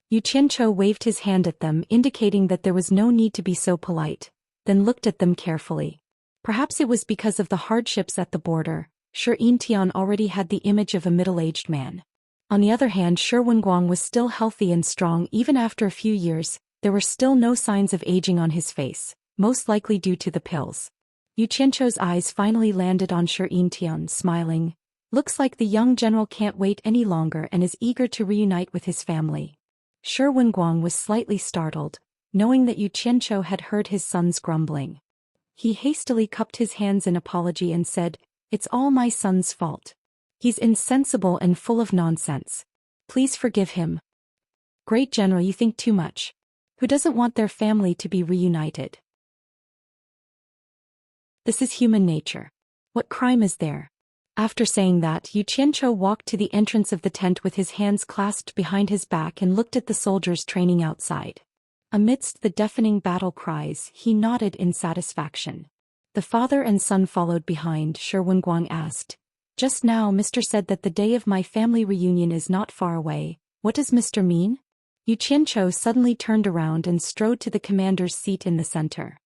Yu Qianqiu waved his hand at them, indicating that there was no need to be so polite, then looked at them carefully. Perhaps it was because of the hardships at the border. Shi Yintian already had the image of a middle-aged man. On the other hand, Shi Wenguang was still healthy and strong. Even after a few years, there were still no signs of aging on his face, most likely due to the pills. Yu Qianqiu's eyes finally landed on Shi Yintian, smiling. "Looks like the young general can't wait any longer and is eager to reunite with his family." Shi Wenguang was slightly startled, knowing that Yu Qianqiu had heard his son's grumbling. He hastily cupped his hands in apology and said, "It's all my son's fault. He's insensible and full of nonsense. Please forgive him." "Great General, you think too much. Who doesn't want their family to be reunited? This is human nature. What crime is there?" After saying that, Yu Qianqiu walked to the entrance of the tent with his hands clasped behind his back and looked at the soldiers training outside. Amidst the deafening battle cries, he nodded in satisfaction. The father and son followed behind. Shi Wenguang asked, "Just now Mr. said that the day of my family reunion is not far away. What does Mr. mean?" Yu Qianqiu suddenly turned around and strode to the commander's seat in the center.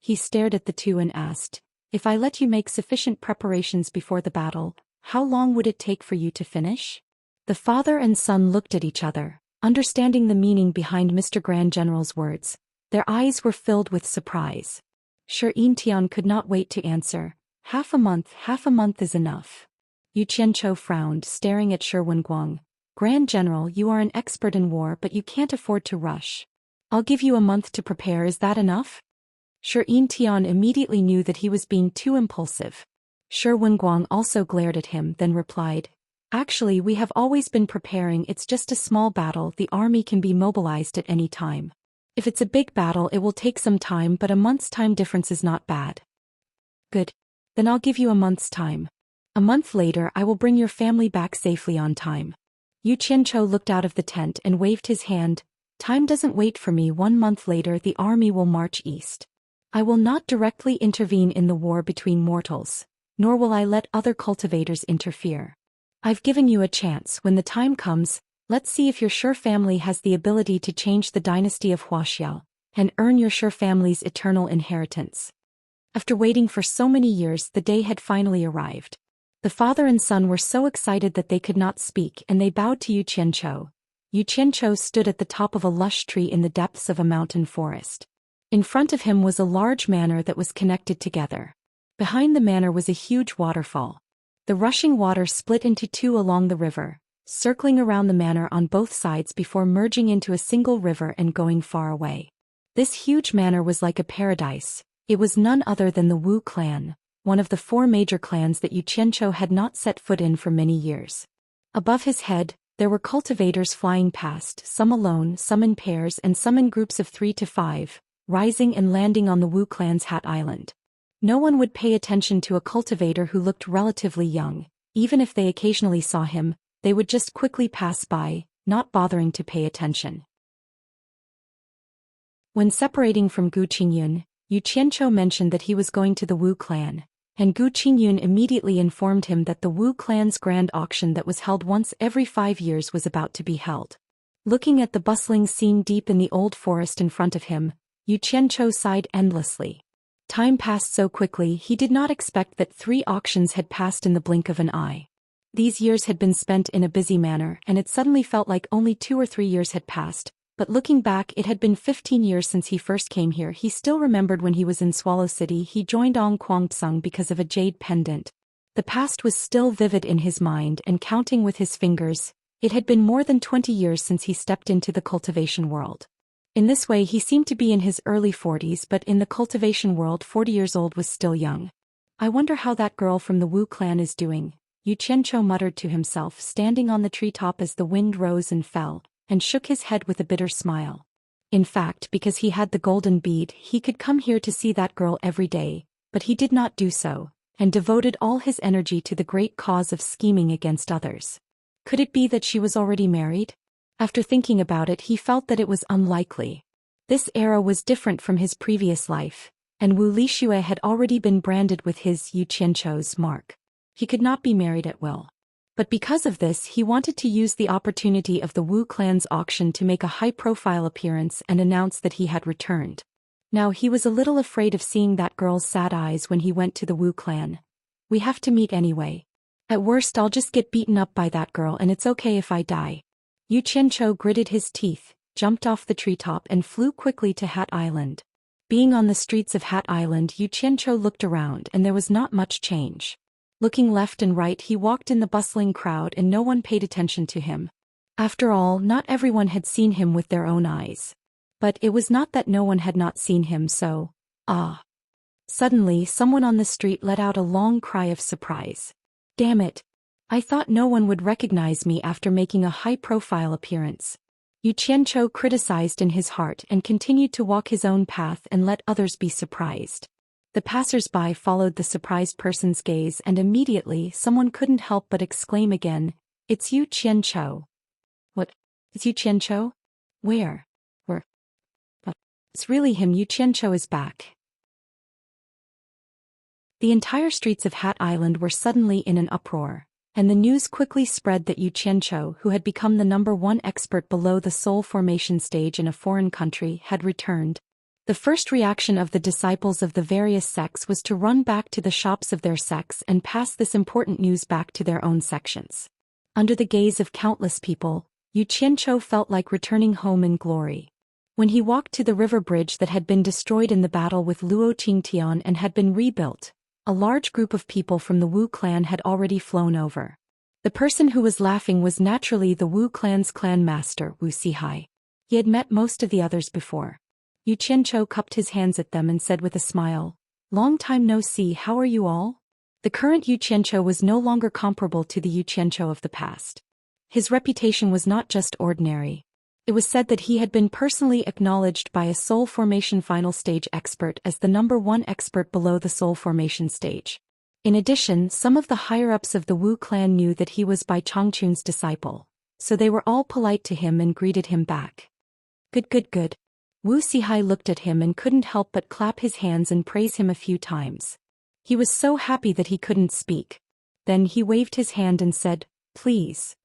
He stared at the two and asked, "If I let you make sufficient preparations before the battle, how long would it take for you to finish?" The father and son looked at each other, understanding the meaning behind Mr. Grand General's words. Their eyes were filled with surprise. Shi Yintian could not wait to answer. Half a month is enough." Yu Qianqiu frowned, staring at Shi Wenguang. "Grand General, you are an expert in war, but you can't afford to rush. I'll give you a month to prepare. Is that enough?" Shi Yintian immediately knew that he was being too impulsive. Shi Wenguang also glared at him, then replied, "Actually, we have always been preparing. It's just a small battle. The army can be mobilized at any time. If it's a big battle, it will take some time, but a month's time difference is not bad." "Good. Then I'll give you a month's time. A month later, I will bring your family back safely on time." Yu Qianqiu looked out of the tent and waved his hand. "Time doesn't wait for me. 1 month later, the army will march east. I will not directly intervene in the war between mortals, nor will I let other cultivators interfere. I've given you a chance. When the time comes, let's see if your Shi family has the ability to change the dynasty of Huaxiao and earn your Shi family's eternal inheritance." After waiting for so many years, the day had finally arrived. The father and son were so excited that they could not speak, and they bowed to Yu Qianqiu. Yu Qianqiu stood at the top of a lush tree in the depths of a mountain forest. In front of him was a large manor that was connected together. Behind the manor was a huge waterfall. The rushing water split into two along the river, circling around the manor on both sides before merging into a single river and going far away. This huge manor was like a paradise. It was none other than the Wu clan, one of the 4 major clans that Yu Qianqiu had not set foot in for many years. Above his head, there were cultivators flying past, some alone, some in pairs, and some in groups of 3 to 5. Rising and landing on the Wu clan's Hat Island. No one would pay attention to a cultivator who looked relatively young. Even if they occasionally saw him, they would just quickly pass by, not bothering to pay attention. When separating from Gu Qingyun, Yu Qianqiu mentioned that he was going to the Wu clan, and Gu Qingyun immediately informed him that the Wu clan's grand auction that was held once every 5 years was about to be held. Looking at the bustling scene deep in the old forest in front of him, Yu Qianqiu sighed endlessly. Time passed so quickly he did not expect that 3 auctions had passed in the blink of an eye. These years had been spent in a busy manner and it suddenly felt like only 2 or 3 years had passed, but looking back it had been 15 years since he first came here. He still remembered when he was in Swallow City he joined Ong Kwangtsung because of a jade pendant. The past was still vivid in his mind and counting with his fingers, it had been more than 20 years since he stepped into the cultivation world. In this way he seemed to be in his early 40s, but in the cultivation world 40 years old was still young. I wonder how that girl from the Wu clan is doing, Yu Qianqiu muttered to himself standing on the treetop as the wind rose and fell, and shook his head with a bitter smile. In fact, because he had the golden bead, he could come here to see that girl every day, but he did not do so, and devoted all his energy to the great cause of scheming against others. Could it be that she was already married? After thinking about it he felt that it was unlikely. This era was different from his previous life, and Wu Lixue had already been branded with his Yu Qianqiu's mark. He could not be married at will. But because of this he wanted to use the opportunity of the Wu clan's auction to make a high-profile appearance and announce that he had returned. Now he was a little afraid of seeing that girl's sad eyes when he went to the Wu clan. We have to meet anyway. At worst I'll just get beaten up by that girl and it's okay if I die. Yu Qianqiu gritted his teeth, jumped off the treetop and flew quickly to Hat Island. Being on the streets of Hat Island, Yu Qianqiu looked around and there was not much change. Looking left and right he walked in the bustling crowd and no one paid attention to him. After all, not everyone had seen him with their own eyes. But it was not that no one had not seen him, so, Suddenly someone on the street let out a long cry of surprise. Damn it! I thought no one would recognize me after making a high-profile appearance. Yu Qianqiu criticized in his heart and continued to walk his own path and let others be surprised. The passers-by followed the surprised person's gaze and immediately someone couldn't help but exclaim again, "It's Yu Qianqiu." What? It's Yu Qianqiu? Where? It's really him. Yu Qianqiu is back. The entire streets of Hat Island were suddenly in an uproar, and the news quickly spread that Yu Qianqiu, who had become the #1 expert below the soul formation stage in a foreign country, had returned. The first reaction of the disciples of the various sects was to run back to the shops of their sects and pass this important news back to their own sections. Under the gaze of countless people, Yu Qianqiu felt like returning home in glory. When he walked to the river bridge that had been destroyed in the battle with Luo Qingtian and had been rebuilt, a large group of people from the Wu clan had already flown over. The person who was laughing was naturally the Wu clan's clan master, Wu Sihai. He had met most of the others before. Yu Qianqiu cupped his hands at them and said with a smile, "Long time no see, how are you all?" The current Yu Qianqiu was no longer comparable to the Yu Qianqiu of the past. His reputation was not just ordinary. It was said that he had been personally acknowledged by a soul formation final stage expert as the #1 expert below the soul formation stage. In addition, some of the higher-ups of the Wu clan knew that he was Bai Changchun's disciple, so they were all polite to him and greeted him back. Good. Wu Sihai looked at him and couldn't help but clap his hands and praise him a few times. He was so happy that he couldn't speak. Then he waved his hand and said, "Please."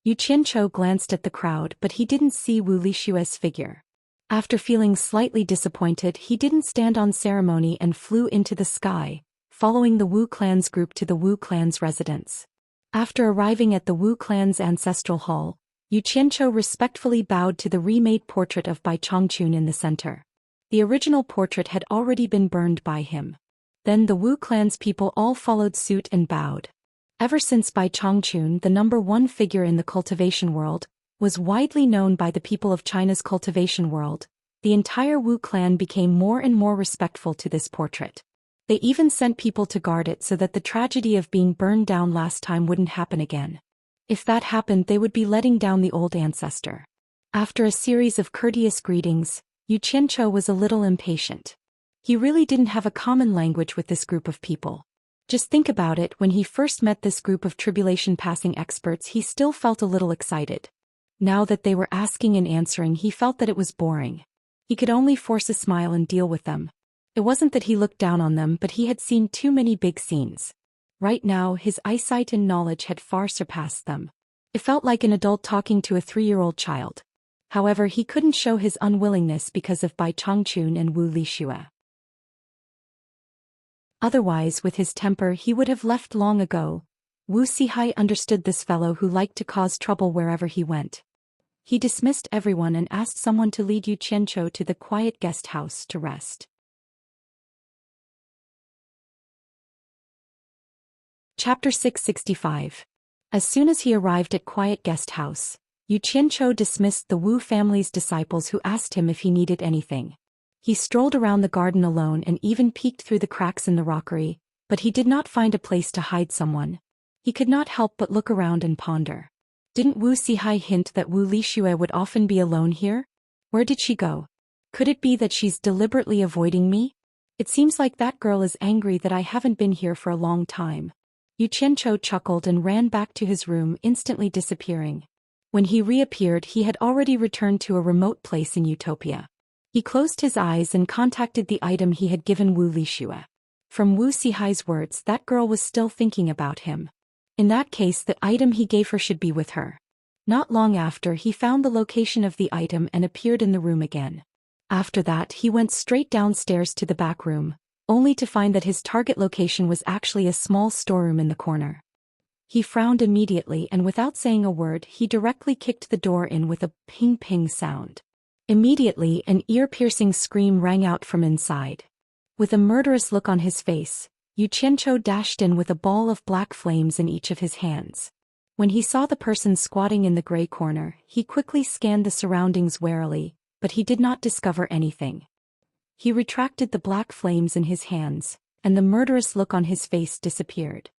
Yu Qianqiu glanced at the crowd but he didn't see Wu Lixue's figure. After feeling slightly disappointed, he didn't stand on ceremony and flew into the sky, following the Wu clan's group to the Wu clan's residence. After arriving at the Wu clan's ancestral hall, Yu Qianqiu respectfully bowed to the remade portrait of Bai Changchun in the center. The original portrait had already been burned by him. Then the Wu clan's people all followed suit and bowed. Ever since Bai Changchun, the #1 figure in the cultivation world, was widely known by the people of China's cultivation world, the entire Wu clan became more and more respectful to this portrait. They even sent people to guard it so that the tragedy of being burned down last time wouldn't happen again. If that happened, they would be letting down the old ancestor. After a series of courteous greetings, Yu Qianqiu was a little impatient. He really didn't have a common language with this group of people. Just think about it, when he first met this group of tribulation-passing experts he still felt a little excited. Now that they were asking and answering he felt that it was boring. He could only force a smile and deal with them. It wasn't that he looked down on them, but he had seen too many big scenes. Right now his eyesight and knowledge had far surpassed them. It felt like an adult talking to a 3-year-old child. However, he couldn't show his unwillingness because of Bai Changchun and Wu Lixue. Otherwise, with his temper he would have left long ago. Wu Sihai understood this fellow who liked to cause trouble wherever he went. He dismissed everyone and asked someone to lead Yu Qianzhou to the quiet guest house to rest. Chapter 665. As soon as he arrived at quiet guest house, Yu Qianzhou dismissed the Wu family's disciples who asked him if he needed anything. He strolled around the garden alone and even peeked through the cracks in the rockery, but he did not find a place to hide someone. He could not help but look around and ponder. Didn't Wu Sihai hint that Wu Lixue would often be alone here? Where did she go? Could it be that she's deliberately avoiding me? It seems like that girl is angry that I haven't been here for a long time. Yu Qianzhou chuckled and ran back to his room, instantly disappearing. When he reappeared he had already returned to a remote place in Utopia. He closed his eyes and contacted the item he had given Wu Lixue. From Wu Sihai's words, that girl was still thinking about him. In that case the item he gave her should be with her. Not long after he found the location of the item and appeared in the room again. After that he went straight downstairs to the back room, only to find that his target location was actually a small storeroom in the corner. He frowned immediately and without saying a word he directly kicked the door in with a ping-ping sound. Immediately an ear-piercing scream rang out from inside. With a murderous look on his face, Yu Qianzhou dashed in with a ball of black flames in each of his hands. When he saw the person squatting in the gray corner, he quickly scanned the surroundings warily, but he did not discover anything. He retracted the black flames in his hands, and the murderous look on his face disappeared.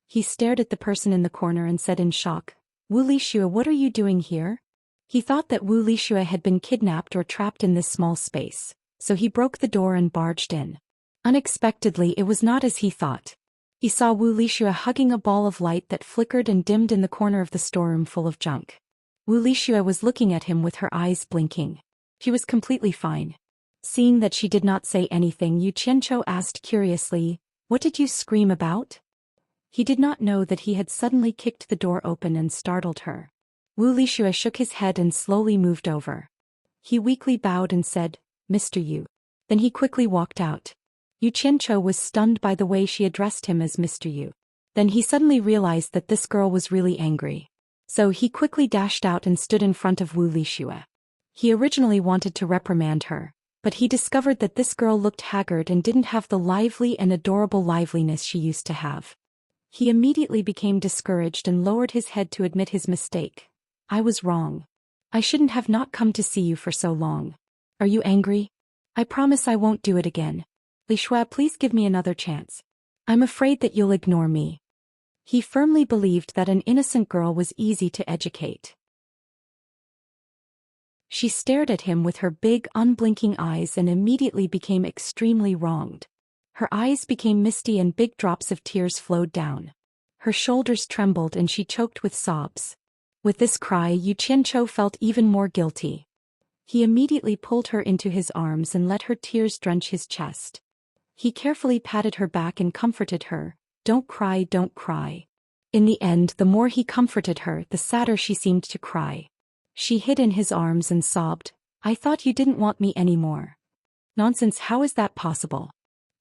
He stared at the person in the corner and said in shock, "Wu Lixue, what are you doing here?" He thought that Wu Lixue had been kidnapped or trapped in this small space, so he broke the door and barged in. Unexpectedly, it was not as he thought. He saw Wu Lixue hugging a ball of light that flickered and dimmed in the corner of the storeroom full of junk. Wu Lixue was looking at him with her eyes blinking. She was completely fine. Seeing that she did not say anything, Yu Qianzhou asked curiously, "What did you scream about?" He did not know that he had suddenly kicked the door open and startled her. Wu Lixue shook his head and slowly moved over. He weakly bowed and said, "Mr. Yu." Then he quickly walked out. Yu Qianzhou was stunned by the way she addressed him as Mr. Yu. Then he suddenly realized that this girl was really angry. So he quickly dashed out and stood in front of Wu Lixue. He originally wanted to reprimand her, but he discovered that this girl looked haggard and didn't have the lively and adorable liveliness she used to have. He immediately became discouraged and lowered his head to admit his mistake. "I was wrong. I shouldn't have not come to see you for so long. Are you angry? I promise I won't do it again. Lixue, please give me another chance. I'm afraid that you'll ignore me." He firmly believed that an innocent girl was easy to educate. She stared at him with her big, unblinking eyes and immediately became extremely wronged. Her eyes became misty and big drops of tears flowed down. Her shoulders trembled and she choked with sobs. With this cry, Yu Qianzhou felt even more guilty. He immediately pulled her into his arms and let her tears drench his chest. He carefully patted her back and comforted her. "Don't cry, don't cry." In the end, the more he comforted her, the sadder she seemed to cry. She hid in his arms and sobbed, "I thought you didn't want me anymore." "Nonsense, how is that possible?"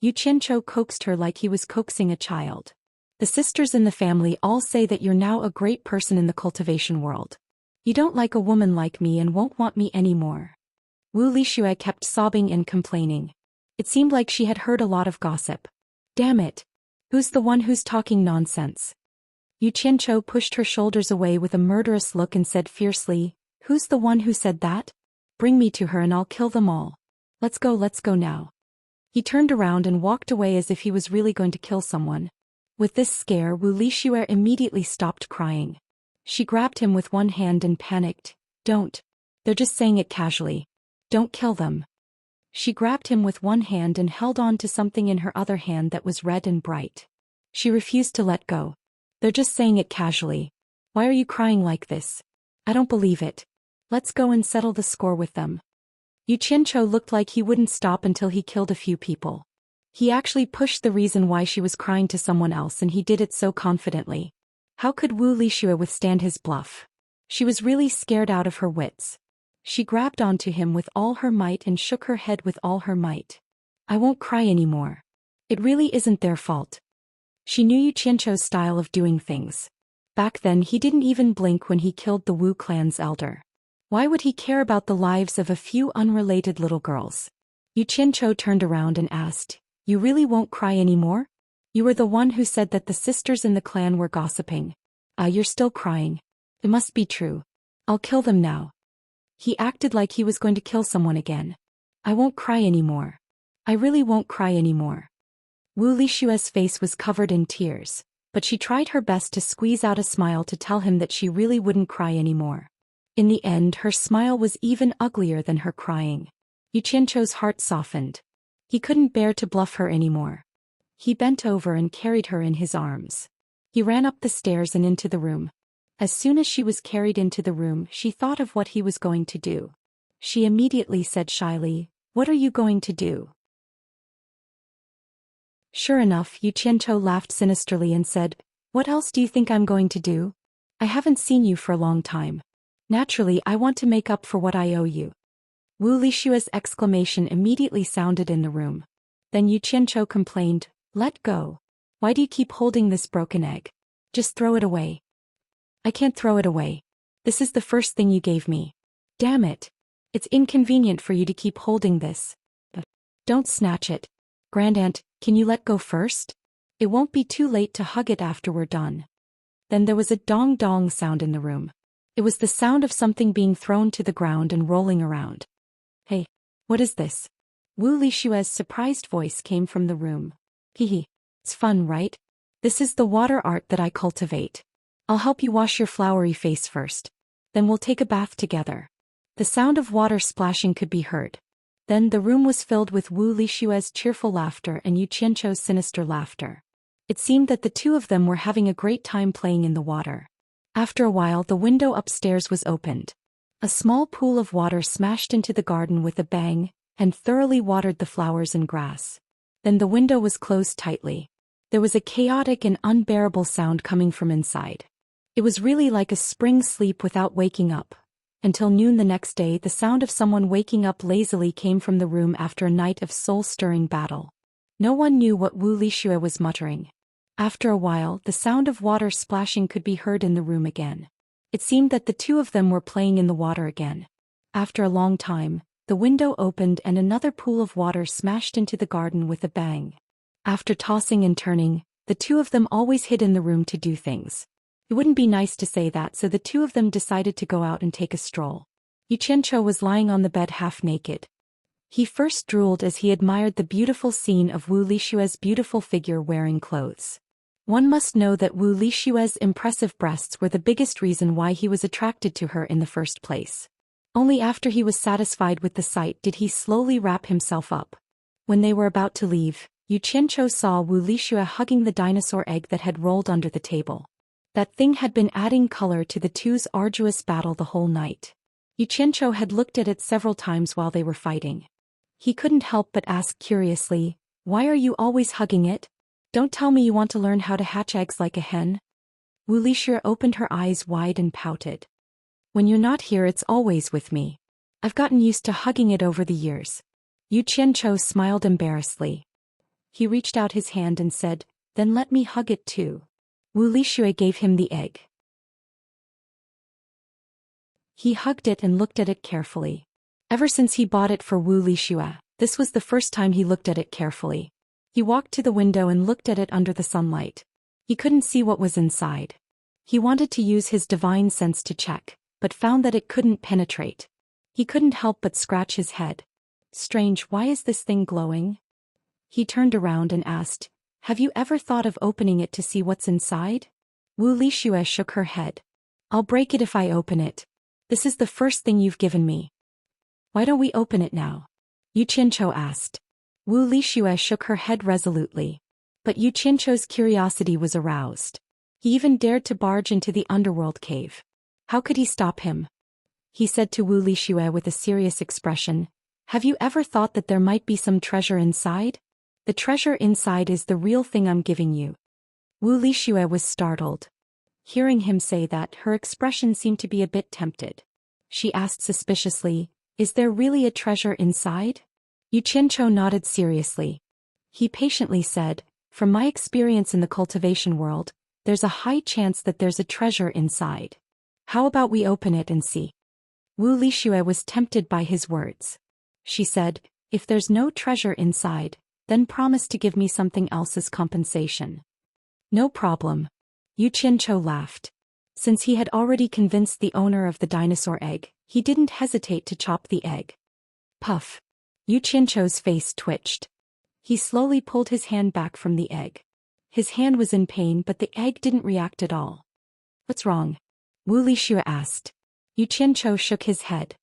Yu Qianzhou coaxed her like he was coaxing a child. "The sisters in the family all say that you're now a great person in the cultivation world. You don't like a woman like me and won't want me anymore." Wu Lixue kept sobbing and complaining. It seemed like she had heard a lot of gossip. "Damn it! Who's the one who's talking nonsense?" Yu Qianzhou pushed her shoulders away with a murderous look and said fiercely, "Who's the one who said that? Bring me to her and I'll kill them all. Let's go now." He turned around and walked away as if he was really going to kill someone. With this scare, Wu Lixue immediately stopped crying. She grabbed him with one hand and panicked, "Don't. They're just saying it casually. Don't kill them." She grabbed him with one hand and held on to something in her other hand that was red and bright. She refused to let go. They're just saying it casually. Why are you crying like this? I don't believe it. Let's go and settle the score with them. Yu Qianqiu looked like he wouldn't stop until he killed a few people. He actually pushed the reason why she was crying to someone else, and he did it so confidently. How could Wu Lixue withstand his bluff? She was really scared out of her wits. She grabbed onto him with all her might and shook her head with all her might. I won't cry anymore. It really isn't their fault. She knew Yu Qianqiu's style of doing things. Back then he didn't even blink when he killed the Wu clan's elder. Why would he care about the lives of a few unrelated little girls? Yu Qianqiu turned around and asked, You really won't cry anymore? You were the one who said that the sisters in the clan were gossiping. You're still crying. It must be true. I'll kill them now. He acted like he was going to kill someone again. I won't cry anymore. I really won't cry anymore. Wu Lixue's face was covered in tears, but she tried her best to squeeze out a smile to tell him that she really wouldn't cry anymore. In the end, her smile was even uglier than her crying. Yu Qianqiu's heart softened. He couldn't bear to bluff her anymore. He bent over and carried her in his arms. He ran up the stairs and into the room. As soon as she was carried into the room, she thought of what he was going to do. She immediately said shyly, What are you going to do? Sure enough, Yu Qianqiu laughed sinisterly and said, What else do you think I'm going to do? I haven't seen you for a long time. Naturally, I want to make up for what I owe you. Wu Lixue's exclamation immediately sounded in the room. Then Yu Qianqiu complained, Let go. Why do you keep holding this broken egg? Just throw it away. I can't throw it away. This is the first thing you gave me. Damn it. It's inconvenient for you to keep holding this. Don't snatch it. Grandaunt, can you let go first? It won't be too late to hug it after we're done. Then there was a dong-dong sound in the room. It was the sound of something being thrown to the ground and rolling around. Hey, what is this? Wu Lixue's surprised voice came from the room. Hehe. It's fun, right? This is the water art that I cultivate. I'll help you wash your flowery face first. Then we'll take a bath together. The sound of water splashing could be heard. Then the room was filled with Wu Lixue's cheerful laughter and Yu Qianqiu's sinister laughter. It seemed that the two of them were having a great time playing in the water. After a while, the window upstairs was opened. A small pool of water smashed into the garden with a bang and thoroughly watered the flowers and grass. Then the window was closed tightly. There was a chaotic and unbearable sound coming from inside. It was really like a spring sleep without waking up. Until noon the next day, the sound of someone waking up lazily came from the room after a night of soul-stirring battle. No one knew what Wu Lixue was muttering. After a while, the sound of water splashing could be heard in the room again. It seemed that the two of them were playing in the water again. After a long time, the window opened and another pool of water smashed into the garden with a bang. After tossing and turning, the two of them always hid in the room to do things. It wouldn't be nice to say that, so the two of them decided to go out and take a stroll. Yu Qianqiu was lying on the bed half naked. He first drooled as he admired the beautiful scene of Wu Lixue's beautiful figure wearing clothes. One must know that Wu Lixue's impressive breasts were the biggest reason why he was attracted to her in the first place. Only after he was satisfied with the sight did he slowly wrap himself up. When they were about to leave, Yu Qianqiu saw Wu Lixue hugging the dinosaur egg that had rolled under the table. That thing had been adding color to the two's arduous battle the whole night. Yu Qianqiu had looked at it several times while they were fighting. He couldn't help but ask curiously, Why are you always hugging it? Don't tell me you want to learn how to hatch eggs like a hen? Wu Lixue opened her eyes wide and pouted. When you're not here, it's always with me. I've gotten used to hugging it over the years. Yu Qianqiu smiled embarrassedly. He reached out his hand and said, Then let me hug it too. Wu Lixue gave him the egg. He hugged it and looked at it carefully. Ever since he bought it for Wu Lixue, this was the first time he looked at it carefully. He walked to the window and looked at it under the sunlight. He couldn't see what was inside. He wanted to use his divine sense to check, but found that it couldn't penetrate. He couldn't help but scratch his head. Strange, why is this thing glowing? He turned around and asked, Have you ever thought of opening it to see what's inside? Wu Lixue shook her head. I'll break it if I open it. This is the first thing you've given me. Why don't we open it now? Yu Qianqiu asked. Wu Lixue shook her head resolutely. But Yu Qianchou's curiosity was aroused. He even dared to barge into the underworld cave. How could he stop him? He said to Wu Lixue with a serious expression, "Have you ever thought that there might be some treasure inside? The treasure inside is the real thing I'm giving you." Wu Lixue was startled. Hearing him say that, her expression seemed to be a bit tempted. She asked suspiciously, "Is there really a treasure inside?" Yu Qianchou nodded seriously. He patiently said, "From my experience in the cultivation world, there's a high chance that there's a treasure inside. How about we open it and see?" Wu Lixue was tempted by his words. She said, "If there's no treasure inside, then promise to give me something else as compensation." "No problem." Yu Qianchou laughed. Since he had already convinced the owner of the dinosaur egg, he didn't hesitate to chop the egg. Puff. Yu Qianchou's face twitched. He slowly pulled his hand back from the egg. His hand was in pain, but the egg didn't react at all. "What's wrong?" Wu Lixue asked. Yu Qianchou shook his head.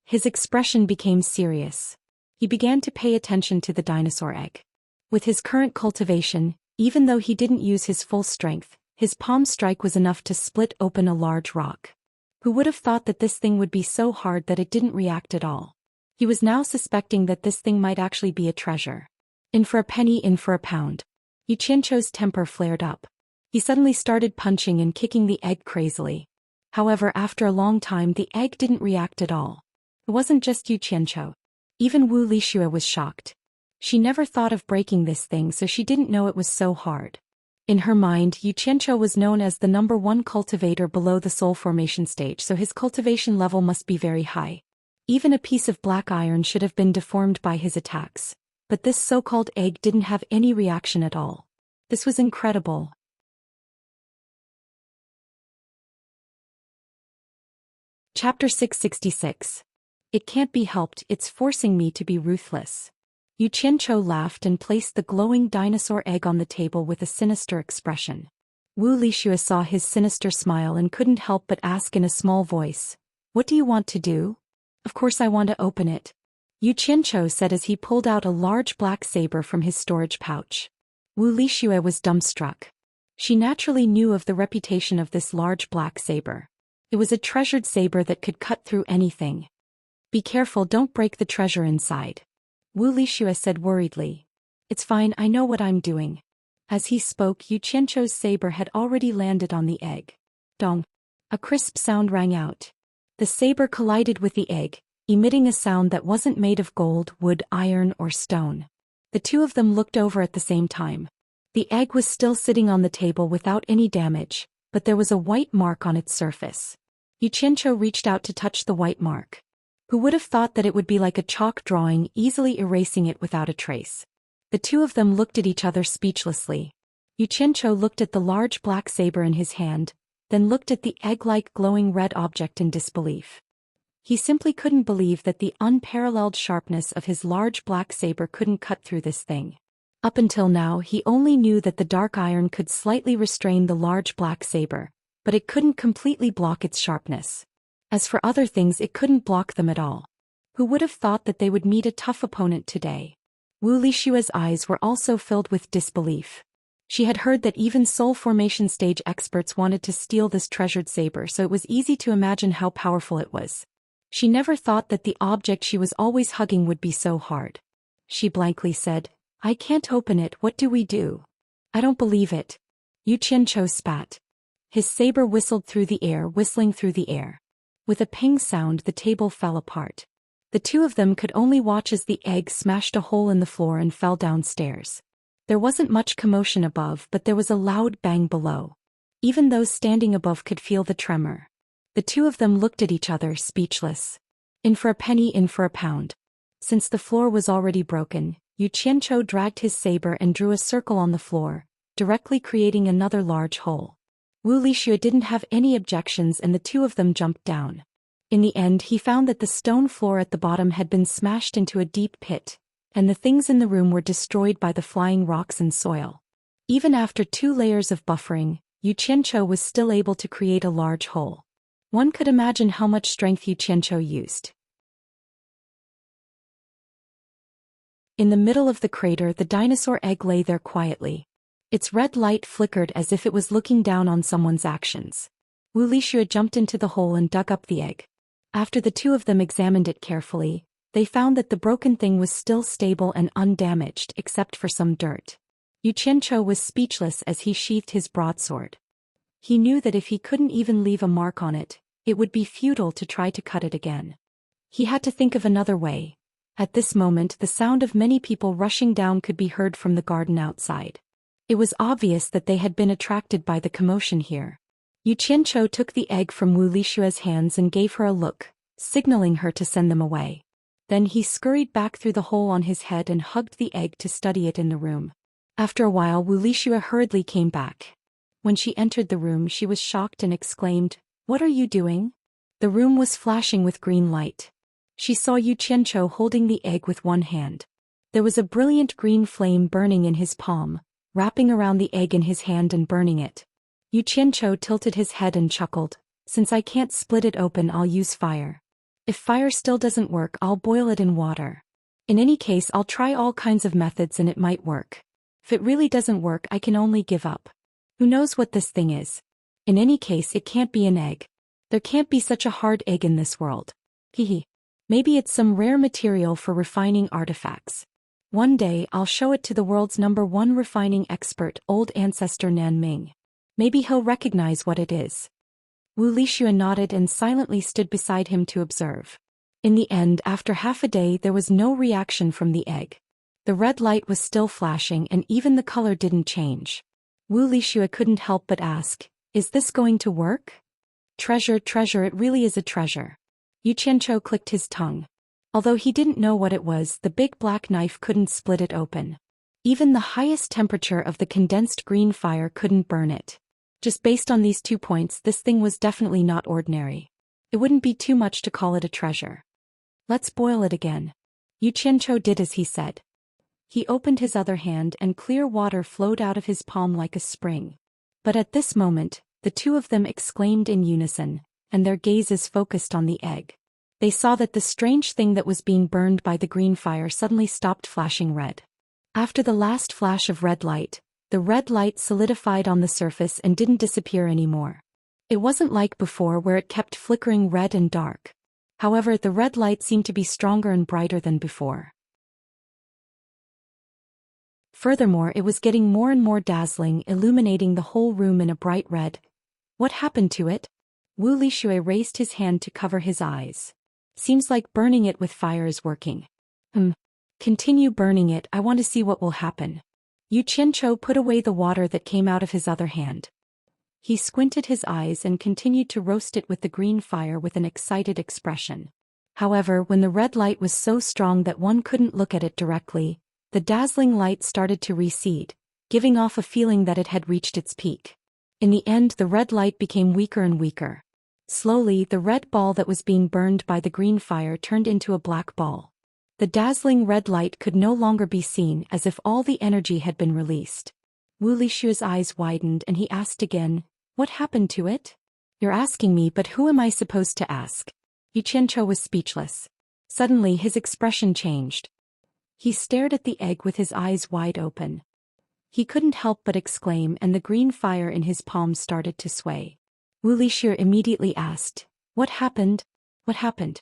His expression became serious. He began to pay attention to the dinosaur egg. With his current cultivation, even though he didn't use his full strength, his palm strike was enough to split open a large rock. Who would have thought that this thing would be so hard that it didn't react at all? He was now suspecting that this thing might actually be a treasure. In for a penny, in for a pound. Yu Qianchou's temper flared up. He suddenly started punching and kicking the egg crazily. However, after a long time the egg didn't react at all. It wasn't just Yu Qianchou. Even Wu Lixue was shocked. She never thought of breaking this thing, so she didn't know it was so hard. In her mind, Yu Qianchou was known as the #1 cultivator below the soul formation stage, so his cultivation level must be very high. Even a piece of black iron should have been deformed by his attacks. But this so-called egg didn't have any reaction at all. This was incredible. Chapter 666. It can't be helped, it's forcing me to be ruthless. Yu Qianchou laughed and placed the glowing dinosaur egg on the table with a sinister expression. Wu Lixue saw his sinister smile and couldn't help but ask in a small voice, "What do you want to do?" "Of course I want to open it," Yu Qianchou said as he pulled out a large black saber from his storage pouch. Wu Lixue was dumbstruck. She naturally knew of the reputation of this large black saber. It was a treasured saber that could cut through anything. "Be careful, don't break the treasure inside," Wu Lixue said worriedly. "It's fine, I know what I'm doing." As he spoke, Yu Qianchou's saber had already landed on the egg. Dong. A crisp sound rang out. The saber collided with the egg, emitting a sound that wasn't made of gold, wood, iron, or stone. The two of them looked over at the same time. The egg was still sitting on the table without any damage, but there was a white mark on its surface. Yu Qianchou reached out to touch the white mark. Who would have thought that it would be like a chalk drawing, easily erasing it without a trace? The two of them looked at each other speechlessly. Yu Qianchou looked at the large black saber in his hand, then looked at the egg-like glowing red object in disbelief. He simply couldn't believe that the unparalleled sharpness of his large black saber couldn't cut through this thing. Up until now, he only knew that the dark iron could slightly restrain the large black saber, but it couldn't completely block its sharpness. As for other things, it couldn't block them at all. Who would have thought that they would meet a tough opponent today? Wu Lixue's eyes were also filled with disbelief. She had heard that even soul formation stage experts wanted to steal this treasured saber, so it was easy to imagine how powerful it was. She never thought that the object she was always hugging would be so hard. She blankly said, "I can't open it, what do we do?" "I don't believe it." Yu Qianchou spat. His saber whistled through the air, whistling through the air. With a ping sound, the table fell apart. The two of them could only watch as the egg smashed a hole in the floor and fell downstairs. There wasn't much commotion above, but there was a loud bang below. Even those standing above could feel the tremor. The two of them looked at each other, speechless. In for a penny, in for a pound. Since the floor was already broken, Yu Qianchou dragged his saber and drew a circle on the floor, directly creating another large hole. Wu Lixue didn't have any objections and the two of them jumped down. In the end, he found that the stone floor at the bottom had been smashed into a deep pit, and the things in the room were destroyed by the flying rocks and soil. Even after 2 layers of buffering, Yu Qianchou was still able to create a large hole. One could imagine how much strength Yu Qianchou used. In the middle of the crater, the dinosaur egg lay there quietly. Its red light flickered as if it was looking down on someone's actions. Wu Lixue jumped into the hole and dug up the egg. After the two of them examined it carefully, they found that the broken thing was still stable and undamaged except for some dirt. Yu Qianzhou was speechless as he sheathed his broadsword. He knew that if he couldn't even leave a mark on it, it would be futile to try to cut it again. He had to think of another way. At this moment the sound of many people rushing down could be heard from the garden outside. It was obvious that they had been attracted by the commotion here. Yu Qianzhou took the egg from Wu Lixue's hands and gave her a look, signaling her to send them away. Then he scurried back through the hole on his head and hugged the egg to study it in the room. After a while Wu Lixue hurriedly came back. When she entered the room she was shocked and exclaimed, "What are you doing?" The room was flashing with green light. She saw Yu Qianzhou holding the egg with one hand. There was a brilliant green flame burning in his palm, wrapping around the egg in his hand and burning it. Yu Qianzhou tilted his head and chuckled, "Since I can't split it open, I'll use fire. If fire still doesn't work, I'll boil it in water. In any case, I'll try all kinds of methods and it might work. If it really doesn't work, I can only give up. Who knows what this thing is? In any case, it can't be an egg. There can't be such a hard egg in this world. Hehe. Maybe it's some rare material for refining artifacts. One day, I'll show it to the world's #1 refining expert, old ancestor Nan Ming. Maybe he'll recognize what it is." Wu Lixue nodded and silently stood beside him to observe. In the end, after half a day, there was no reaction from the egg. The red light was still flashing and even the color didn't change. Wu Lixue couldn't help but ask, "Is this going to work?" Treasure, it really is a treasure." Yu Qianzhou clicked his tongue. Although he didn't know what it was, the big black knife couldn't split it open. Even the highest temperature of the condensed green fire couldn't burn it. Just based on these 2 points, this thing was definitely not ordinary. It wouldn't be too much to call it a treasure. "Let's boil it again." Yu Qianzhou did as he said. He opened his other hand and clear water flowed out of his palm like a spring. But at this moment, the two of them exclaimed in unison, and their gazes focused on the egg. They saw that the strange thing that was being burned by the green fire suddenly stopped flashing red. After the last flash of red light, the red light solidified on the surface and didn't disappear anymore. It wasn't like before where it kept flickering red and dark. However, the red light seemed to be stronger and brighter than before. Furthermore, it was getting more and more dazzling, illuminating the whole room in a bright red. "What happened to it?" Wu Lixue raised his hand to cover his eyes. "Seems like burning it with fire is working." Continue burning it, I want to see what will happen." Yu Qianzhou put away the water that came out of his other hand. He squinted his eyes and continued to roast it with the green fire with an excited expression. However, when the red light was so strong that one couldn't look at it directly, the dazzling light started to recede, giving off a feeling that it had reached its peak. In the end, the red light became weaker and weaker. Slowly, the red ball that was being burned by the green fire turned into a black ball. The dazzling red light could no longer be seen, as if all the energy had been released. Wu Lixue's eyes widened and he asked again, "What happened to it?" "You're asking me, but who am I supposed to ask?" Yu Qianzhou was speechless. Suddenly his expression changed. He stared at the egg with his eyes wide open. He couldn't help but exclaim, and the green fire in his palm started to sway. Wu Lixue immediately asked, "What happened? What happened?"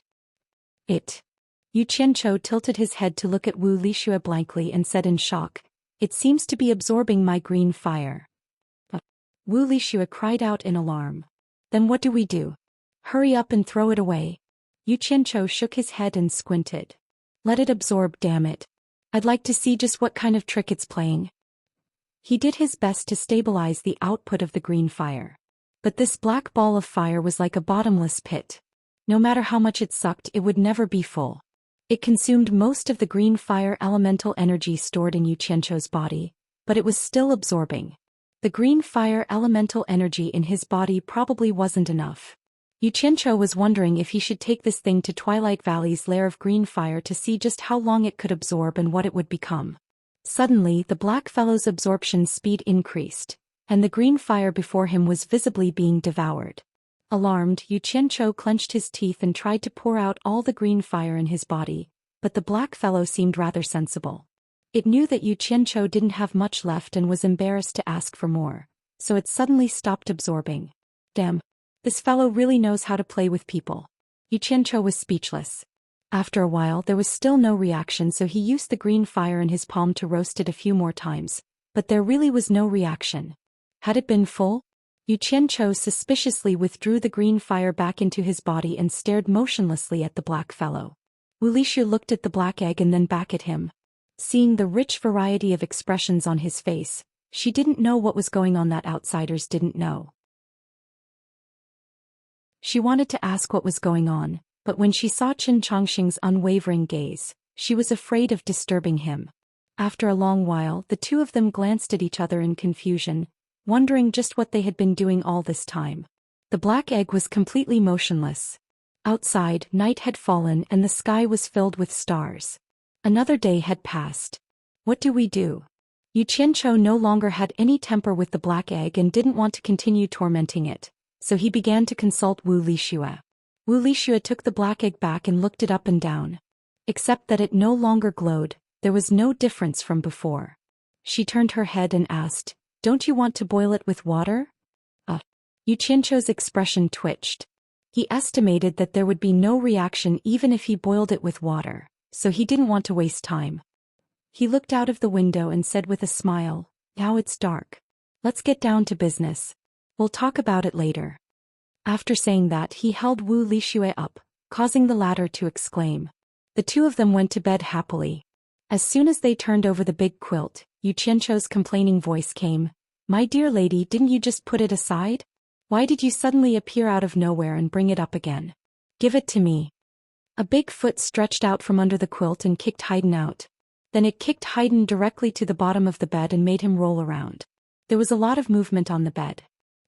"It." Yu Qianzhou tilted his head to look at Wu Lixue blankly and said in shock, "It seems to be absorbing my green fire." Wu Lixue cried out in alarm. "Then what do we do?" "Hurry up and throw it away." Yu Qianzhou shook his head and squinted. "Let it absorb, damn it. I'd like to see just what kind of trick it's playing." He did his best to stabilize the output of the green fire. But this black ball of fire was like a bottomless pit. No matter how much it sucked, it would never be full. It consumed most of the green fire elemental energy stored in Yu Qianzhou's body, but it was still absorbing. The green fire elemental energy in his body probably wasn't enough. Yu Qianzhou was wondering if he should take this thing to Twilight Valley's lair of green fire to see just how long it could absorb and what it would become. Suddenly, the black fellow's absorption speed increased, and the green fire before him was visibly being devoured. Alarmed, Yu Qianzhou clenched his teeth and tried to pour out all the green fire in his body, but the black fellow seemed rather sensible. It knew that Yu Qianqiu didn't have much left and was embarrassed to ask for more, so it suddenly stopped absorbing. Damn. This fellow really knows how to play with people. Yu Qianqiu was speechless. After a while there was still no reaction, so he used the green fire in his palm to roast it a few more times, but there really was no reaction. Had it been full? Yu Qianqiu suspiciously withdrew the green fire back into his body and stared motionlessly at the black fellow. Wu Lishu looked at the black egg and then back at him. Seeing the rich variety of expressions on his face, she didn't know what was going on that outsiders didn't know. She wanted to ask what was going on, but when she saw Qin Chongqing's unwavering gaze, she was afraid of disturbing him. After a long while, the two of them glanced at each other in confusion, wondering just what they had been doing all this time. The black egg was completely motionless. Outside, night had fallen and the sky was filled with stars. Another day had passed. What do we do? Yu Qianqiu no longer had any temper with the black egg and didn't want to continue tormenting it, so he began to consult Wu Lishue. Wu Lishue took the black egg back and looked it up and down. Except that it no longer glowed, there was no difference from before. She turned her head and asked, "Don't you want to boil it with water?" Yu Qianqiu's expression twitched. He estimated that there would be no reaction even if he boiled it with water, so he didn't want to waste time. He looked out of the window and said with a smile, "Now it's dark. Let's get down to business. We'll talk about it later." After saying that, he held Wu Lishue up, causing the latter to exclaim. The two of them went to bed happily. As soon as they turned over the big quilt, Yu Qianqiu's complaining voice came. "My dear lady, didn't you just put it aside? Why did you suddenly appear out of nowhere and bring it up again? Give it to me." A big foot stretched out from under the quilt and kicked Haydn out. Then it kicked Haydn directly to the bottom of the bed and made him roll around. There was a lot of movement on the bed.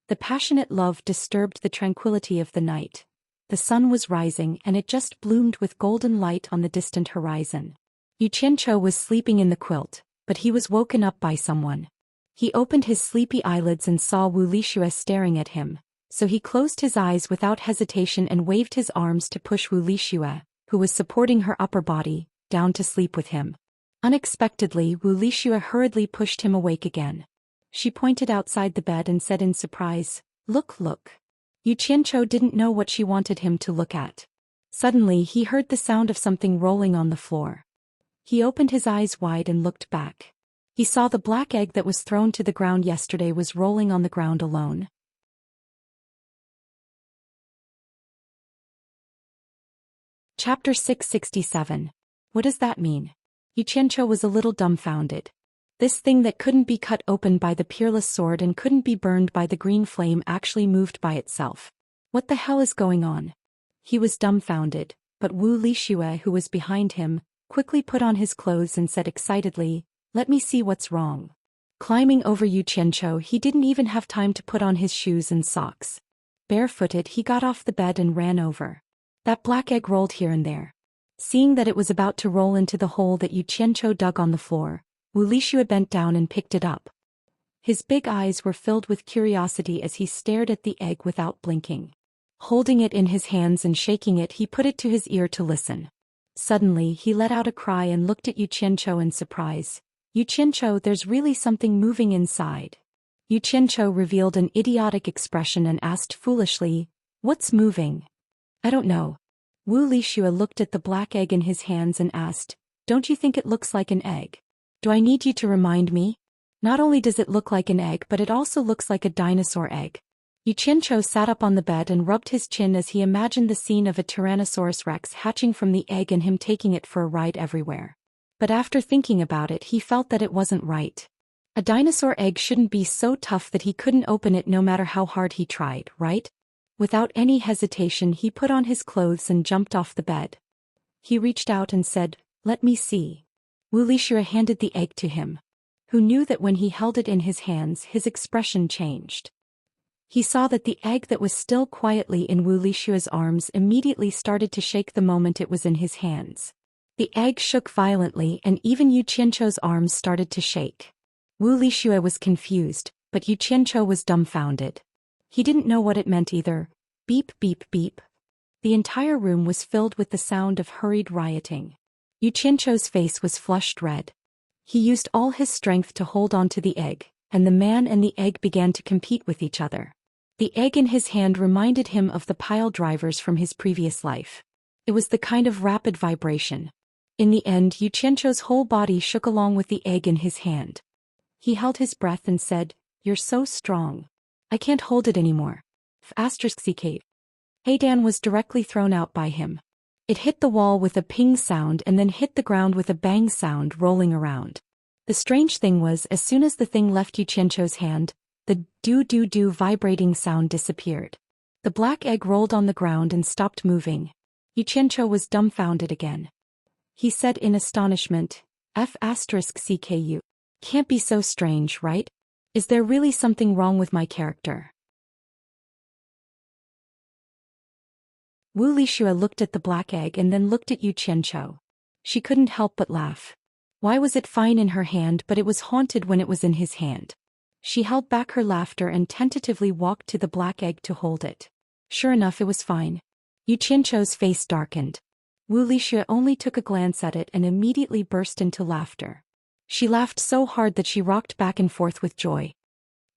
The passionate love disturbed the tranquility of the night. The sun was rising and it just bloomed with golden light on the distant horizon. Yu Qianqiu was sleeping in the quilt, but he was woken up by someone. He opened his sleepy eyelids and saw Wu Lishue staring at him, so he closed his eyes without hesitation and waved his arms to push Wu Lishue, who was supporting her upper body, down to sleep with him. Unexpectedly, Wu Lishue hurriedly pushed him awake again. She pointed outside the bed and said in surprise, "Look, look." Yu Qianqiu didn't know what she wanted him to look at. Suddenly he heard the sound of something rolling on the floor. He opened his eyes wide and looked back. He saw the black egg that was thrown to the ground yesterday was rolling on the ground alone. Chapter 667. What does that mean? Yu Qianqiu was a little dumbfounded. This thing that couldn't be cut open by the peerless sword and couldn't be burned by the green flame actually moved by itself. What the hell is going on? He was dumbfounded, but Wu Lishue, who was behind him, quickly put on his clothes and said excitedly, "Let me see what's wrong." Climbing over Yu Qianqiu, he didn't even have time to put on his shoes and socks. Barefooted, he got off the bed and ran over. That black egg rolled here and there. Seeing that it was about to roll into the hole that Yu Qianqiu dug on the floor, Wu Lishue bent down and picked it up. His big eyes were filled with curiosity as he stared at the egg without blinking. Holding it in his hands and shaking it, he put it to his ear to listen. Suddenly, he let out a cry and looked at Yu Qianqiu in surprise. "Yu Qianqiu, there's really something moving inside." Yu Qianqiu revealed an idiotic expression and asked foolishly, "What's moving?" "I don't know." Wu Lishue looked at the black egg in his hands and asked, "Don't you think it looks like an egg? Do I need you to remind me? Not only does it look like an egg, but it also looks like a dinosaur egg." Yu Qianqiu sat up on the bed and rubbed his chin as he imagined the scene of a Tyrannosaurus Rex hatching from the egg and him taking it for a ride everywhere. But after thinking about it, he felt that it wasn't right. A dinosaur egg shouldn't be so tough that he couldn't open it no matter how hard he tried, right? Without any hesitation, he put on his clothes and jumped off the bed. He reached out and said, "Let me see." Wu Lishue handed the egg to him. Who knew that when he held it in his hands, his expression changed. He saw that the egg that was still quietly in Wu Lishue's arms immediately started to shake the moment it was in his hands. The egg shook violently and even Yu Qianqiu's arms started to shake. Wu Lishue was confused, but Yu Qianqiu was dumbfounded. He didn't know what it meant either. Beep, beep, beep. The entire room was filled with the sound of hurried rioting. Yu Qianqiu's face was flushed red. He used all his strength to hold onto the egg, and the man and the egg began to compete with each other. The egg in his hand reminded him of the pile drivers from his previous life. It was the kind of rapid vibration. In the end, Yuchencho's whole body shook along with the egg in his hand. He held his breath and said, "You're so strong. I can't hold it anymore." *CK. Heidan was directly thrown out by him. It hit the wall with a ping sound and then hit the ground with a bang sound, rolling around. The strange thing was, as soon as the thing left Yuchencho's hand, the do-do-do vibrating sound disappeared. The black egg rolled on the ground and stopped moving. Yuchencho was dumbfounded again. He said in astonishment, *CKU. Can't be so strange, right? Is there really something wrong with my character? Wu Lixue looked at the black egg and then looked at Yuchencho. She couldn't help but laugh. Why was it fine in her hand but it was haunted when it was in his hand? She held back her laughter and tentatively walked to the black egg to hold it. Sure enough, it was fine. Yuchencho's face darkened. Wu Lixue only took a glance at it and immediately burst into laughter. She laughed so hard that she rocked back and forth with joy.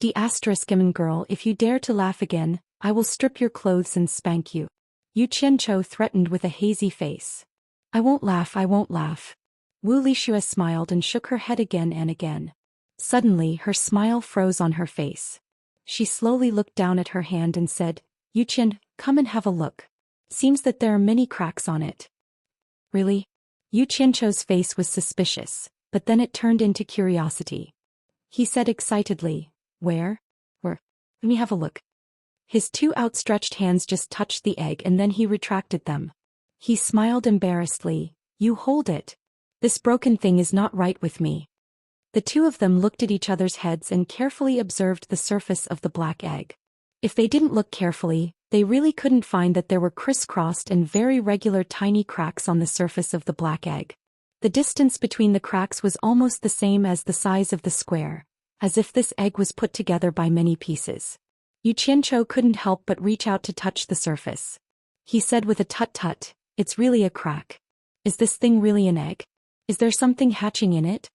Girl, if you dare to laugh again, I will strip your clothes and spank you. Yuchencho threatened with a hazy face. I won't laugh. Wu Lixue smiled and shook her head again and again. Suddenly, her smile froze on her face. She slowly looked down at her hand and said, Yuchen, come and have a look. Seems that there are many cracks on it. Really? Yuchencho's face was suspicious, but then it turned into curiosity. He said excitedly, Where? Let me have a look. His two outstretched hands just touched the egg and then he retracted them. He smiled embarrassedly. You hold it. This broken thing is not right with me. The two of them looked at each other's heads and carefully observed the surface of the black egg. If they didn't look carefully, they really couldn't find that there were crisscrossed and very regular tiny cracks on the surface of the black egg. The distance between the cracks was almost the same as the size of the square, as if this egg was put together by many pieces. Yuchencho couldn't help but reach out to touch the surface. He said with a tut-tut, It's really a crack. Is this thing really an egg? Is there something hatching in it?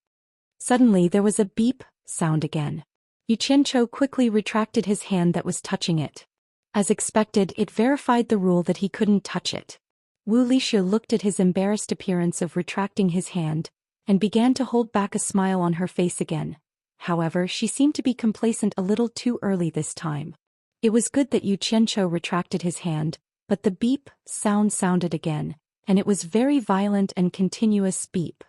Suddenly there was a beep sound again. Yuchencho quickly retracted his hand that was touching it. As expected, it verified the rule that he couldn't touch it. Wu Lixue looked at his embarrassed appearance of retracting his hand, and began to hold back a smile on her face again. However, she seemed to be complacent a little too early this time. It was good that Yuchencho retracted his hand, but the beep sound sounded again, and it was very violent and continuous beep.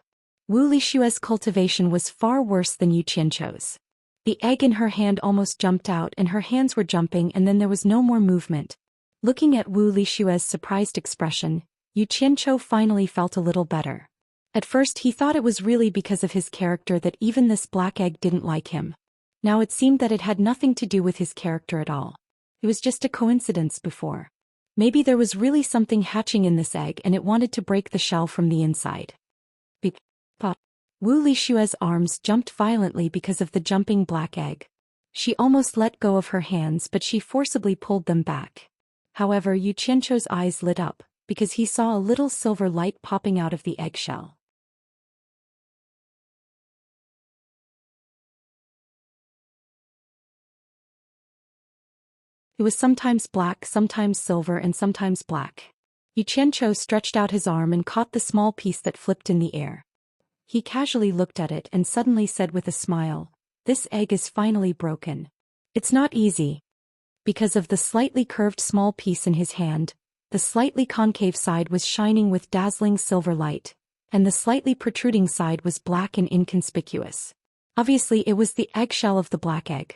Wu Lixue's cultivation was far worse than Yuchencho's. The egg in her hand almost jumped out and her hands were jumping and then there was no more movement. Looking at Wu Lixue's surprised expression, Yuchencho finally felt a little better. At first he thought it was really because of his character that even this black egg didn't like him. Now it seemed that it had nothing to do with his character at all. It was just a coincidence before. Maybe there was really something hatching in this egg and it wanted to break the shell from the inside. Beep. Pop. Wu Lixue's arms jumped violently because of the jumping black egg. She almost let go of her hands but she forcibly pulled them back. However, Yuchencho's eyes lit up, because he saw a little silver light popping out of the eggshell. It was sometimes black, sometimes silver and sometimes black. Yuchencho stretched out his arm and caught the small piece that flipped in the air. He casually looked at it and suddenly said with a smile, This egg is finally broken. It's not easy. Because of the slightly curved small piece in his hand, the slightly concave side was shining with dazzling silver light, and the slightly protruding side was black and inconspicuous. Obviously it was the eggshell of the black egg.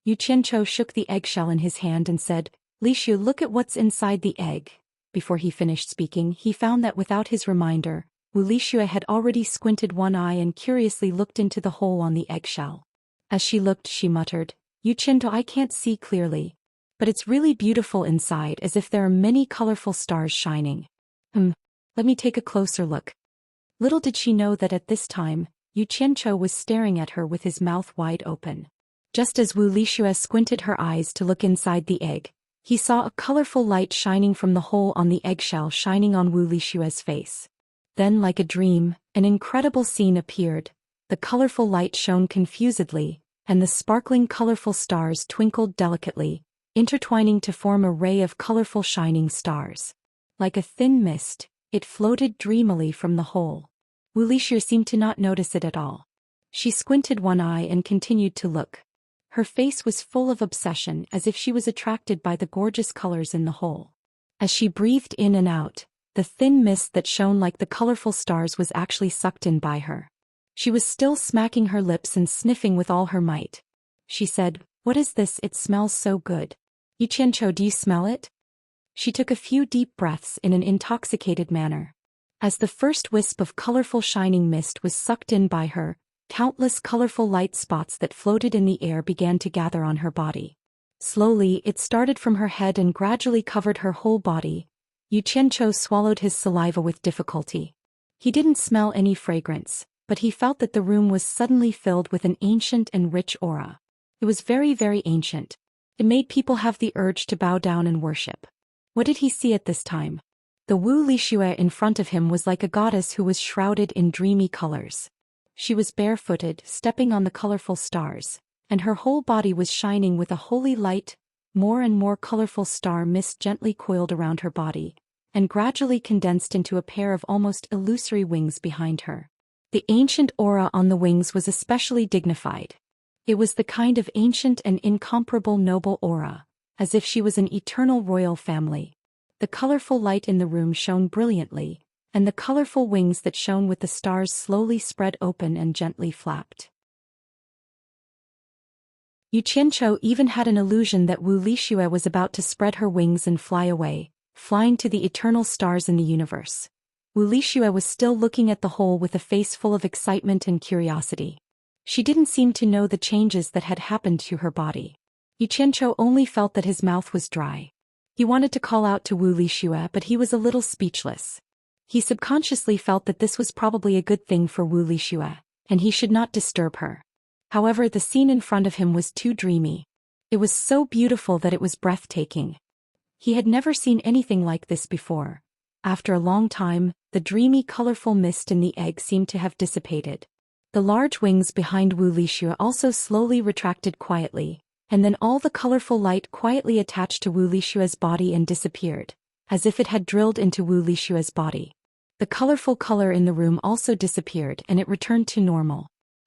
Yuchencho shook the eggshell in his hand and said, Lixue, look at what's inside the egg. Before he finished speaking, he found that without his reminder, Wu Lixue had already squinted one eye and curiously looked into the hole on the eggshell. As she looked, she muttered, Yuchencho, I can't see clearly. But it's really beautiful inside, as if there are many colorful stars shining. Let me take a closer look. Little did she know that at this time, Yuchencho was staring at her with his mouth wide open. Just as Wu Lixue squinted her eyes to look inside the egg, he saw a colorful light shining from the hole on the eggshell shining on Wu Lixue's face. Then, like a dream, an incredible scene appeared. The the colorful light shone confusedly, and the sparkling colorful stars twinkled delicately, intertwining to form a ray of colorful shining stars. Like a thin mist, it floated dreamily from the hole. Wulishu seemed to not notice it at all. She squinted one eye and continued to look. Her face was full of obsession, as if she was attracted by the gorgeous colors in the hole. As she breathed in and out, the thin mist that shone like the colorful stars was actually sucked in by her. She was still smacking her lips and sniffing with all her might. She said, "What is this? It smells so good. Yuqiancho, do you smell it?" She took a few deep breaths in an intoxicated manner. As the first wisp of colorful shining mist was sucked in by her, countless colorful light spots that floated in the air began to gather on her body. Slowly, it started from her head and gradually covered her whole body. Yuqiancho swallowed his saliva with difficulty. He didn't smell any fragrance, but he felt that the room was suddenly filled with an ancient and rich aura. It was very, very ancient. It made people have the urge to bow down and worship. What did he see at this time? The Wu Lixue in front of him was like a goddess who was shrouded in dreamy colors. She was barefooted, stepping on the colorful stars, and her whole body was shining with a holy light. More and more colorful star mist gently coiled around her body, and gradually condensed into a pair of almost illusory wings behind her. The ancient aura on the wings was especially dignified. It was the kind of ancient and incomparable noble aura, as if she was an eternal royal family. The colorful light in the room shone brilliantly, and the colorful wings that shone with the stars slowly spread open and gently flapped. Yuqiancho even had an illusion that Wu Lixue was about to spread her wings and fly away, flying to the eternal stars in the universe. Wu Lixue was still looking at the hole with a face full of excitement and curiosity. She didn't seem to know the changes that had happened to her body. Yuqiancho only felt that his mouth was dry. He wanted to call out to Wu Lixue, but he was a little speechless. He subconsciously felt that this was probably a good thing for Wu Lixue, and he should not disturb her. However, the scene in front of him was too dreamy. It was so beautiful that it was breathtaking. He had never seen anything like this before. After a long time, the dreamy colorful mist in the egg seemed to have dissipated. The large wings behind Wu Lixue also slowly retracted quietly, and then all the colorful light quietly attached to Wu Lixue's body and disappeared, as if it had drilled into Wu Lixue's body. The colorful color in the room also disappeared and it returned to normal.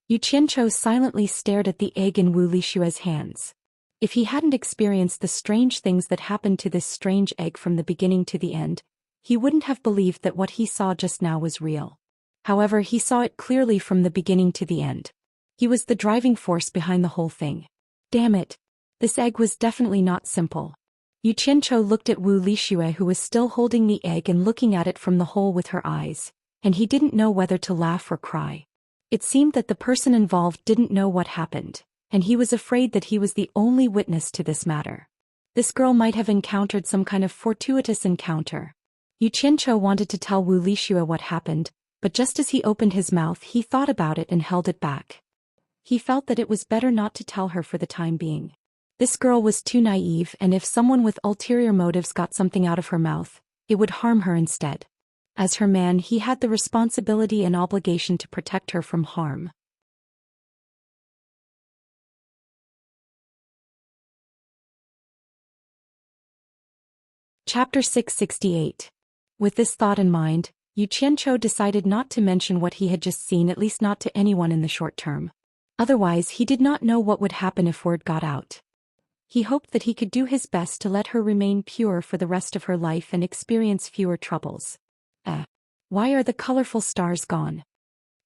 Yuqiancho silently stared at the egg in Wu Lixue's hands. If he hadn't experienced the strange things that happened to this strange egg from the beginning to the end, he wouldn't have believed that what he saw just now was real. However, he saw it clearly from the beginning to the end. He was the driving force behind the whole thing. Damn it! This egg was definitely not simple. Yuqiancho looked at Wu Lixue, who was still holding the egg and looking at it from the hole with her eyes, and he didn't know whether to laugh or cry. It seemed that the person involved didn't know what happened, and he was afraid that he was the only witness to this matter. This girl might have encountered some kind of fortuitous encounter. Yuqiancho wanted to tell Wu Lixue what happened, but just as he opened his mouth he thought about it and held it back. He felt that it was better not to tell her for the time being. This girl was too naive, and if someone with ulterior motives got something out of her mouth, it would harm her instead. As her man, he had the responsibility and obligation to protect her from harm. Chapter 668. With this thought in mind, Yuqiancho decided not to mention what he had just seen, at least not to anyone in the short term. Otherwise, he did not know what would happen if word got out. He hoped that he could do his best to let her remain pure for the rest of her life and experience fewer troubles. Why are the colorful stars gone?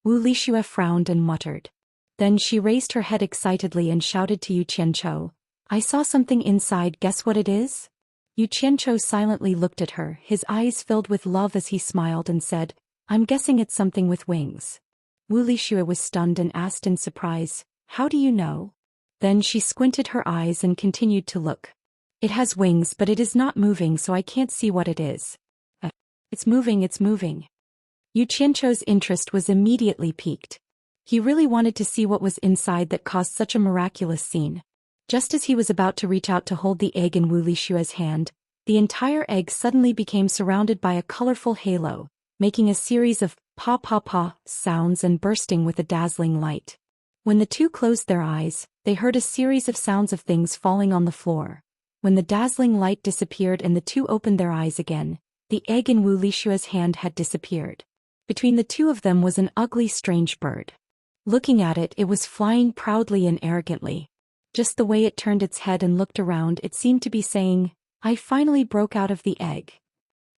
Wu Lixue frowned and muttered. Then she raised her head excitedly and shouted to Yuqiancho, "I saw something inside, guess what it is?" Yuqiancho silently looked at her, his eyes filled with love as he smiled and said, "I'm guessing it's something with wings." Wu Lixue was stunned and asked in surprise, "How do you know?" Then she squinted her eyes and continued to look. "It has wings, but it is not moving, so I can't see what it is." It's moving, it's moving." Yuqiancho's interest was immediately piqued. He really wanted to see what was inside that caused such a miraculous scene. Just as he was about to reach out to hold the egg in Wu Lixue's hand, the entire egg suddenly became surrounded by a colorful halo, making a series of Pa pa pa sounds and bursting with a dazzling light. When the two closed their eyes, they heard a series of sounds of things falling on the floor. When the dazzling light disappeared and the two opened their eyes again, the egg in Wu Lishua's hand had disappeared. Between the two of them was an ugly, strange bird. Looking at it, it was flying proudly and arrogantly. Just the way it turned its head and looked around, it seemed to be saying, "I finally broke out of the egg."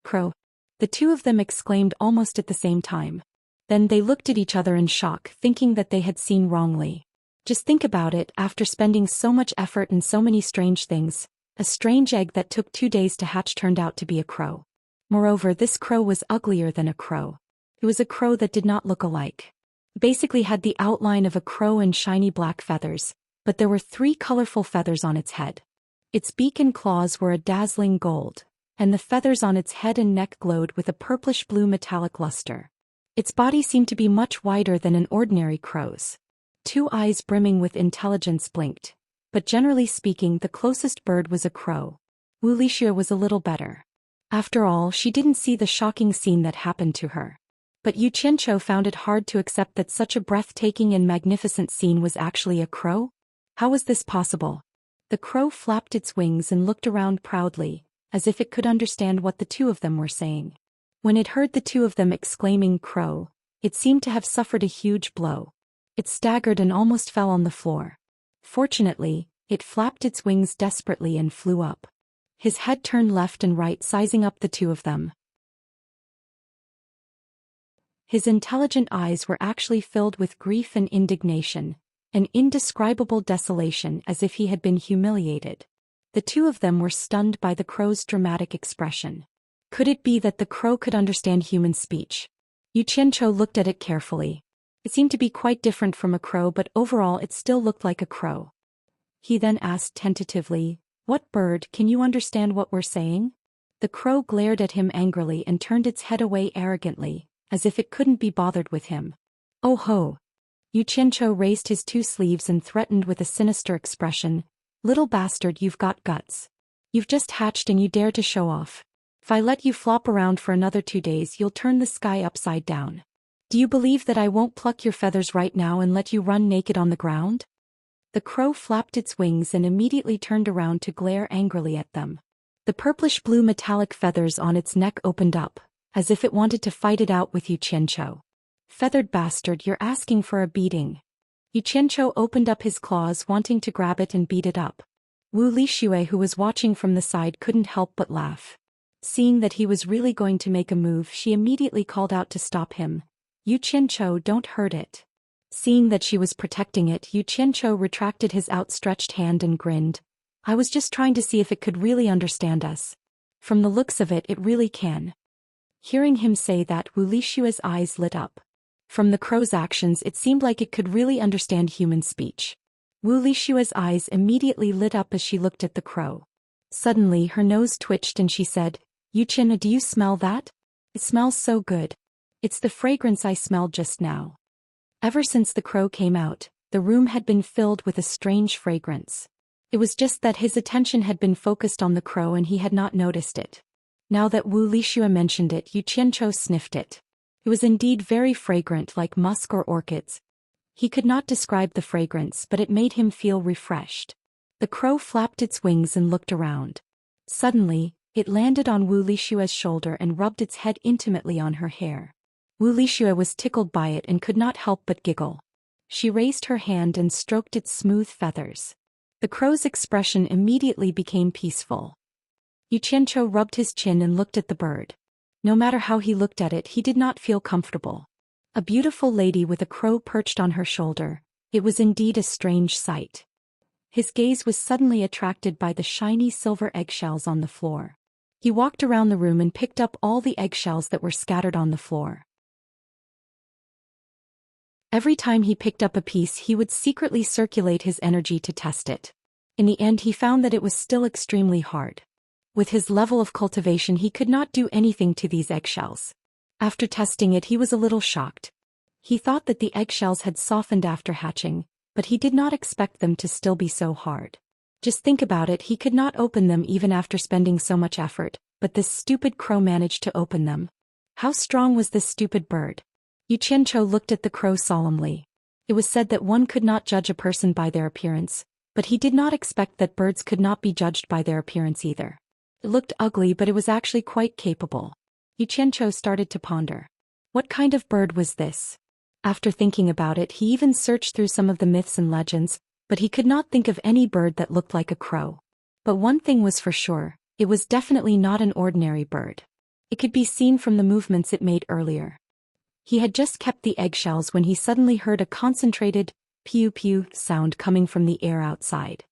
Crow. The two of them exclaimed almost at the same time. Then they looked at each other in shock, thinking that they had seen wrongly. Just think about it, after spending so much effort and so many strange things, a strange egg that took 2 days to hatch turned out to be a crow. Moreover, this crow was uglier than a crow. It was a crow that did not look alike. Basically had the outline of a crow and shiny black feathers, but there were 3 colorful feathers on its head. Its beak and claws were a dazzling gold, and the feathers on its head and neck glowed with a purplish-blue metallic luster. Its body seemed to be much wider than an ordinary crow's. 2 eyes brimming with intelligence blinked, but generally speaking the closest bird was a crow. Wu Lixue was a little better. After all, she didn't see the shocking scene that happened to her. But Yu Qianqiu found it hard to accept that such a breathtaking and magnificent scene was actually a crow. How was this possible? The crow flapped its wings and looked around proudly, as if it could understand what the two of them were saying. When it heard the two of them exclaiming "crow," it seemed to have suffered a huge blow. It staggered and almost fell on the floor. Fortunately, it flapped its wings desperately and flew up. His head turned left and right, sizing up the two of them. His intelligent eyes were actually filled with grief and indignation, an indescribable desolation, as if he had been humiliated. The two of them were stunned by the crow's dramatic expression. Could it be that the crow could understand human speech? Yu Qianqiu looked at it carefully. It seemed to be quite different from a crow, but overall it still looked like a crow. He then asked tentatively, "What bird, can you understand what we're saying?" The crow glared at him angrily and turned its head away arrogantly, as if it couldn't be bothered with him. "Oh ho!" Yu Qianqiu raised his 2 sleeves and threatened with a sinister expression, "Little bastard, you've got guts. You've just hatched and you dare to show off. If I let you flop around for another 2 days, you'll turn the sky upside down. Do you believe that I won't pluck your feathers right now and let you run naked on the ground?" The crow flapped its wings and immediately turned around to glare angrily at them. The purplish-blue metallic feathers on its neck opened up, as if it wanted to fight it out with Yu Qianqiu. "Feathered bastard, you're asking for a beating." Yu Qianqiu opened up his claws, wanting to grab it and beat it up. Wu Lixue, who was watching from the side, couldn't help but laugh. Seeing that he was really going to make a move, she immediately called out to stop him. "Yu Qianqiu, don't hurt it." Seeing that she was protecting it, Yu Qianqiu retracted his outstretched hand and grinned. "I was just trying to see if it could really understand us. From the looks of it, it really can." Hearing him say that, Wu Lishue's eyes lit up. From the crow's actions, it seemed like it could really understand human speech. Wu Lishue's eyes immediately lit up as she looked at the crow. Suddenly, her nose twitched and she said, "Yu Qian, do you smell that? It smells so good. It's the fragrance I smelled just now." Ever since the crow came out, the room had been filled with a strange fragrance. It was just that his attention had been focused on the crow and he had not noticed it. Now that Wu Lixue mentioned it, Yu Qianqiu sniffed it. It was indeed very fragrant, like musk or orchids. He could not describe the fragrance, but it made him feel refreshed. The crow flapped its wings and looked around. Suddenly, it landed on Wu Lishue's shoulder and rubbed its head intimately on her hair. Wu Lixue was tickled by it and could not help but giggle. She raised her hand and stroked its smooth feathers. The crow's expression immediately became peaceful. Yu Qianqiu rubbed his chin and looked at the bird. No matter how he looked at it, he did not feel comfortable. A beautiful lady with a crow perched on her shoulder. It was indeed a strange sight. His gaze was suddenly attracted by the shiny silver eggshells on the floor. He walked around the room and picked up all the eggshells that were scattered on the floor. Every time he picked up a piece, he would secretly circulate his energy to test it. In the end, he found that it was still extremely hard. With his level of cultivation, he could not do anything to these eggshells. After testing it, he was a little shocked. He thought that the eggshells had softened after hatching, but he did not expect them to still be so hard. Just think about it, he could not open them even after spending so much effort, but this stupid crow managed to open them. How strong was this stupid bird? Yu Qianchou looked at the crow solemnly. It was said that one could not judge a person by their appearance, but he did not expect that birds could not be judged by their appearance either. It looked ugly, but it was actually quite capable. Yu Qianchou started to ponder. What kind of bird was this? After thinking about it, he even searched through some of the myths and legends, but he could not think of any bird that looked like a crow. But one thing was for sure, it was definitely not an ordinary bird. It could be seen from the movements it made earlier. He had just kept the eggshells when he suddenly heard a concentrated, pew-pew sound coming from the air outside.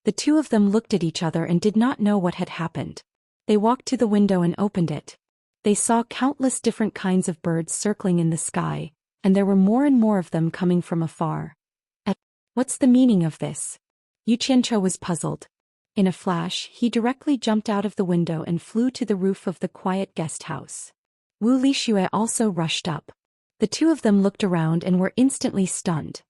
The two of them looked at each other and did not know what had happened. They walked to the window and opened it. They saw countless different kinds of birds circling in the sky, and there were more and more of them coming from afar. What's the meaning of this? Yu Qianchou was puzzled. In a flash, he directly jumped out of the window and flew to the roof of the quiet guest house. Wu Lixue also rushed up. The two of them looked around and were instantly stunned.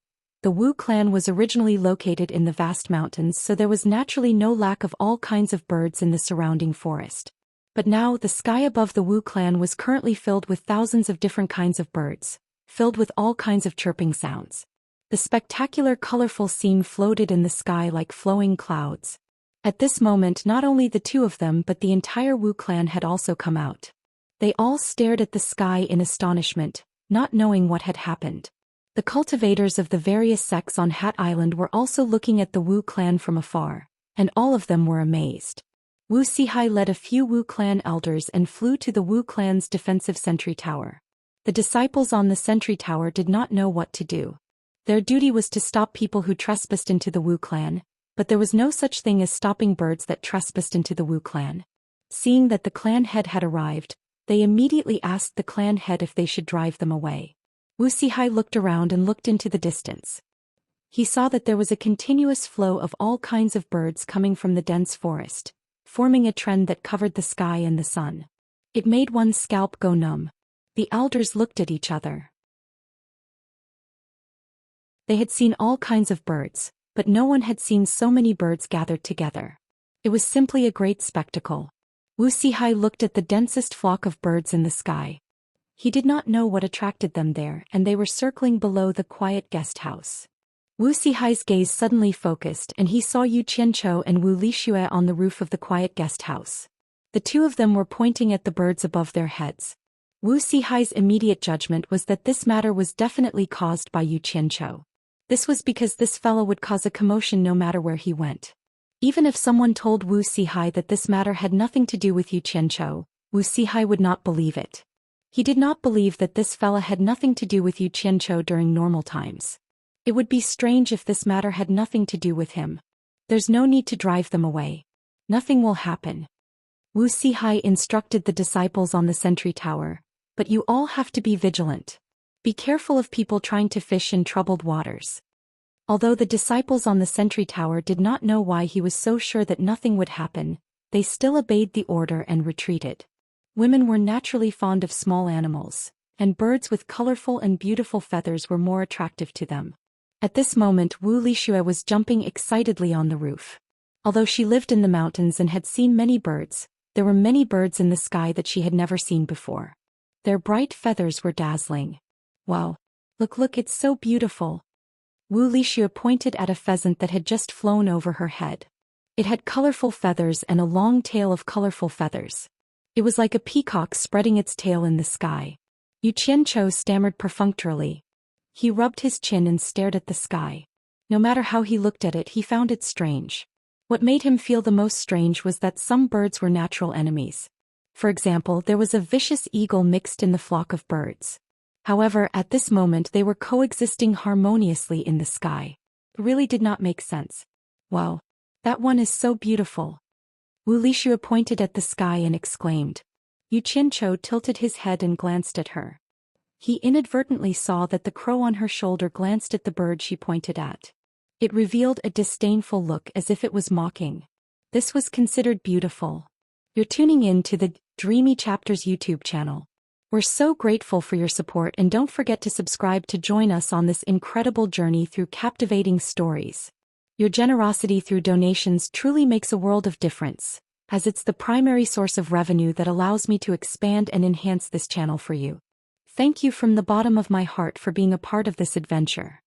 The Wu clan was originally located in the vast mountains, so there was naturally no lack of all kinds of birds in the surrounding forest. But now the sky above the Wu clan was currently filled with thousands of different kinds of birds, filled with all kinds of chirping sounds. The spectacular colorful scene floated in the sky like flowing clouds. At this moment, not only the two of them but the entire Wu clan had also come out. They all stared at the sky in astonishment, not knowing what had happened. The cultivators of the various sects on Hat Island were also looking at the Wu clan from afar, and all of them were amazed. Wu Sihai led a few Wu clan elders and flew to the Wu clan's defensive sentry tower. The disciples on the sentry tower did not know what to do. Their duty was to stop people who trespassed into the Wu clan, but there was no such thing as stopping birds that trespassed into the Wu clan. Seeing that the clan head had arrived, they immediately asked the clan head if they should drive them away. Wu Sihai looked around and looked into the distance. He saw that there was a continuous flow of all kinds of birds coming from the dense forest, forming a trend that covered the sky and the sun. It made one's scalp go numb. The elders looked at each other. They had seen all kinds of birds, but no one had seen so many birds gathered together. It was simply a great spectacle. Wu Sihai looked at the densest flock of birds in the sky. He did not know what attracted them there, and they were circling below the quiet guest house. Wu Sihai's gaze suddenly focused and he saw Yu Qianchou and Wu Lixue on the roof of the quiet guest house. The two of them were pointing at the birds above their heads. Wu Sihai's immediate judgment was that this matter was definitely caused by Yu Qianchou. This was because this fellow would cause a commotion no matter where he went. Even if someone told Wu Sihai that this matter had nothing to do with Yu Qianchou, Wu Sihai would not believe it. He did not believe that this fella had nothing to do with Yu Qianchou during normal times. It would be strange if this matter had nothing to do with him. There's no need to drive them away. Nothing will happen. Wu Sihai instructed the disciples on the sentry tower, but you all have to be vigilant. Be careful of people trying to fish in troubled waters. Although the disciples on the sentry tower did not know why he was so sure that nothing would happen, they still obeyed the order and retreated. Women were naturally fond of small animals, and birds with colorful and beautiful feathers were more attractive to them. At this moment Wu Lixue was jumping excitedly on the roof. Although she lived in the mountains and had seen many birds, there were many birds in the sky that she had never seen before. Their bright feathers were dazzling. Wow! Look, it's so beautiful. Wu Lixue pointed at a pheasant that had just flown over her head. It had colorful feathers and a long tail of colorful feathers. It was like a peacock spreading its tail in the sky. Yu Qianchou stammered perfunctorily. He rubbed his chin and stared at the sky. No matter how he looked at it, he found it strange. What made him feel the most strange was that some birds were natural enemies. For example, there was a vicious eagle mixed in the flock of birds. However, at this moment they were coexisting harmoniously in the sky. It really did not make sense. Wow! That one is so beautiful. Wu Lixue pointed at the sky and exclaimed. Yu Qianchou tilted his head and glanced at her. He inadvertently saw that the crow on her shoulder glanced at the bird she pointed at. It revealed a disdainful look as if it was mocking. This was considered beautiful. You're tuning in to the Dreamy Chapters YouTube channel. We're so grateful for your support, and don't forget to subscribe to join us on this incredible journey through captivating stories. Your generosity through donations truly makes a world of difference, as it's the primary source of revenue that allows me to expand and enhance this channel for you. Thank you from the bottom of my heart for being a part of this adventure.